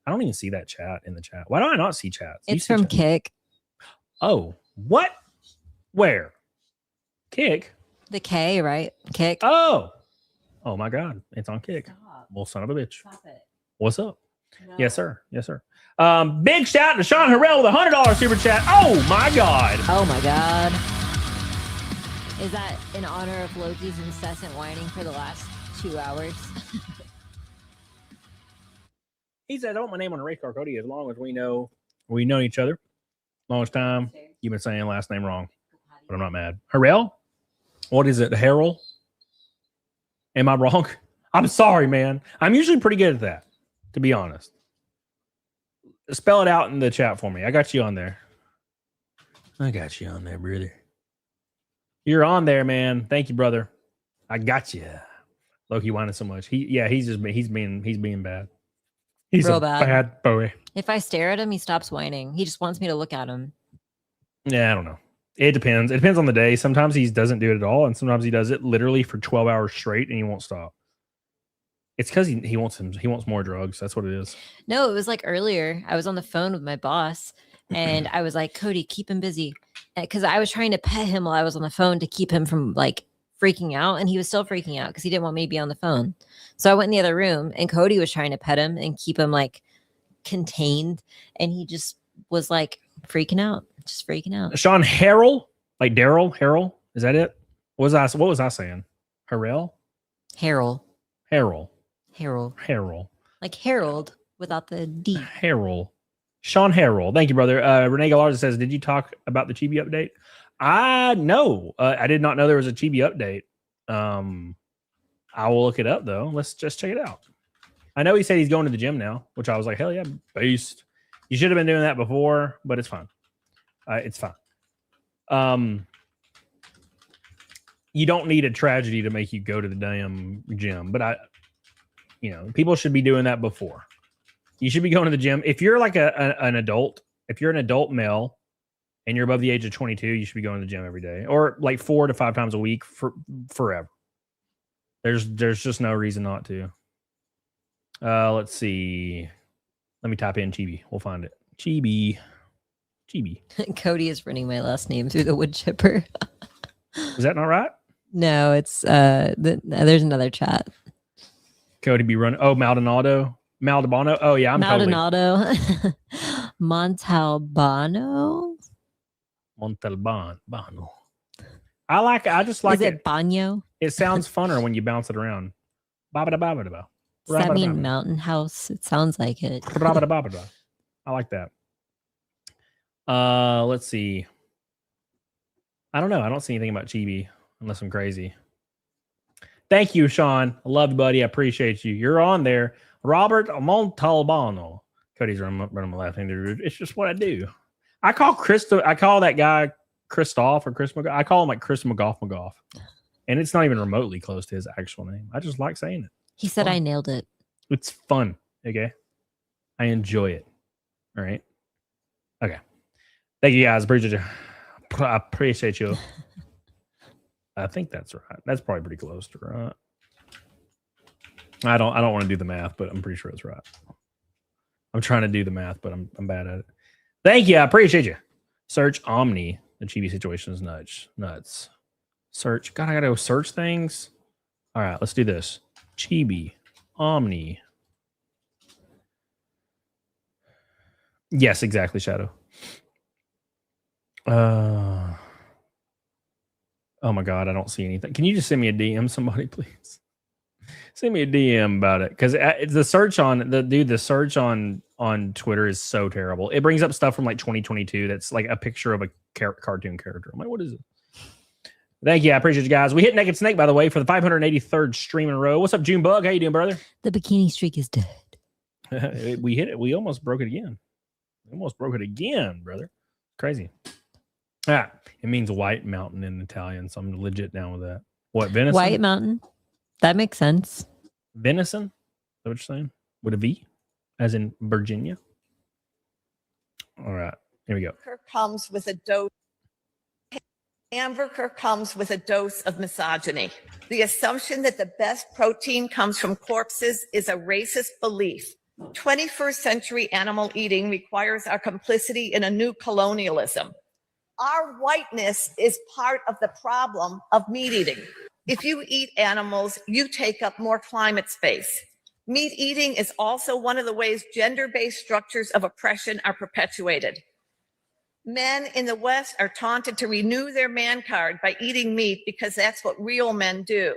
I don't even see that chat in the chat. Why do I not see chats? It's from Kick. Oh, what? Where? Kick? The K, right? Kick. Oh my God. It's on Kick. Stop. Well, son of a bitch. Stop it. What's up? No. Yes, sir. Yes, sir. Big shout to Sean Harrell with $100 super chat. Oh my God. Oh my God. Is that in honor of Loki's incessant whining for the last 2 hours? He said, I want my name on the race car, Cody, as long as we know each other. Longest time. You've been saying last name wrong, but I'm not mad. Harrell? What is it? Harrell? Am I wrong? I'm sorry, man. I'm usually pretty good at that, to be honest. Spell it out in the chat for me. I got you on there. I got you on there, brother. You're on there, man. Thank you, brother. I got you. Loki whining so much. He's being bad. He's real a bad boy. If I stare at him, he stops whining. He just wants me to look at him. Yeah, I don't know. It depends. It depends on the day. Sometimes he doesn't do it at all, and sometimes he does it literally for 12 hours straight, and he won't stop. It's because he wants more drugs. That's what it is. No, it was like earlier. I was on the phone with my boss, and I was like, Cody, keep him busy. Because I was trying to pet him while I was on the phone to keep him from like freaking out, and he was still freaking out because he didn't want me to be on the phone. So I went in the other room, and Cody was trying to pet him and keep him like contained, and he just was like freaking out. Just freaking out. Sean Harrell, like Daryl Harrell, is that it? What was I saying? Harrell, Harold, like Harold without the D. Harrell, Sean Harrell. Thank you, brother. Renee Galarza says, "Did you talk about the Chibi update?" No, I did not know there was a Chibi update. I will look it up though. Let's just check it out. I know he said he's going to the gym now, which I was like, hell yeah, beast. You should have been doing that before, but it's fine. It's fine. You don't need a tragedy to make you go to the damn gym, but people should be doing that before. You should be going to the gym. If you're like an adult, if you're an adult male and you're above the age of 22, you should be going to the gym every day, or like 4 to 5 times a week for forever. There's just no reason not to. Let's see. Let me type in Chibi. We'll find it. Chibi. Cody is running my last name through the wood chipper. Is that not right? No, it's there's another chat. Cody be running. Oh, Maldonado. Oh yeah, I'm Maldonado. Totally. Montalbano. I just like it. Is it Banyo? It sounds funner when you bounce it around. Does that mean mountain house? It sounds like it. I like that. Let's see. I don't know. I don't see anything about Chibi unless I'm crazy. Thank you, Sean. I love you, buddy. I appreciate you. You're on there. Robert Montalbano. Cody's running my last name. It's just what I do. I call that guy Christoph or Chris McGough. I call him like Chris McGough. And it's not even remotely close to his actual name. I just like saying it. He said I nailed it. It's fun. Okay. I enjoy it. All right. Okay. Thank you guys. Appreciate you. I appreciate you. I think that's right. That's probably pretty close to right. I don't want to do the math, but I'm pretty sure it's right. I'm trying to do the math, but I'm bad at it. Thank you. I appreciate you. Search Omni. The Chibi situation is nuts. Search. God, I gotta go search things. All right, let's do this. Chibi. Omni. Yes, exactly, Shadow. Oh my God, I don't see anything. Can you just send me a DM, somebody, please? Send me a DM about it, because the search on Twitter is so terrible. It brings up stuff from like 2022 that's like a picture of a cartoon character. I'm like, what is it? Thank you. I appreciate you guys. We hit Naked Snake, by the way, for the 583rd stream in a row. What's up, Junebug? How you doing, brother? The bikini streak is dead. We hit it. We almost broke it again. Brother. Crazy. It means White Mountain in Italian, so I'm legit down with that. What, venison? White Mountain. That makes sense. Venison? Is that what you're saying? With a V? As in Virginia? All right. Here we go. Comes with a dose. Hamburger comes with a dose of misogyny. The assumption that the best protein comes from corpses is a racist belief. 21st century animal eating requires our complicity in a new colonialism. Our whiteness is part of the problem of meat eating. If you eat animals, you take up more climate space. Meat eating is also one of the ways gender-based structures of oppression are perpetuated. Men in the West are taunted to renew their man card by eating meat because that's what real men do.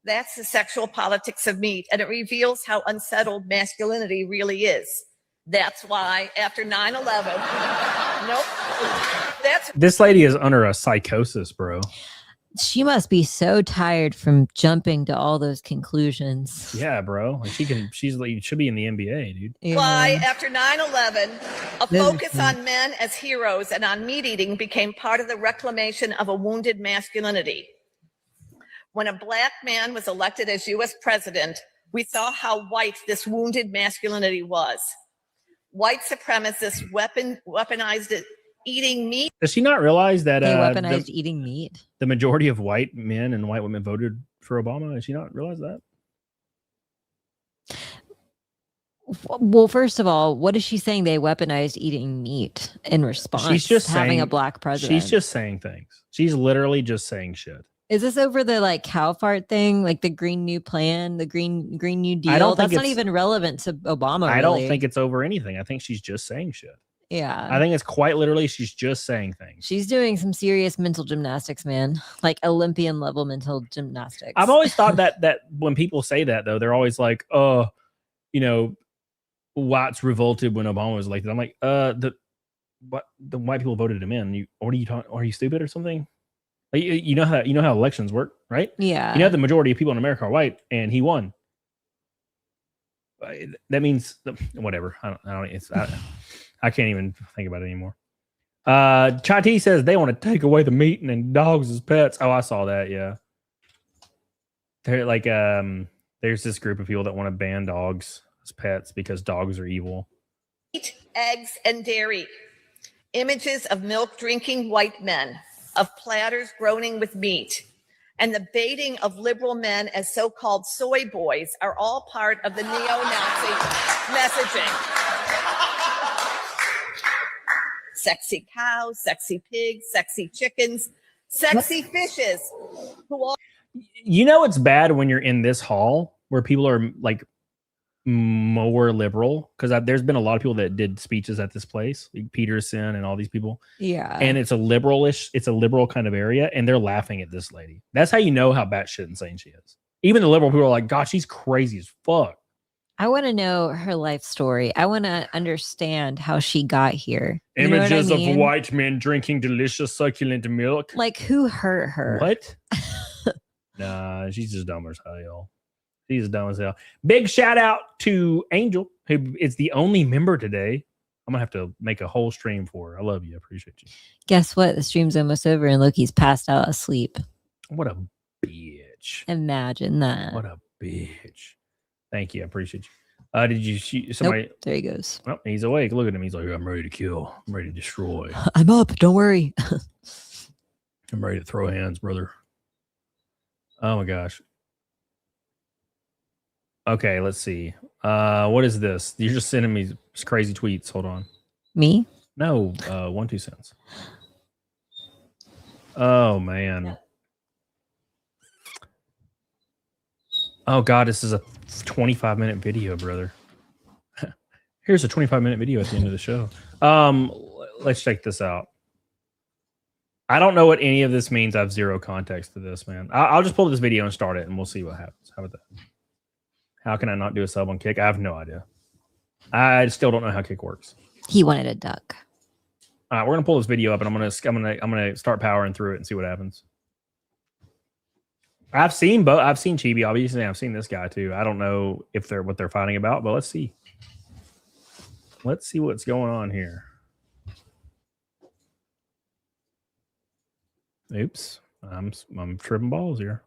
That's the sexual politics of meat, and it reveals how unsettled masculinity really is. That's why after 9/11, This lady is under a psychosis, bro. She must be so tired from jumping to all those conclusions. Yeah, bro. Like she should be in the NBA, dude. Yeah. Why, after 9/11, a focus on men as heroes and on meat eating became part of the reclamation of a wounded masculinity. When a Black man was elected as U.S. president, we saw how white this wounded masculinity was. White supremacists weaponized it, eating meat. Does she not realize that they weaponized eating meat? The majority of white men and white women voted for Obama. Does she not realize that? Well, first of all, what is she saying? They weaponized eating meat in response. She's just to having saying, a Black president. She's just saying things. She's literally just saying shit. Is this over the like cow fart thing, like the Green New Plan, the Green New Deal? I don't think That's not even relevant to Obama. I don't think it's over anything. I think she's just saying shit. Yeah. I think it's quite literally she's just saying things. She's doing some serious mental gymnastics, man. Like Olympian level mental gymnastics. I've always thought that when people say that, though, they're always like, oh, whites revolted when Obama was elected. I'm like, the white people voted him in. What are you talking? Are you stupid or something? Like, you know how elections work, right? Yeah. The majority of people in America are white, and he won. That means whatever. I can't even think about it anymore. Chai T says they want to take away the meat and dogs as pets. Oh, I saw that. Yeah. They're like, there's this group of people that want to ban dogs as pets because dogs are evil. Meat, eggs, and dairy. Images of milk-drinking white men, of platters groaning with meat, and the baiting of liberal men as so-called soy boys are all part of the neo-Nazi messaging. Sexy cows, sexy pigs, sexy chickens, sexy fishes. You know it's bad when you're in this hall where people are like more liberal, because there's been a lot of people that did speeches at this place, like Peterson and all these people. Yeah. And it's a liberal kind of area, and they're laughing at this lady. That's how you know how batshit insane she is. Even the liberal people are like, God, she's crazy as fuck. I want to know her life story. I want to understand how she got here. You Images know what I mean? of white men drinking delicious, succulent milk. Like, who hurt her? What? Nah, she's just dumb as hell. She's dumb as hell. Big shout out to Angel, who is the only member today. I'm going to have to make a whole stream for her. I love you. I appreciate you. Guess what? The stream's almost over and Loki's passed out asleep. What a bitch. Imagine that. What a bitch. Thank you. I appreciate you. Did you see somebody? Nope, there he goes. Oh, he's awake. Look at him. He's like, I'm ready to kill. I'm ready to destroy. I'm up. Don't worry. I'm ready to throw hands, brother. Oh my gosh. Okay, let's see. What is this? You're just sending me crazy tweets. Hold on. Me? No, 1 2 cents. Oh man. Oh God, this is a 25-minute video, brother. Here's a 25-minute video at the end of the show. Let's check this out. I don't know what any of this means. I have zero context to this, man. I'll just pull this video and start it, and we'll see what happens. How about that? How can I not do a sub on Kick? I have no idea. I still don't know how Kick works. He wanted a duck. All right, we're gonna pull this video up, and I'm gonna start powering through it and see what happens. I've seen Chibi, obviously. I've seen this guy too. I don't know if what they're fighting about, but let's see. Let's see what's going on here. Oops, I'm tripping balls here.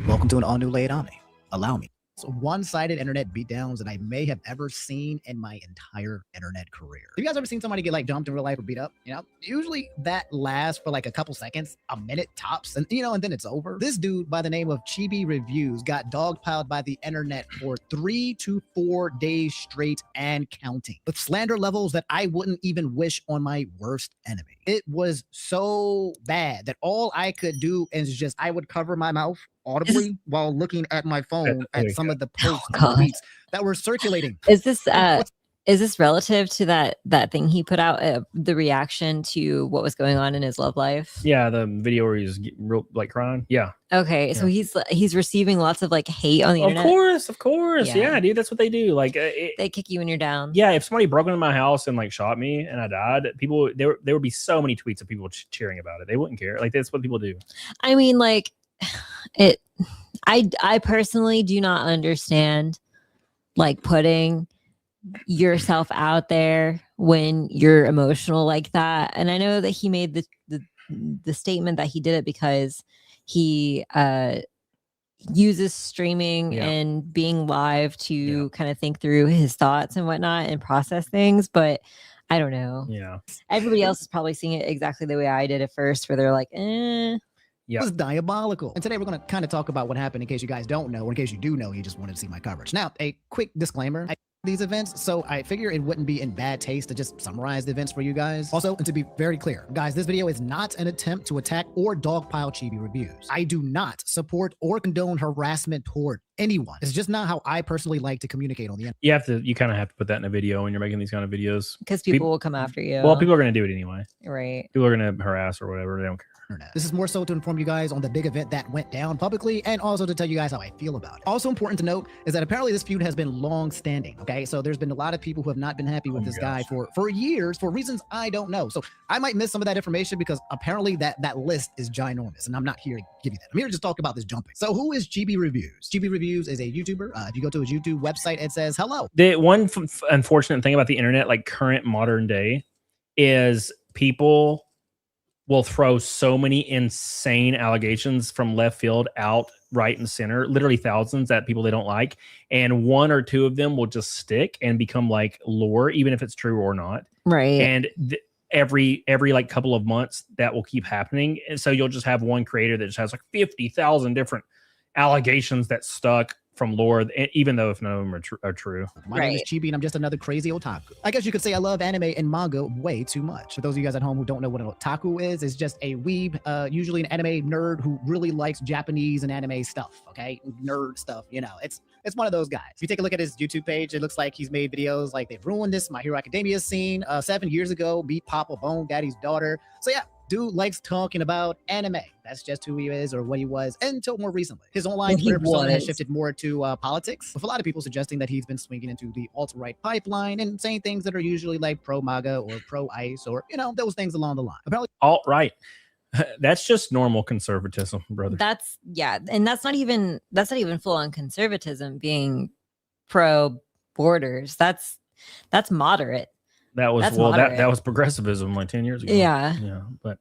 Welcome to an all-new Lay It On Me. Allow me. It's one-sided internet beatdowns that I may have ever seen in my entire internet career. Have you guys ever seen somebody get like dumped in real life or beat up? You know, usually that lasts for like a couple seconds, a minute tops, and and then it's over. This dude by the name of Chibi Reviews got dogpiled by the internet for 3 to 4 days straight and counting, with slander levels that I wouldn't even wish on my worst enemy. It was so bad that all I could do is I would cover my mouth audibly while looking at my phone at some of the posts and tweets that were circulating. Is this relative to that thing he put out, the reaction to what was going on in his love life? Yeah, the video where he's real like crying. Yeah. Okay, yeah. So he's receiving lots of like hate on the internet. Of course. Yeah, dude, that's what they do. Like they kick you when you're down. Yeah, if somebody broke into my house and like shot me and I died, there would be so many tweets of people cheering about it. They wouldn't care. Like that's what people do. I mean, like I personally do not understand like putting yourself out there when you're emotional like that. And I know that he made the statement that he did it because he uses streaming and being live to kind of think through his thoughts and whatnot and process things, but I don't know. Yeah, everybody else is probably seeing it exactly the way I did at first, where they're like, It was diabolical. And today we're going to kind of talk about what happened in case you guys don't know, or in case you do know, you just wanted to see my coverage. Now, a quick disclaimer. These events, so I figure it wouldn't be in bad taste to just summarize the events for you guys. Also, and to be very clear, guys, this video is not an attempt to attack or dogpile Chibi Reviews. I do not support or condone harassment toward anyone. It's just not how I personally like to communicate on the internet. You kind of have to put that in a video when you're making these kind of videos. Because people will come after you. Well, people are going to do it anyway. Right. People are going to harass or whatever. They don't care. This is more so to inform you guys on the big event that went down publicly, and also to tell you guys how I feel about it. Also important to note is that apparently this feud has been long standing. Okay, so there's been a lot of people who have not been happy with this guy for years for reasons I don't know. So I might miss some of that information because apparently that list is ginormous, and I'm not here to give you that. I'm here to just talk about this jumping. So who is Chibi Reviews? Chibi Reviews is a YouTuber. If you go to his YouTube website, it says hello. The one unfortunate thing about the internet, like current modern day, is people will throw so many insane allegations from left field out right and center, literally thousands at people they don't like. And 1 or 2 of them will just stick and become like lore, even if it's true or not. Right. And every like couple of months that will keep happening. And so you'll just have one creator that just has like 50,000 different allegations that stuck from lore, even though if none of them are true. My name is Chibi, and I'm just another crazy otaku. I guess you could say I love anime and manga way too much. For those of you guys at home who don't know what an otaku is, it's just a weeb, usually an anime nerd who really likes Japanese and anime stuff, okay? Nerd stuff, you know. It's one of those guys. If you take a look at his YouTube page, it looks like he's made videos like They've Ruined This My Hero Academia scene 7 years ago, Beat Papa Bone Daddy's Daughter. So yeah, dude likes talking about anime. That's just who he is or what he was until more recently. His online Twitter persona has shifted more to politics, with a lot of people suggesting that he's been swinging into the alt-right pipeline and saying things that are usually like pro-MAGA or pro-ICE or, you know, those things along the line. Apparently, alt-right. That's just normal conservatism, brother. That's and that's not even full-on conservatism being pro borders. That's moderate. That was that was progressivism like 10 years ago. Yeah. But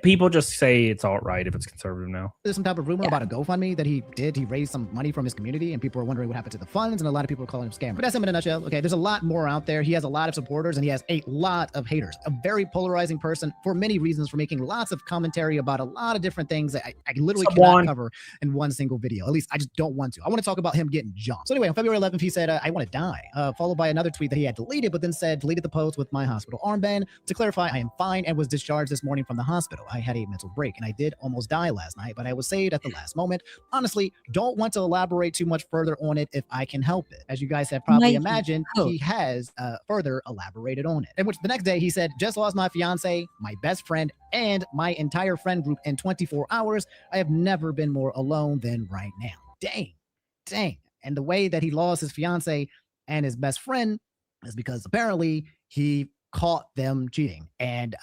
people just say it's all right if it's conservative now. There's some type of rumor about a GoFundMe that he did. He raised some money from his community, and people are wondering what happened to the funds, and a lot of people are calling him scammer. But that's him in a nutshell. Okay, there's a lot more out there. He has a lot of supporters, and he has a lot of haters. A very polarizing person for many reasons, for making lots of commentary about a lot of different things that I literally cannot cover in one single video. At least I just don't want to. I want to talk about him getting jumped. So anyway, on February 11th, he said, I want to die, followed by another tweet that he had deleted, but then said, deleted the post with my hospital armband. To clarify, I am fine and was discharged this morning from the hospital. I had a mental break, and I did almost die last night, but I was saved at the last moment. Honestly, don't want to elaborate too much further on it if I can help it. As you guys have probably imagined, he has further elaborated on it. And which the next day he said, just lost my fiance, my best friend, and my entire friend group in 24 hours. I have never been more alone than right now. Dang. And the way that he lost his fiance and his best friend is because apparently he caught them cheating. And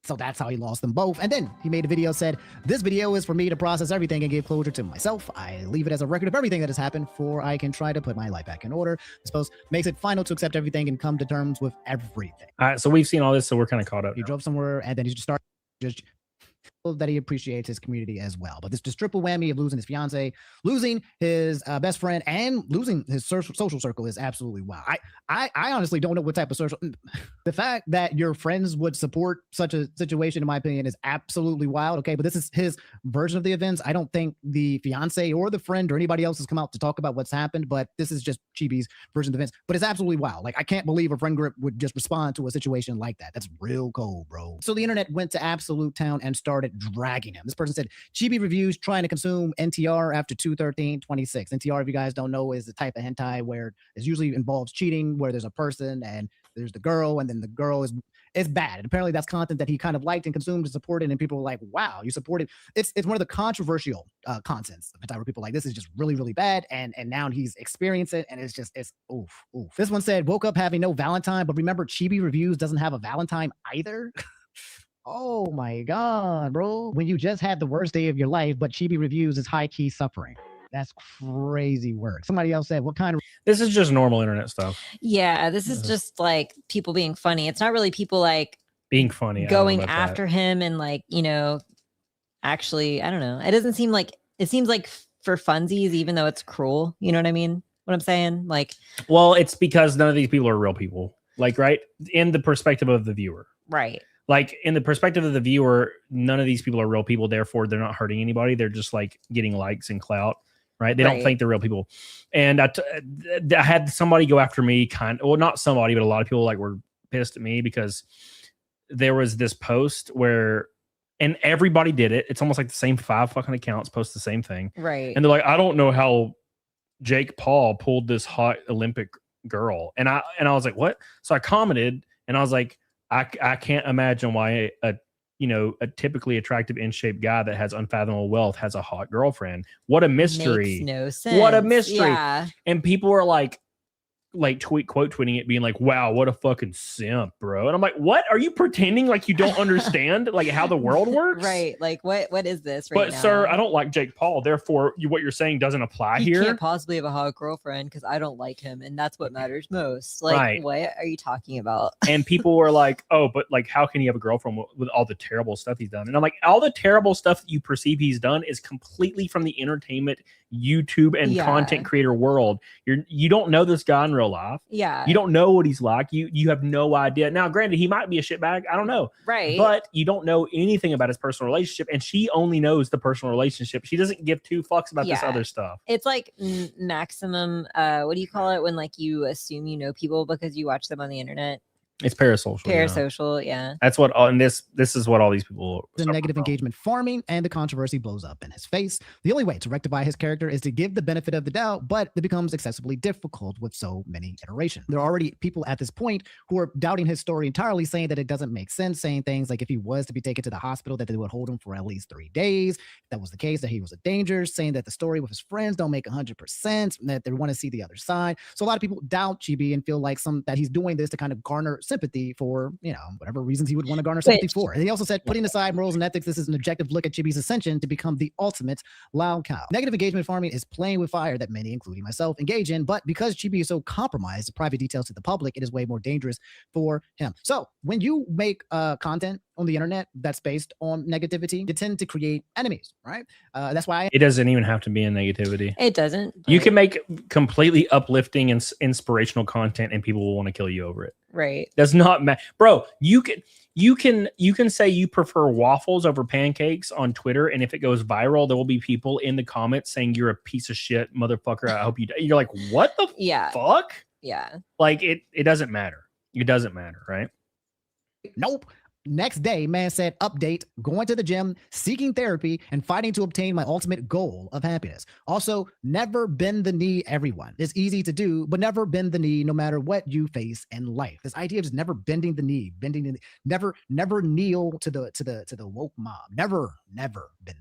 so that's how he lost them both. And then he made a video, said, this video is for me to process everything and give closure to myself. I leave it as a record of everything that has happened, for I can try to put my life back in order. This post makes it final to accept everything and come to terms with everything. All right, so we've seen all this, so we're kind of caught up. He drove somewhere, and then he just started that he appreciates his community as well. But this just triple whammy of losing his fiance, losing his best friend, and losing his social circle is absolutely wild. I honestly don't know what type of social. The fact that your friends would support such a situation, in my opinion, is absolutely wild. Okay, but this is his version of the events. I don't think the fiance or the friend or anybody else has come out to talk about what's happened, but this is just Chibi's version of the events. But it's absolutely wild. Like, I can't believe a friend group would just respond to a situation like that. That's real cold, bro. So the internet went to absolute town and started dragging him. This person said, Chibi reviews trying to consume NTR after 2/13/26. NTR, if you guys don't know, is the type of hentai where it usually involves cheating, where there's a person and there's the girl, and then the girl is bad. And apparently that's content that he kind of liked and consumed and supported, and people were like, wow, you supported. It's one of the controversial contents of hentai where people are like, this is just really, really bad, and now he's experienced it, and it's oof. This one said, woke up having no Valentine, but remember, Chibi Reviews doesn't have a Valentine either. Oh my God, bro. When you just had the worst day of your life, but Chibi Reviews is high-key suffering. That's crazy work. Somebody else said, what kind of... This is just normal internet stuff. Yeah, this is just like people being funny. It's not really people like being funny, going after him and like, you know, actually, I don't know. It doesn't seem like, it seems like for funsies, even though it's cruel. You know what I mean? What I'm saying? Like, well, it's because none of these people are real people. Like, right? In the perspective of the viewer. Right. Like, in the perspective of the viewer, none of these people are real people. Therefore, they're not hurting anybody. They're just like getting likes and clout, right? They don't think they're real people. And I had somebody go after me, well, not somebody, but a lot of people like were pissed at me because there was this post where, and everybody did it. It's almost like the same 5 fucking accounts post the same thing. Right. And they're like, I don't know how Jake Paul pulled this hot Olympic girl. And I was like, what? So I commented and I was like, I can't imagine why a typically attractive in-shape guy that has unfathomable wealth has a hot girlfriend. What a mystery. Makes no sense. What a mystery. Yeah. And people were like quote tweeting it, being like, wow, what a fucking simp, bro. And I'm like, what? Are you pretending like you don't understand like how the world works? Right. Like, what is this right now? Sir, I don't like Jake Paul. Therefore, what you're saying doesn't apply here. He can't possibly have a hot girlfriend because I don't like him. And that's what matters most. Like, What are you talking about? And people were like, oh, but like, how can he have a girlfriend with all the terrible stuff he's done? And I'm like, all the terrible stuff that you perceive he's done is completely from the entertainment, YouTube, and content creator world. You don't know this guy in real real life. Yeah. You don't know what he's like. You have no idea. Now, granted, he might be a shitbag. I don't know. Right. But you don't know anything about his personal relationship. And she only knows the personal relationship. She doesn't give two fucks about this other stuff. It's like maximum, what do you call it when like you assume you know people because you watch them on the internet? It's parasocial. Parasocial, yeah. That's what, and this is what all these people. The negative engagement farming, and the controversy blows up in his face. The only way to rectify his character is to give the benefit of the doubt, but it becomes excessively difficult with so many iterations. There are already people at this point who are doubting his story entirely, saying that it doesn't make sense, saying things like if he was to be taken to the hospital, that they would hold him for at least 3 days. If that was the case, that he was a danger, saying that the story with his friends don't make 100%, that they want to see the other side. So a lot of people doubt Chibi and feel like that he's doing this to kind of garner sympathy for, whatever reasons he would want to garner sympathy for. And he also said, putting aside morals and ethics, this is an objective look at Chibi's ascension to become the ultimate loud cow. Negative engagement farming is playing with fire that many, including myself, engage in, but because Chibi is so compromised, the private details to the public, it is way more dangerous for him. So when you make content on the internet that's based on negativity, you tend to create enemies, right? That's why it doesn't even have to be in negativity. It doesn't. You can make completely uplifting and inspirational content, and people will want to kill you over it. Right. Does not matter, bro. You can say you prefer waffles over pancakes on Twitter, and if it goes viral, there will be people in the comments saying you're a piece of shit, motherfucker. I hope you. You're like, what the fuck? Yeah. Like it doesn't matter. It doesn't matter, right? Nope. Next day, man said, update, going to the gym, seeking therapy, and fighting to obtain my ultimate goal of happiness. Also, never bend the knee, everyone. It's easy to do, but never bend the knee no matter what you face in life. This idea of just never bending the knee, never kneel to the woke mob. Never bend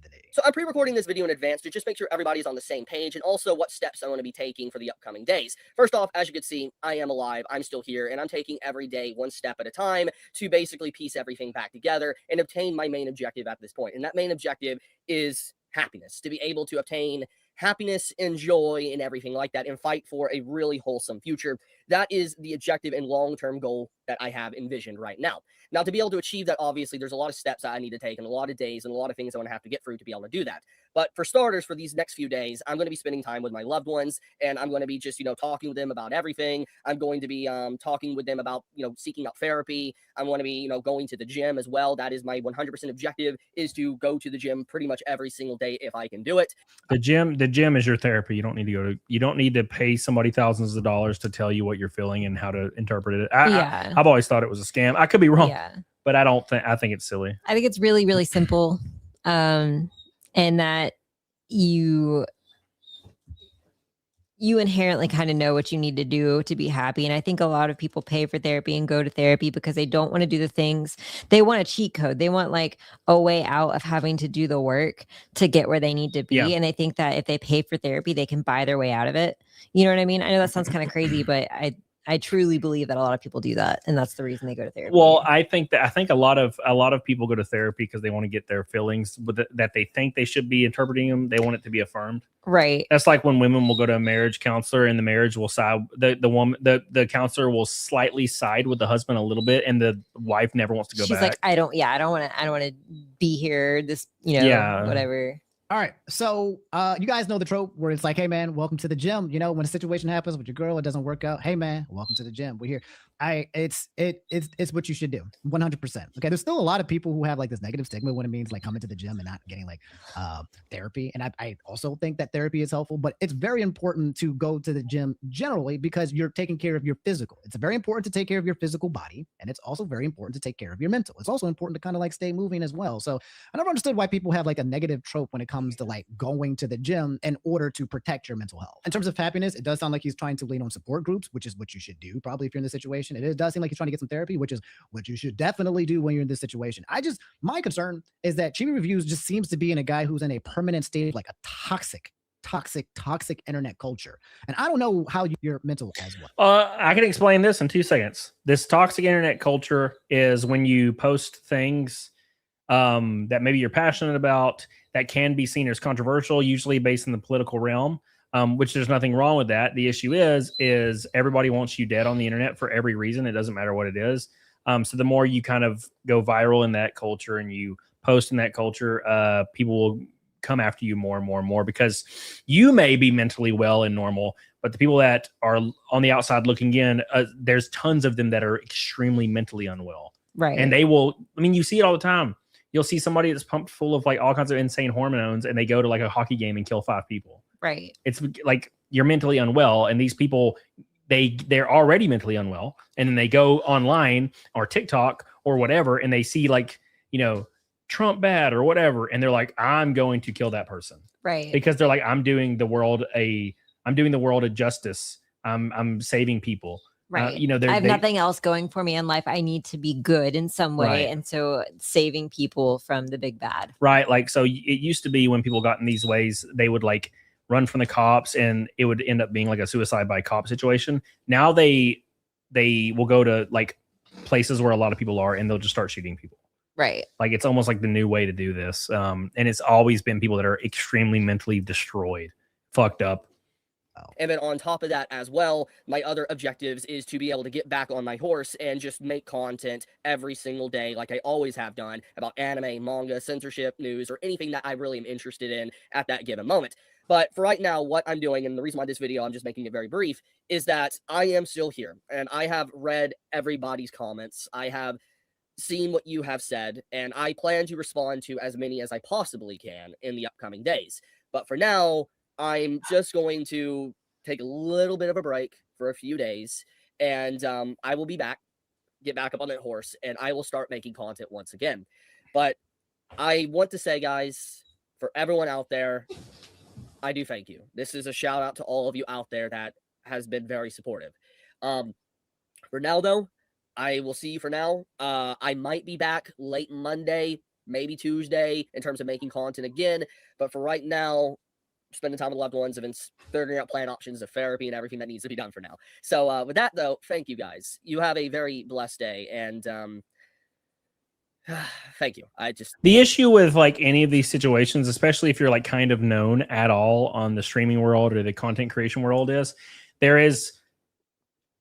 the knee. So I'm pre-recording this video in advance to just make sure everybody's on the same page, and also what steps I'm going to be taking for the upcoming days. First off, as you can see, I am alive, I'm still here, and I'm taking every day one step at a time to basically piece everything back together and obtain my main objective at this point. And that main objective is happiness, to be able to obtain happiness and joy and everything like that, and fight for a really wholesome future. That is the objective and long-term goal that I have envisioned right now. Now, to be able to achieve that, obviously, there's a lot of steps that I need to take and a lot of days and a lot of things I want to have to get through to be able to do that. But for starters, for these next few days, I'm going to be spending time with my loved ones, and I'm going to be just, talking with them about everything. I'm going to be talking with them about, seeking out therapy. I'm going to be, going to the gym as well. That is my 100% objective, is to go to the gym pretty much every single day if I can do it. The gym is your therapy. You don't need to pay somebody thousands of dollars to tell you what you're feeling and how to interpret it. I've always thought it was a scam. I could be wrong, but I think it's silly. I think it's really, really simple. And that you inherently kind of know what you need to do to be happy. And I think a lot of people pay for therapy and go to therapy because they don't want to do the things. They want a cheat code. They want like a way out of having to do the work to get where they need to be. Yeah. And they think that if they pay for therapy, they can buy their way out of it. You know what I mean? I know that sounds kind of crazy, but I truly believe that a lot of people do that, and that's the reason they go to therapy. Well, I think a lot of people go to therapy because they want to get their feelings that they think they should be interpreting them. They want it to be affirmed. Right. That's like when women will go to a marriage counselor, and the marriage will side the counselor will slightly side with the husband a little bit, and the wife never wants to go back. She's like, I don't want to be here. This, whatever. All right, so you guys know the trope where it's like, hey man, welcome to the gym. When a situation happens with your girl, it doesn't work out. Hey man, welcome to the gym. We're here. It's what you should do. 100%. Okay, there's still a lot of people who have like this negative stigma when it means like coming to the gym and not getting like therapy. And I also think that therapy is helpful, but it's very important to go to the gym generally because you're taking care of your physical. It's very important to take care of your physical body, and it's also very important to take care of your mental. It's also important to kind of like stay moving as well. So I never understood why people have like a negative trope when it comes to like going to the gym in order to protect your mental health. In terms of happiness, it does sound like he's trying to lean on support groups, which is what you should do probably if you're in this situation. It does seem like he's trying to get some therapy, which is what you should definitely do when you're in this situation. My concern is that Chibi Reviews just seems to be in a guy who's in a permanent state of like a toxic internet culture. And I don't know how you're mental as well. I can explain this in 2 seconds. This toxic internet culture is when you post things that maybe you're passionate about that can be seen as controversial, usually based in the political realm. Which there's nothing wrong with that. The issue is everybody wants you dead on the internet for every reason. It doesn't matter what it is. So the more you kind of go viral in that culture and you post in that culture, people will come after you more and more and more, because you may be mentally well and normal, but the people that are on the outside looking in, there's tons of them that are extremely mentally unwell. Right. And they will, I mean, you see it all the time. You'll see somebody that's pumped full of like all kinds of insane hormones, and they go to like a hockey game and kill 5 people. Right. It's like you're mentally unwell, and these people, they're already mentally unwell, and then they go online or TikTok or whatever, and they see like, you know, Trump bad or whatever, and they're like, I'm going to kill that person. Right. Because they're like, I'm doing the world a justice. I'm saving people. Right. You know, I have nothing else going for me in life. I need to be good in some way. Right. And so saving people from the big bad. Right. Like, so it used to be when people got in these ways, they would like run from the cops, and it would end up being like a suicide by cop situation. Now they will go to like places where a lot of people are, and they'll just start shooting people. Right. Like, it's almost like the new way to do this. And it's always been people that are extremely mentally destroyed, fucked up. And then on top of that as well, my other objectives is to be able to get back on my horse and just make content every single day, like I always have done, about anime, manga, censorship, news, or anything that I really am interested in at that given moment. But for right now, what I'm doing, and the reason why this video, I'm just making it very brief, is that I am still here, and I have read everybody's comments. I have seen what you have said, and I plan to respond to as many as I possibly can in the upcoming days. But for now, I'm just going to take a little bit of a break for a few days, and I will be back, get back up on that horse, and I will start making content once again. But I want to say, guys, for everyone out there, I do thank you. This is a shout out to all of you out there that has been very supportive. For now, though, I will see you for now. I might be back late Monday, maybe Tuesday, in terms of making content again. But for right now, spending time with loved ones and figuring out plan options of therapy and everything that needs to be done for now. So with that, though, thank you guys. You have a very blessed day, and thank you. The issue with like any of these situations, especially if you're like kind of known at all on the streaming world or the content creation world, is there is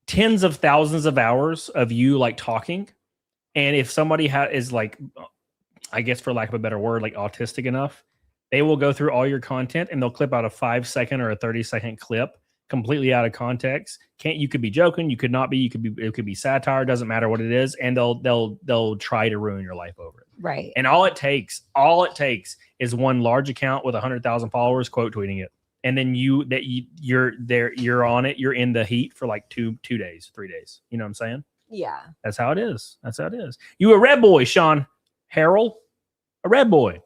tens of thousands of hours of you like talking. And if somebody is like, I guess for lack of a better word, like autistic enough, they will go through all your content and they'll clip out a 5-second or a 30-second clip completely out of context. You could be joking, you could not be, it could be satire, doesn't matter what it is, and they'll try to ruin your life over it. Right. And all it takes is one large account with 100,000 followers quote tweeting it. And then you're there, you're on it, you're in the heat for like 2 days, 3 days. You know what I'm saying? Yeah. That's how it is. That's how it is. You a red boy, Sean Harrell, a red boy.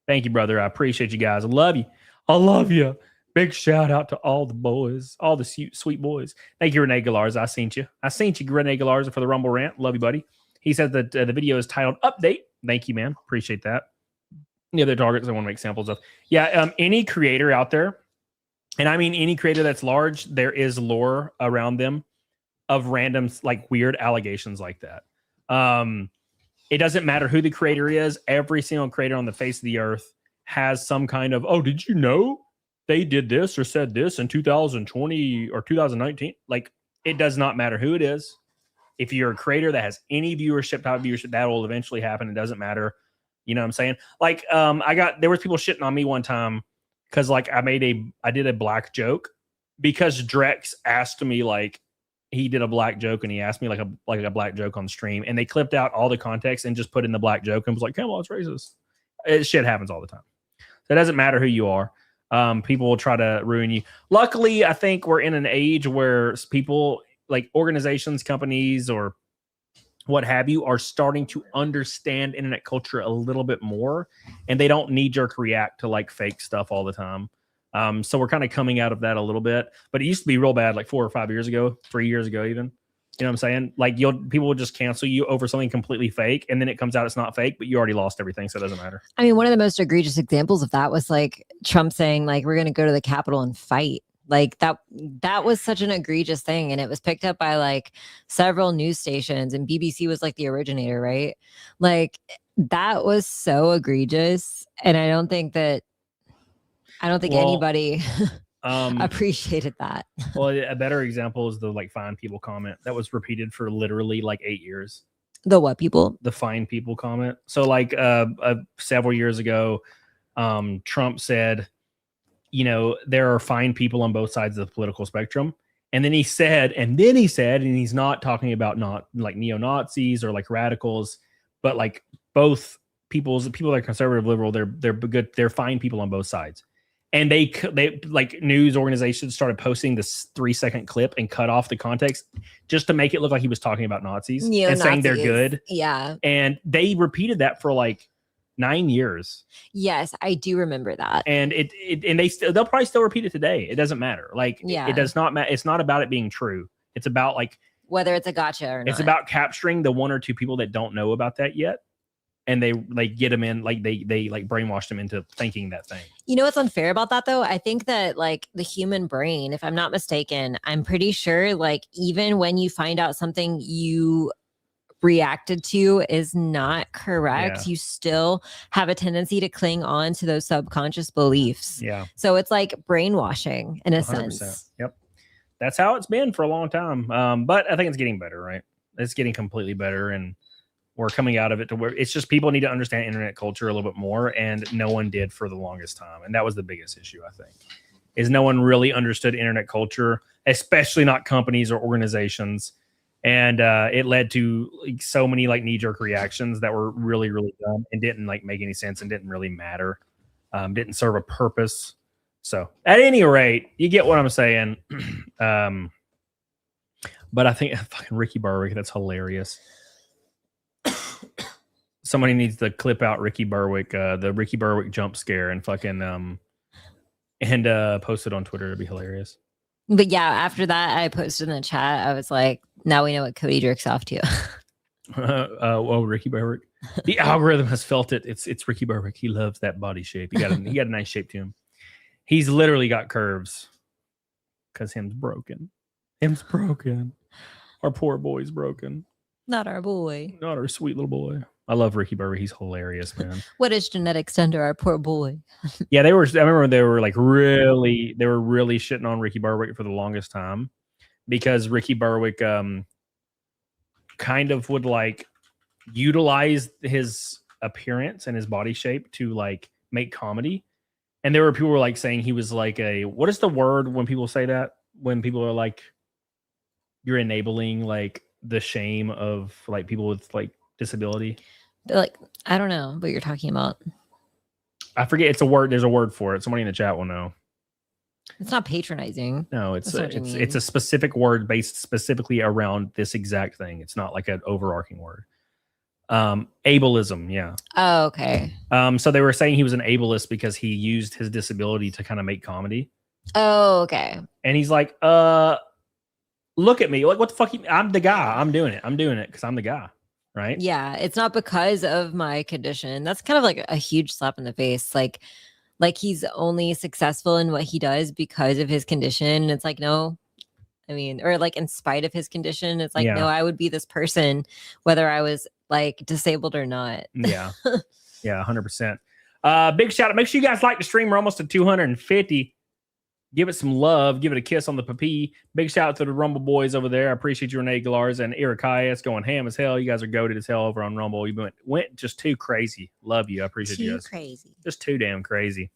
Thank you, brother. I appreciate you guys. I love you. I love you. Big shout out to all the boys, all the sweet boys. Thank you, Renee Galarza. I seen you, Renee Galarza, for the Rumble rant. Love you, buddy. He said that the video is titled Update. Thank you, man. Appreciate that. The other targets I want to make samples of. Yeah, any creator out there, and I mean any creator that's large, there is lore around them of random, like weird allegations like that. It doesn't matter who the creator is. Every single creator on the face of the earth has some kind of, oh, did you know they did this or said this in 2020 or 2019? Like, it does not matter who it is. If you're a creator that has any viewership, type of viewership, that will eventually happen. It doesn't matter. You know what I'm saying? Like, there was people shitting on me one time because like I did a black joke because Drex asked me, like, he did a black joke and he asked me like a black joke on stream, and they clipped out all the context and just put in the black joke and was like, "Camel, it's racist." Shit happens all the time. So it doesn't matter who you are. People will try to ruin you. Luckily, I think we're in an age where people like organizations, companies, or what have you are starting to understand internet culture a little bit more, and they don't knee-jerk react to like fake stuff all the time. So we're kind of coming out of that a little bit, but it used to be real bad like 4 or 5 years ago, 3 years ago, even. You know what I'm saying? Like people will just cancel you over something completely fake, and then it comes out it's not fake, but you already lost everything, so it doesn't matter. I mean, one of the most egregious examples of that was like Trump saying like we're going to go to the Capitol and fight. Like that was such an egregious thing, and it was picked up by like several news stations, and BBC was like the originator, right? Like that was so egregious, and I don't think anybody appreciated that. Well, a better example is the like fine people comment that was repeated for literally like 8 years. The what people? The fine people comment. So like several years ago, Trump said, you know, there are fine people on both sides of the political spectrum. And then he said, and he's not talking about not like neo-Nazis or like radicals, but like both people that are conservative, liberal, they're good, they're fine people on both sides. And they like news organizations started posting this 3-second clip and cut off the context just to make it look like he was talking about Nazis and saying they're good. Yeah. And they repeated that for like 9 years. Yes, I do remember that. And they'll probably still repeat it today. It doesn't matter. Like, it does not matter. It's not about it being true. It's about like whether it's a gotcha or not. It's about capturing the 1 or 2 people that don't know about that yet. And they like get them in, like they like brainwash them into thinking that thing. You know what's unfair about that though? I think that like the human brain, if I'm not mistaken, I'm pretty sure like even when you find out something you reacted to is not correct, you still have a tendency to cling on to those subconscious beliefs. Yeah. So it's like brainwashing in a 100%. sense. Yep. That's how it's been for a long time. But I think it's getting better, right? It's getting completely better, and we're coming out of it to where it's just people need to understand internet culture a little bit more, and no one did for the longest time. And that was the biggest issue, I think, is no one really understood internet culture, especially not companies or organizations. And it led to like so many like knee-jerk reactions that were really, really dumb and didn't like make any sense and didn't really matter. Didn't serve a purpose. So at any rate, you get what I'm saying. But I think fucking Ricky Berwick, that's hilarious. Somebody needs to clip out Ricky Berwick, the Ricky Berwick jump scare, and fucking post it on Twitter. It'd be hilarious. But yeah, after that, I posted in the chat. I was like, now we know what Cody jerks off to. Well, Ricky Berwick. The algorithm has felt it. It's Ricky Berwick. He loves that body shape. He got a nice shape to him. He's literally got curves because him's broken. Him's broken. Our poor boy's broken. Not our boy. Not our sweet little boy. I love Ricky Berwick. He's hilarious, man. What is genetics done to our poor boy? Yeah, I remember they were really shitting on Ricky Berwick for the longest time because Ricky Berwick kind of would like utilize his appearance and his body shape to like make comedy. And there were people who were like saying he was like what is the word when people say that? When people are like, you're enabling like the shame of like people with like disability. But like, I don't know what you're talking about. I forget. It's a word. There's a word for it. Somebody in the chat will know. It's not patronizing. No, it's a specific word based specifically around this exact thing. It's not like an overarching word. Ableism. Yeah. Oh, okay. So they were saying he was an ableist because he used his disability to kind of make comedy. Oh, okay. And he's like, look at me. Like, what the fuck? I'm the guy. I'm doing it because I'm the guy. Right. Yeah. It's not because of my condition. That's kind of like a huge slap in the face. Like he's only successful in what he does because of his condition. It's like, no, I mean, or like in spite of his condition, it's like, no, I would be this person, whether I was like disabled or not. Yeah. Yeah. 100%. Big shout out. Make sure you guys like the stream. We're almost at 250. Give it some love. Give it a kiss on the papee. Big shout out to the Rumble boys over there. I appreciate you, Renee Galars and Irikias going ham as hell. You guys are goated as hell over on Rumble. You went just too crazy. Love you. I appreciate you guys. Too crazy. Just too damn crazy.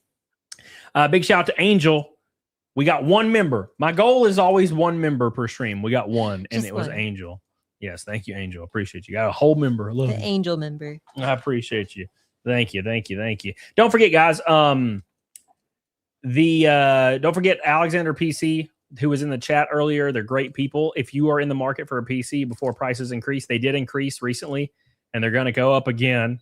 Big shout out to Angel. We got one member. My goal is always one member per stream. We got one, and it was Angel. Yes, thank you, Angel. Appreciate you. Got a whole member. I love the Angel member. I appreciate you. Thank you. Don't forget, guys. Don't forget Alexander PC, who was in the chat earlier. They're great people. If you are in the market for a PC before prices increase, they did increase recently, and they're going to go up again.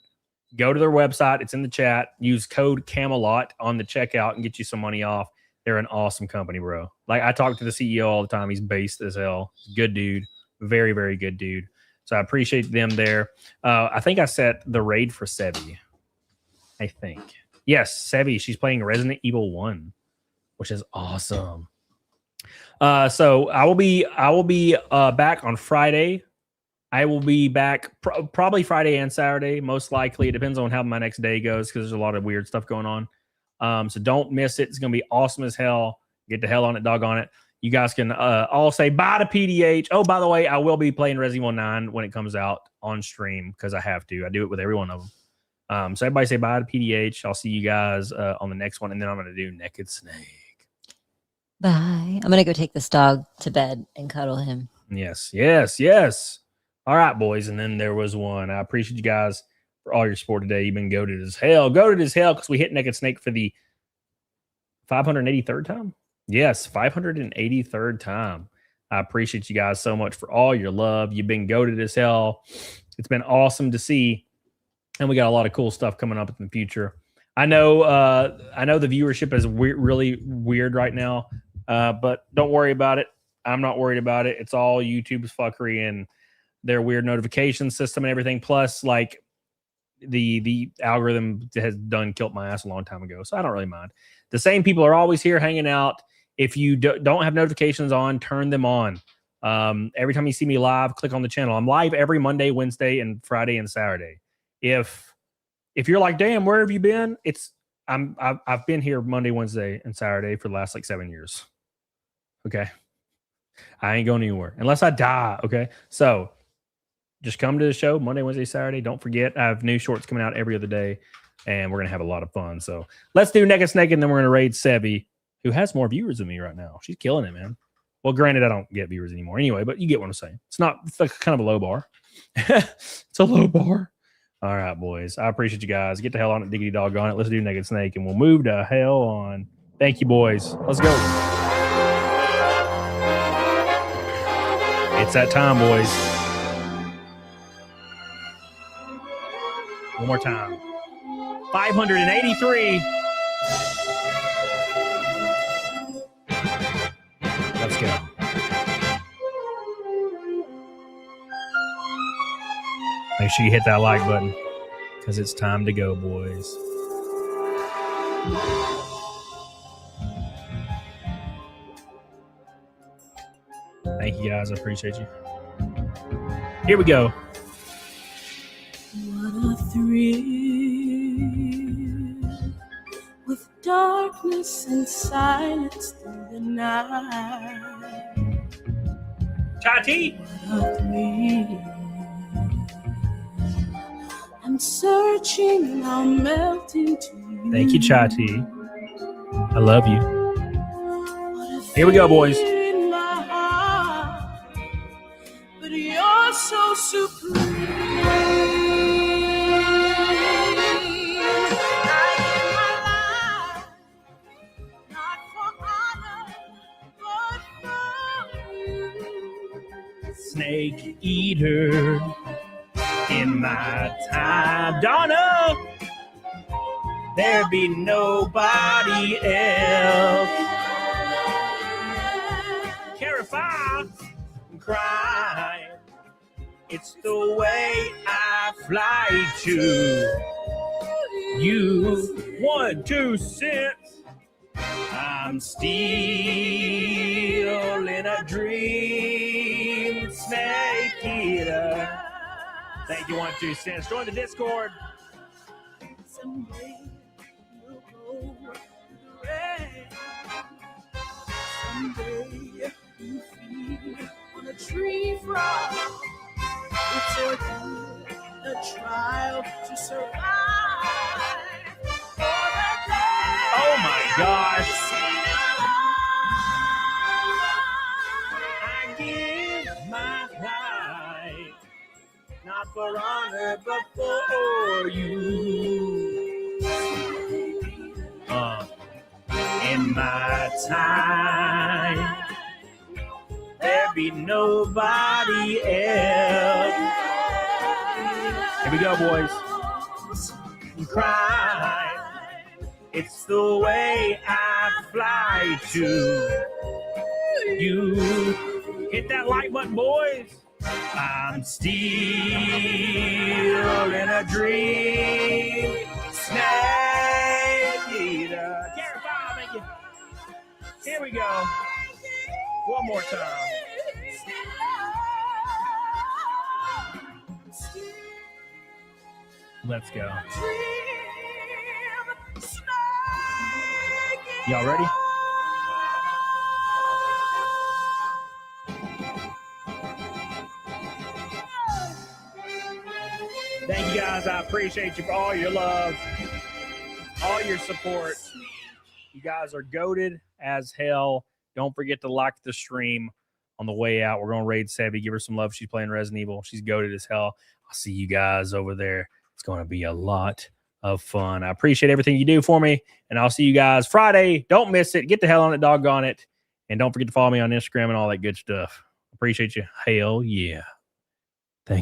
Go to their website. It's in the chat. Use code CAMELOT on the checkout and get you some money off. They're an awesome company, bro. Like, I talk to the CEO all the time. He's based as hell. Good dude. Very, very good dude. So I appreciate them there. I think I set the raid for Sevi. I think. Yes, Sevi. She's playing Resident Evil 1, which is awesome. So I will be back on Friday. I will be back probably Friday and Saturday, most likely. It depends on how my next day goes because there's a lot of weird stuff going on. So don't miss it. It's going to be awesome as hell. Get the hell on it, dog on it. You guys can all say bye to PDH. Oh, by the way, I will be playing Resident Evil 9 when it comes out on stream because I have to. I do it with every one of them. So everybody say bye to PDH. I'll see you guys on the next one, and then I'm going to do Naked Snake. Bye. I'm going to go take this dog to bed and cuddle him. Yes, yes, yes. All right, boys. And then there was one. I appreciate you guys for all your support today. You've been goated as hell. Goated as hell because we hit Naked Snake for the 583rd time. Yes, 583rd time. I appreciate you guys so much for all your love. You've been goated as hell. It's been awesome to see. And we got a lot of cool stuff coming up in the future. I know the viewership is really weird right now, but don't worry about it. I'm not worried about it. It's all YouTube's fuckery and their weird notification system and everything. Plus, like the algorithm has killed my ass a long time ago, so I don't really mind. The same people are always here hanging out. If you don't have notifications on, turn them on. Every time you see me live, click on the channel. I'm live every Monday, Wednesday, and Friday and Saturday. If you're like, damn, where have you been? I've been here Monday, Wednesday, and Saturday for the last like 7 years. Okay. I ain't going anywhere unless I die. Okay. So just come to the show Monday, Wednesday, Saturday. Don't forget, I have new shorts coming out every other day, and we're going to have a lot of fun. So let's do Naked Snake, and then we're going to raid Sevi, who has more viewers than me right now. She's killing it, man. Well, granted, I don't get viewers anymore anyway, but you get what I'm saying. It's like kind of a low bar. It's a low bar. All right, boys. I appreciate you guys. Get the hell on it, diggity dog on it. Let's do Naked Snake, and we'll move to hell on. Thank you, boys. Let's go. It's that time, boys. One more time. 583. Let's go. Make sure you hit that like button because it's time to go, boys. Thank you, guys. I appreciate you. Here we go. What a thrill with darkness and silence through the night. Chati. What a thrill. I'm searching, I'll melt into you. Thank you, Chati. I love you. Here we go, boys. In my heart, but you're so supreme. I give my life, not for honor, but for you. Snake eater in my time. Donna, there be nobody else. Terrified and cry. It's the way I fly to you. 1, 2, 6. I'm still in a dream, snake eater. Thank you, 1, 2, 6. Join the Discord. Someday we'll go red. Someday you feed on a tree frog. It's a trial to survive. Oh my gosh. I give my life, not for honor, but for you. In my time, there be nobody else. Here we go, boys. And cry. It's the way I fly to you. Hit that like button, boys. I'm still in a dream. Snake eater. Terrified, thank you. Here we go. One more time. Let's go. Y'all ready? Thank you guys. I appreciate you for all your love, all your support. You guys are goated as hell. Don't forget to like the stream on the way out. We're going to raid Sebby. Give her some love. She's playing Resident Evil. She's goated as hell. I'll see you guys over there. It's going to be a lot of fun. I appreciate everything you do for me, and I'll see you guys Friday. Don't miss it. Get the hell on it, doggone it. And don't forget to follow me on Instagram and all that good stuff. Appreciate you. Hell yeah.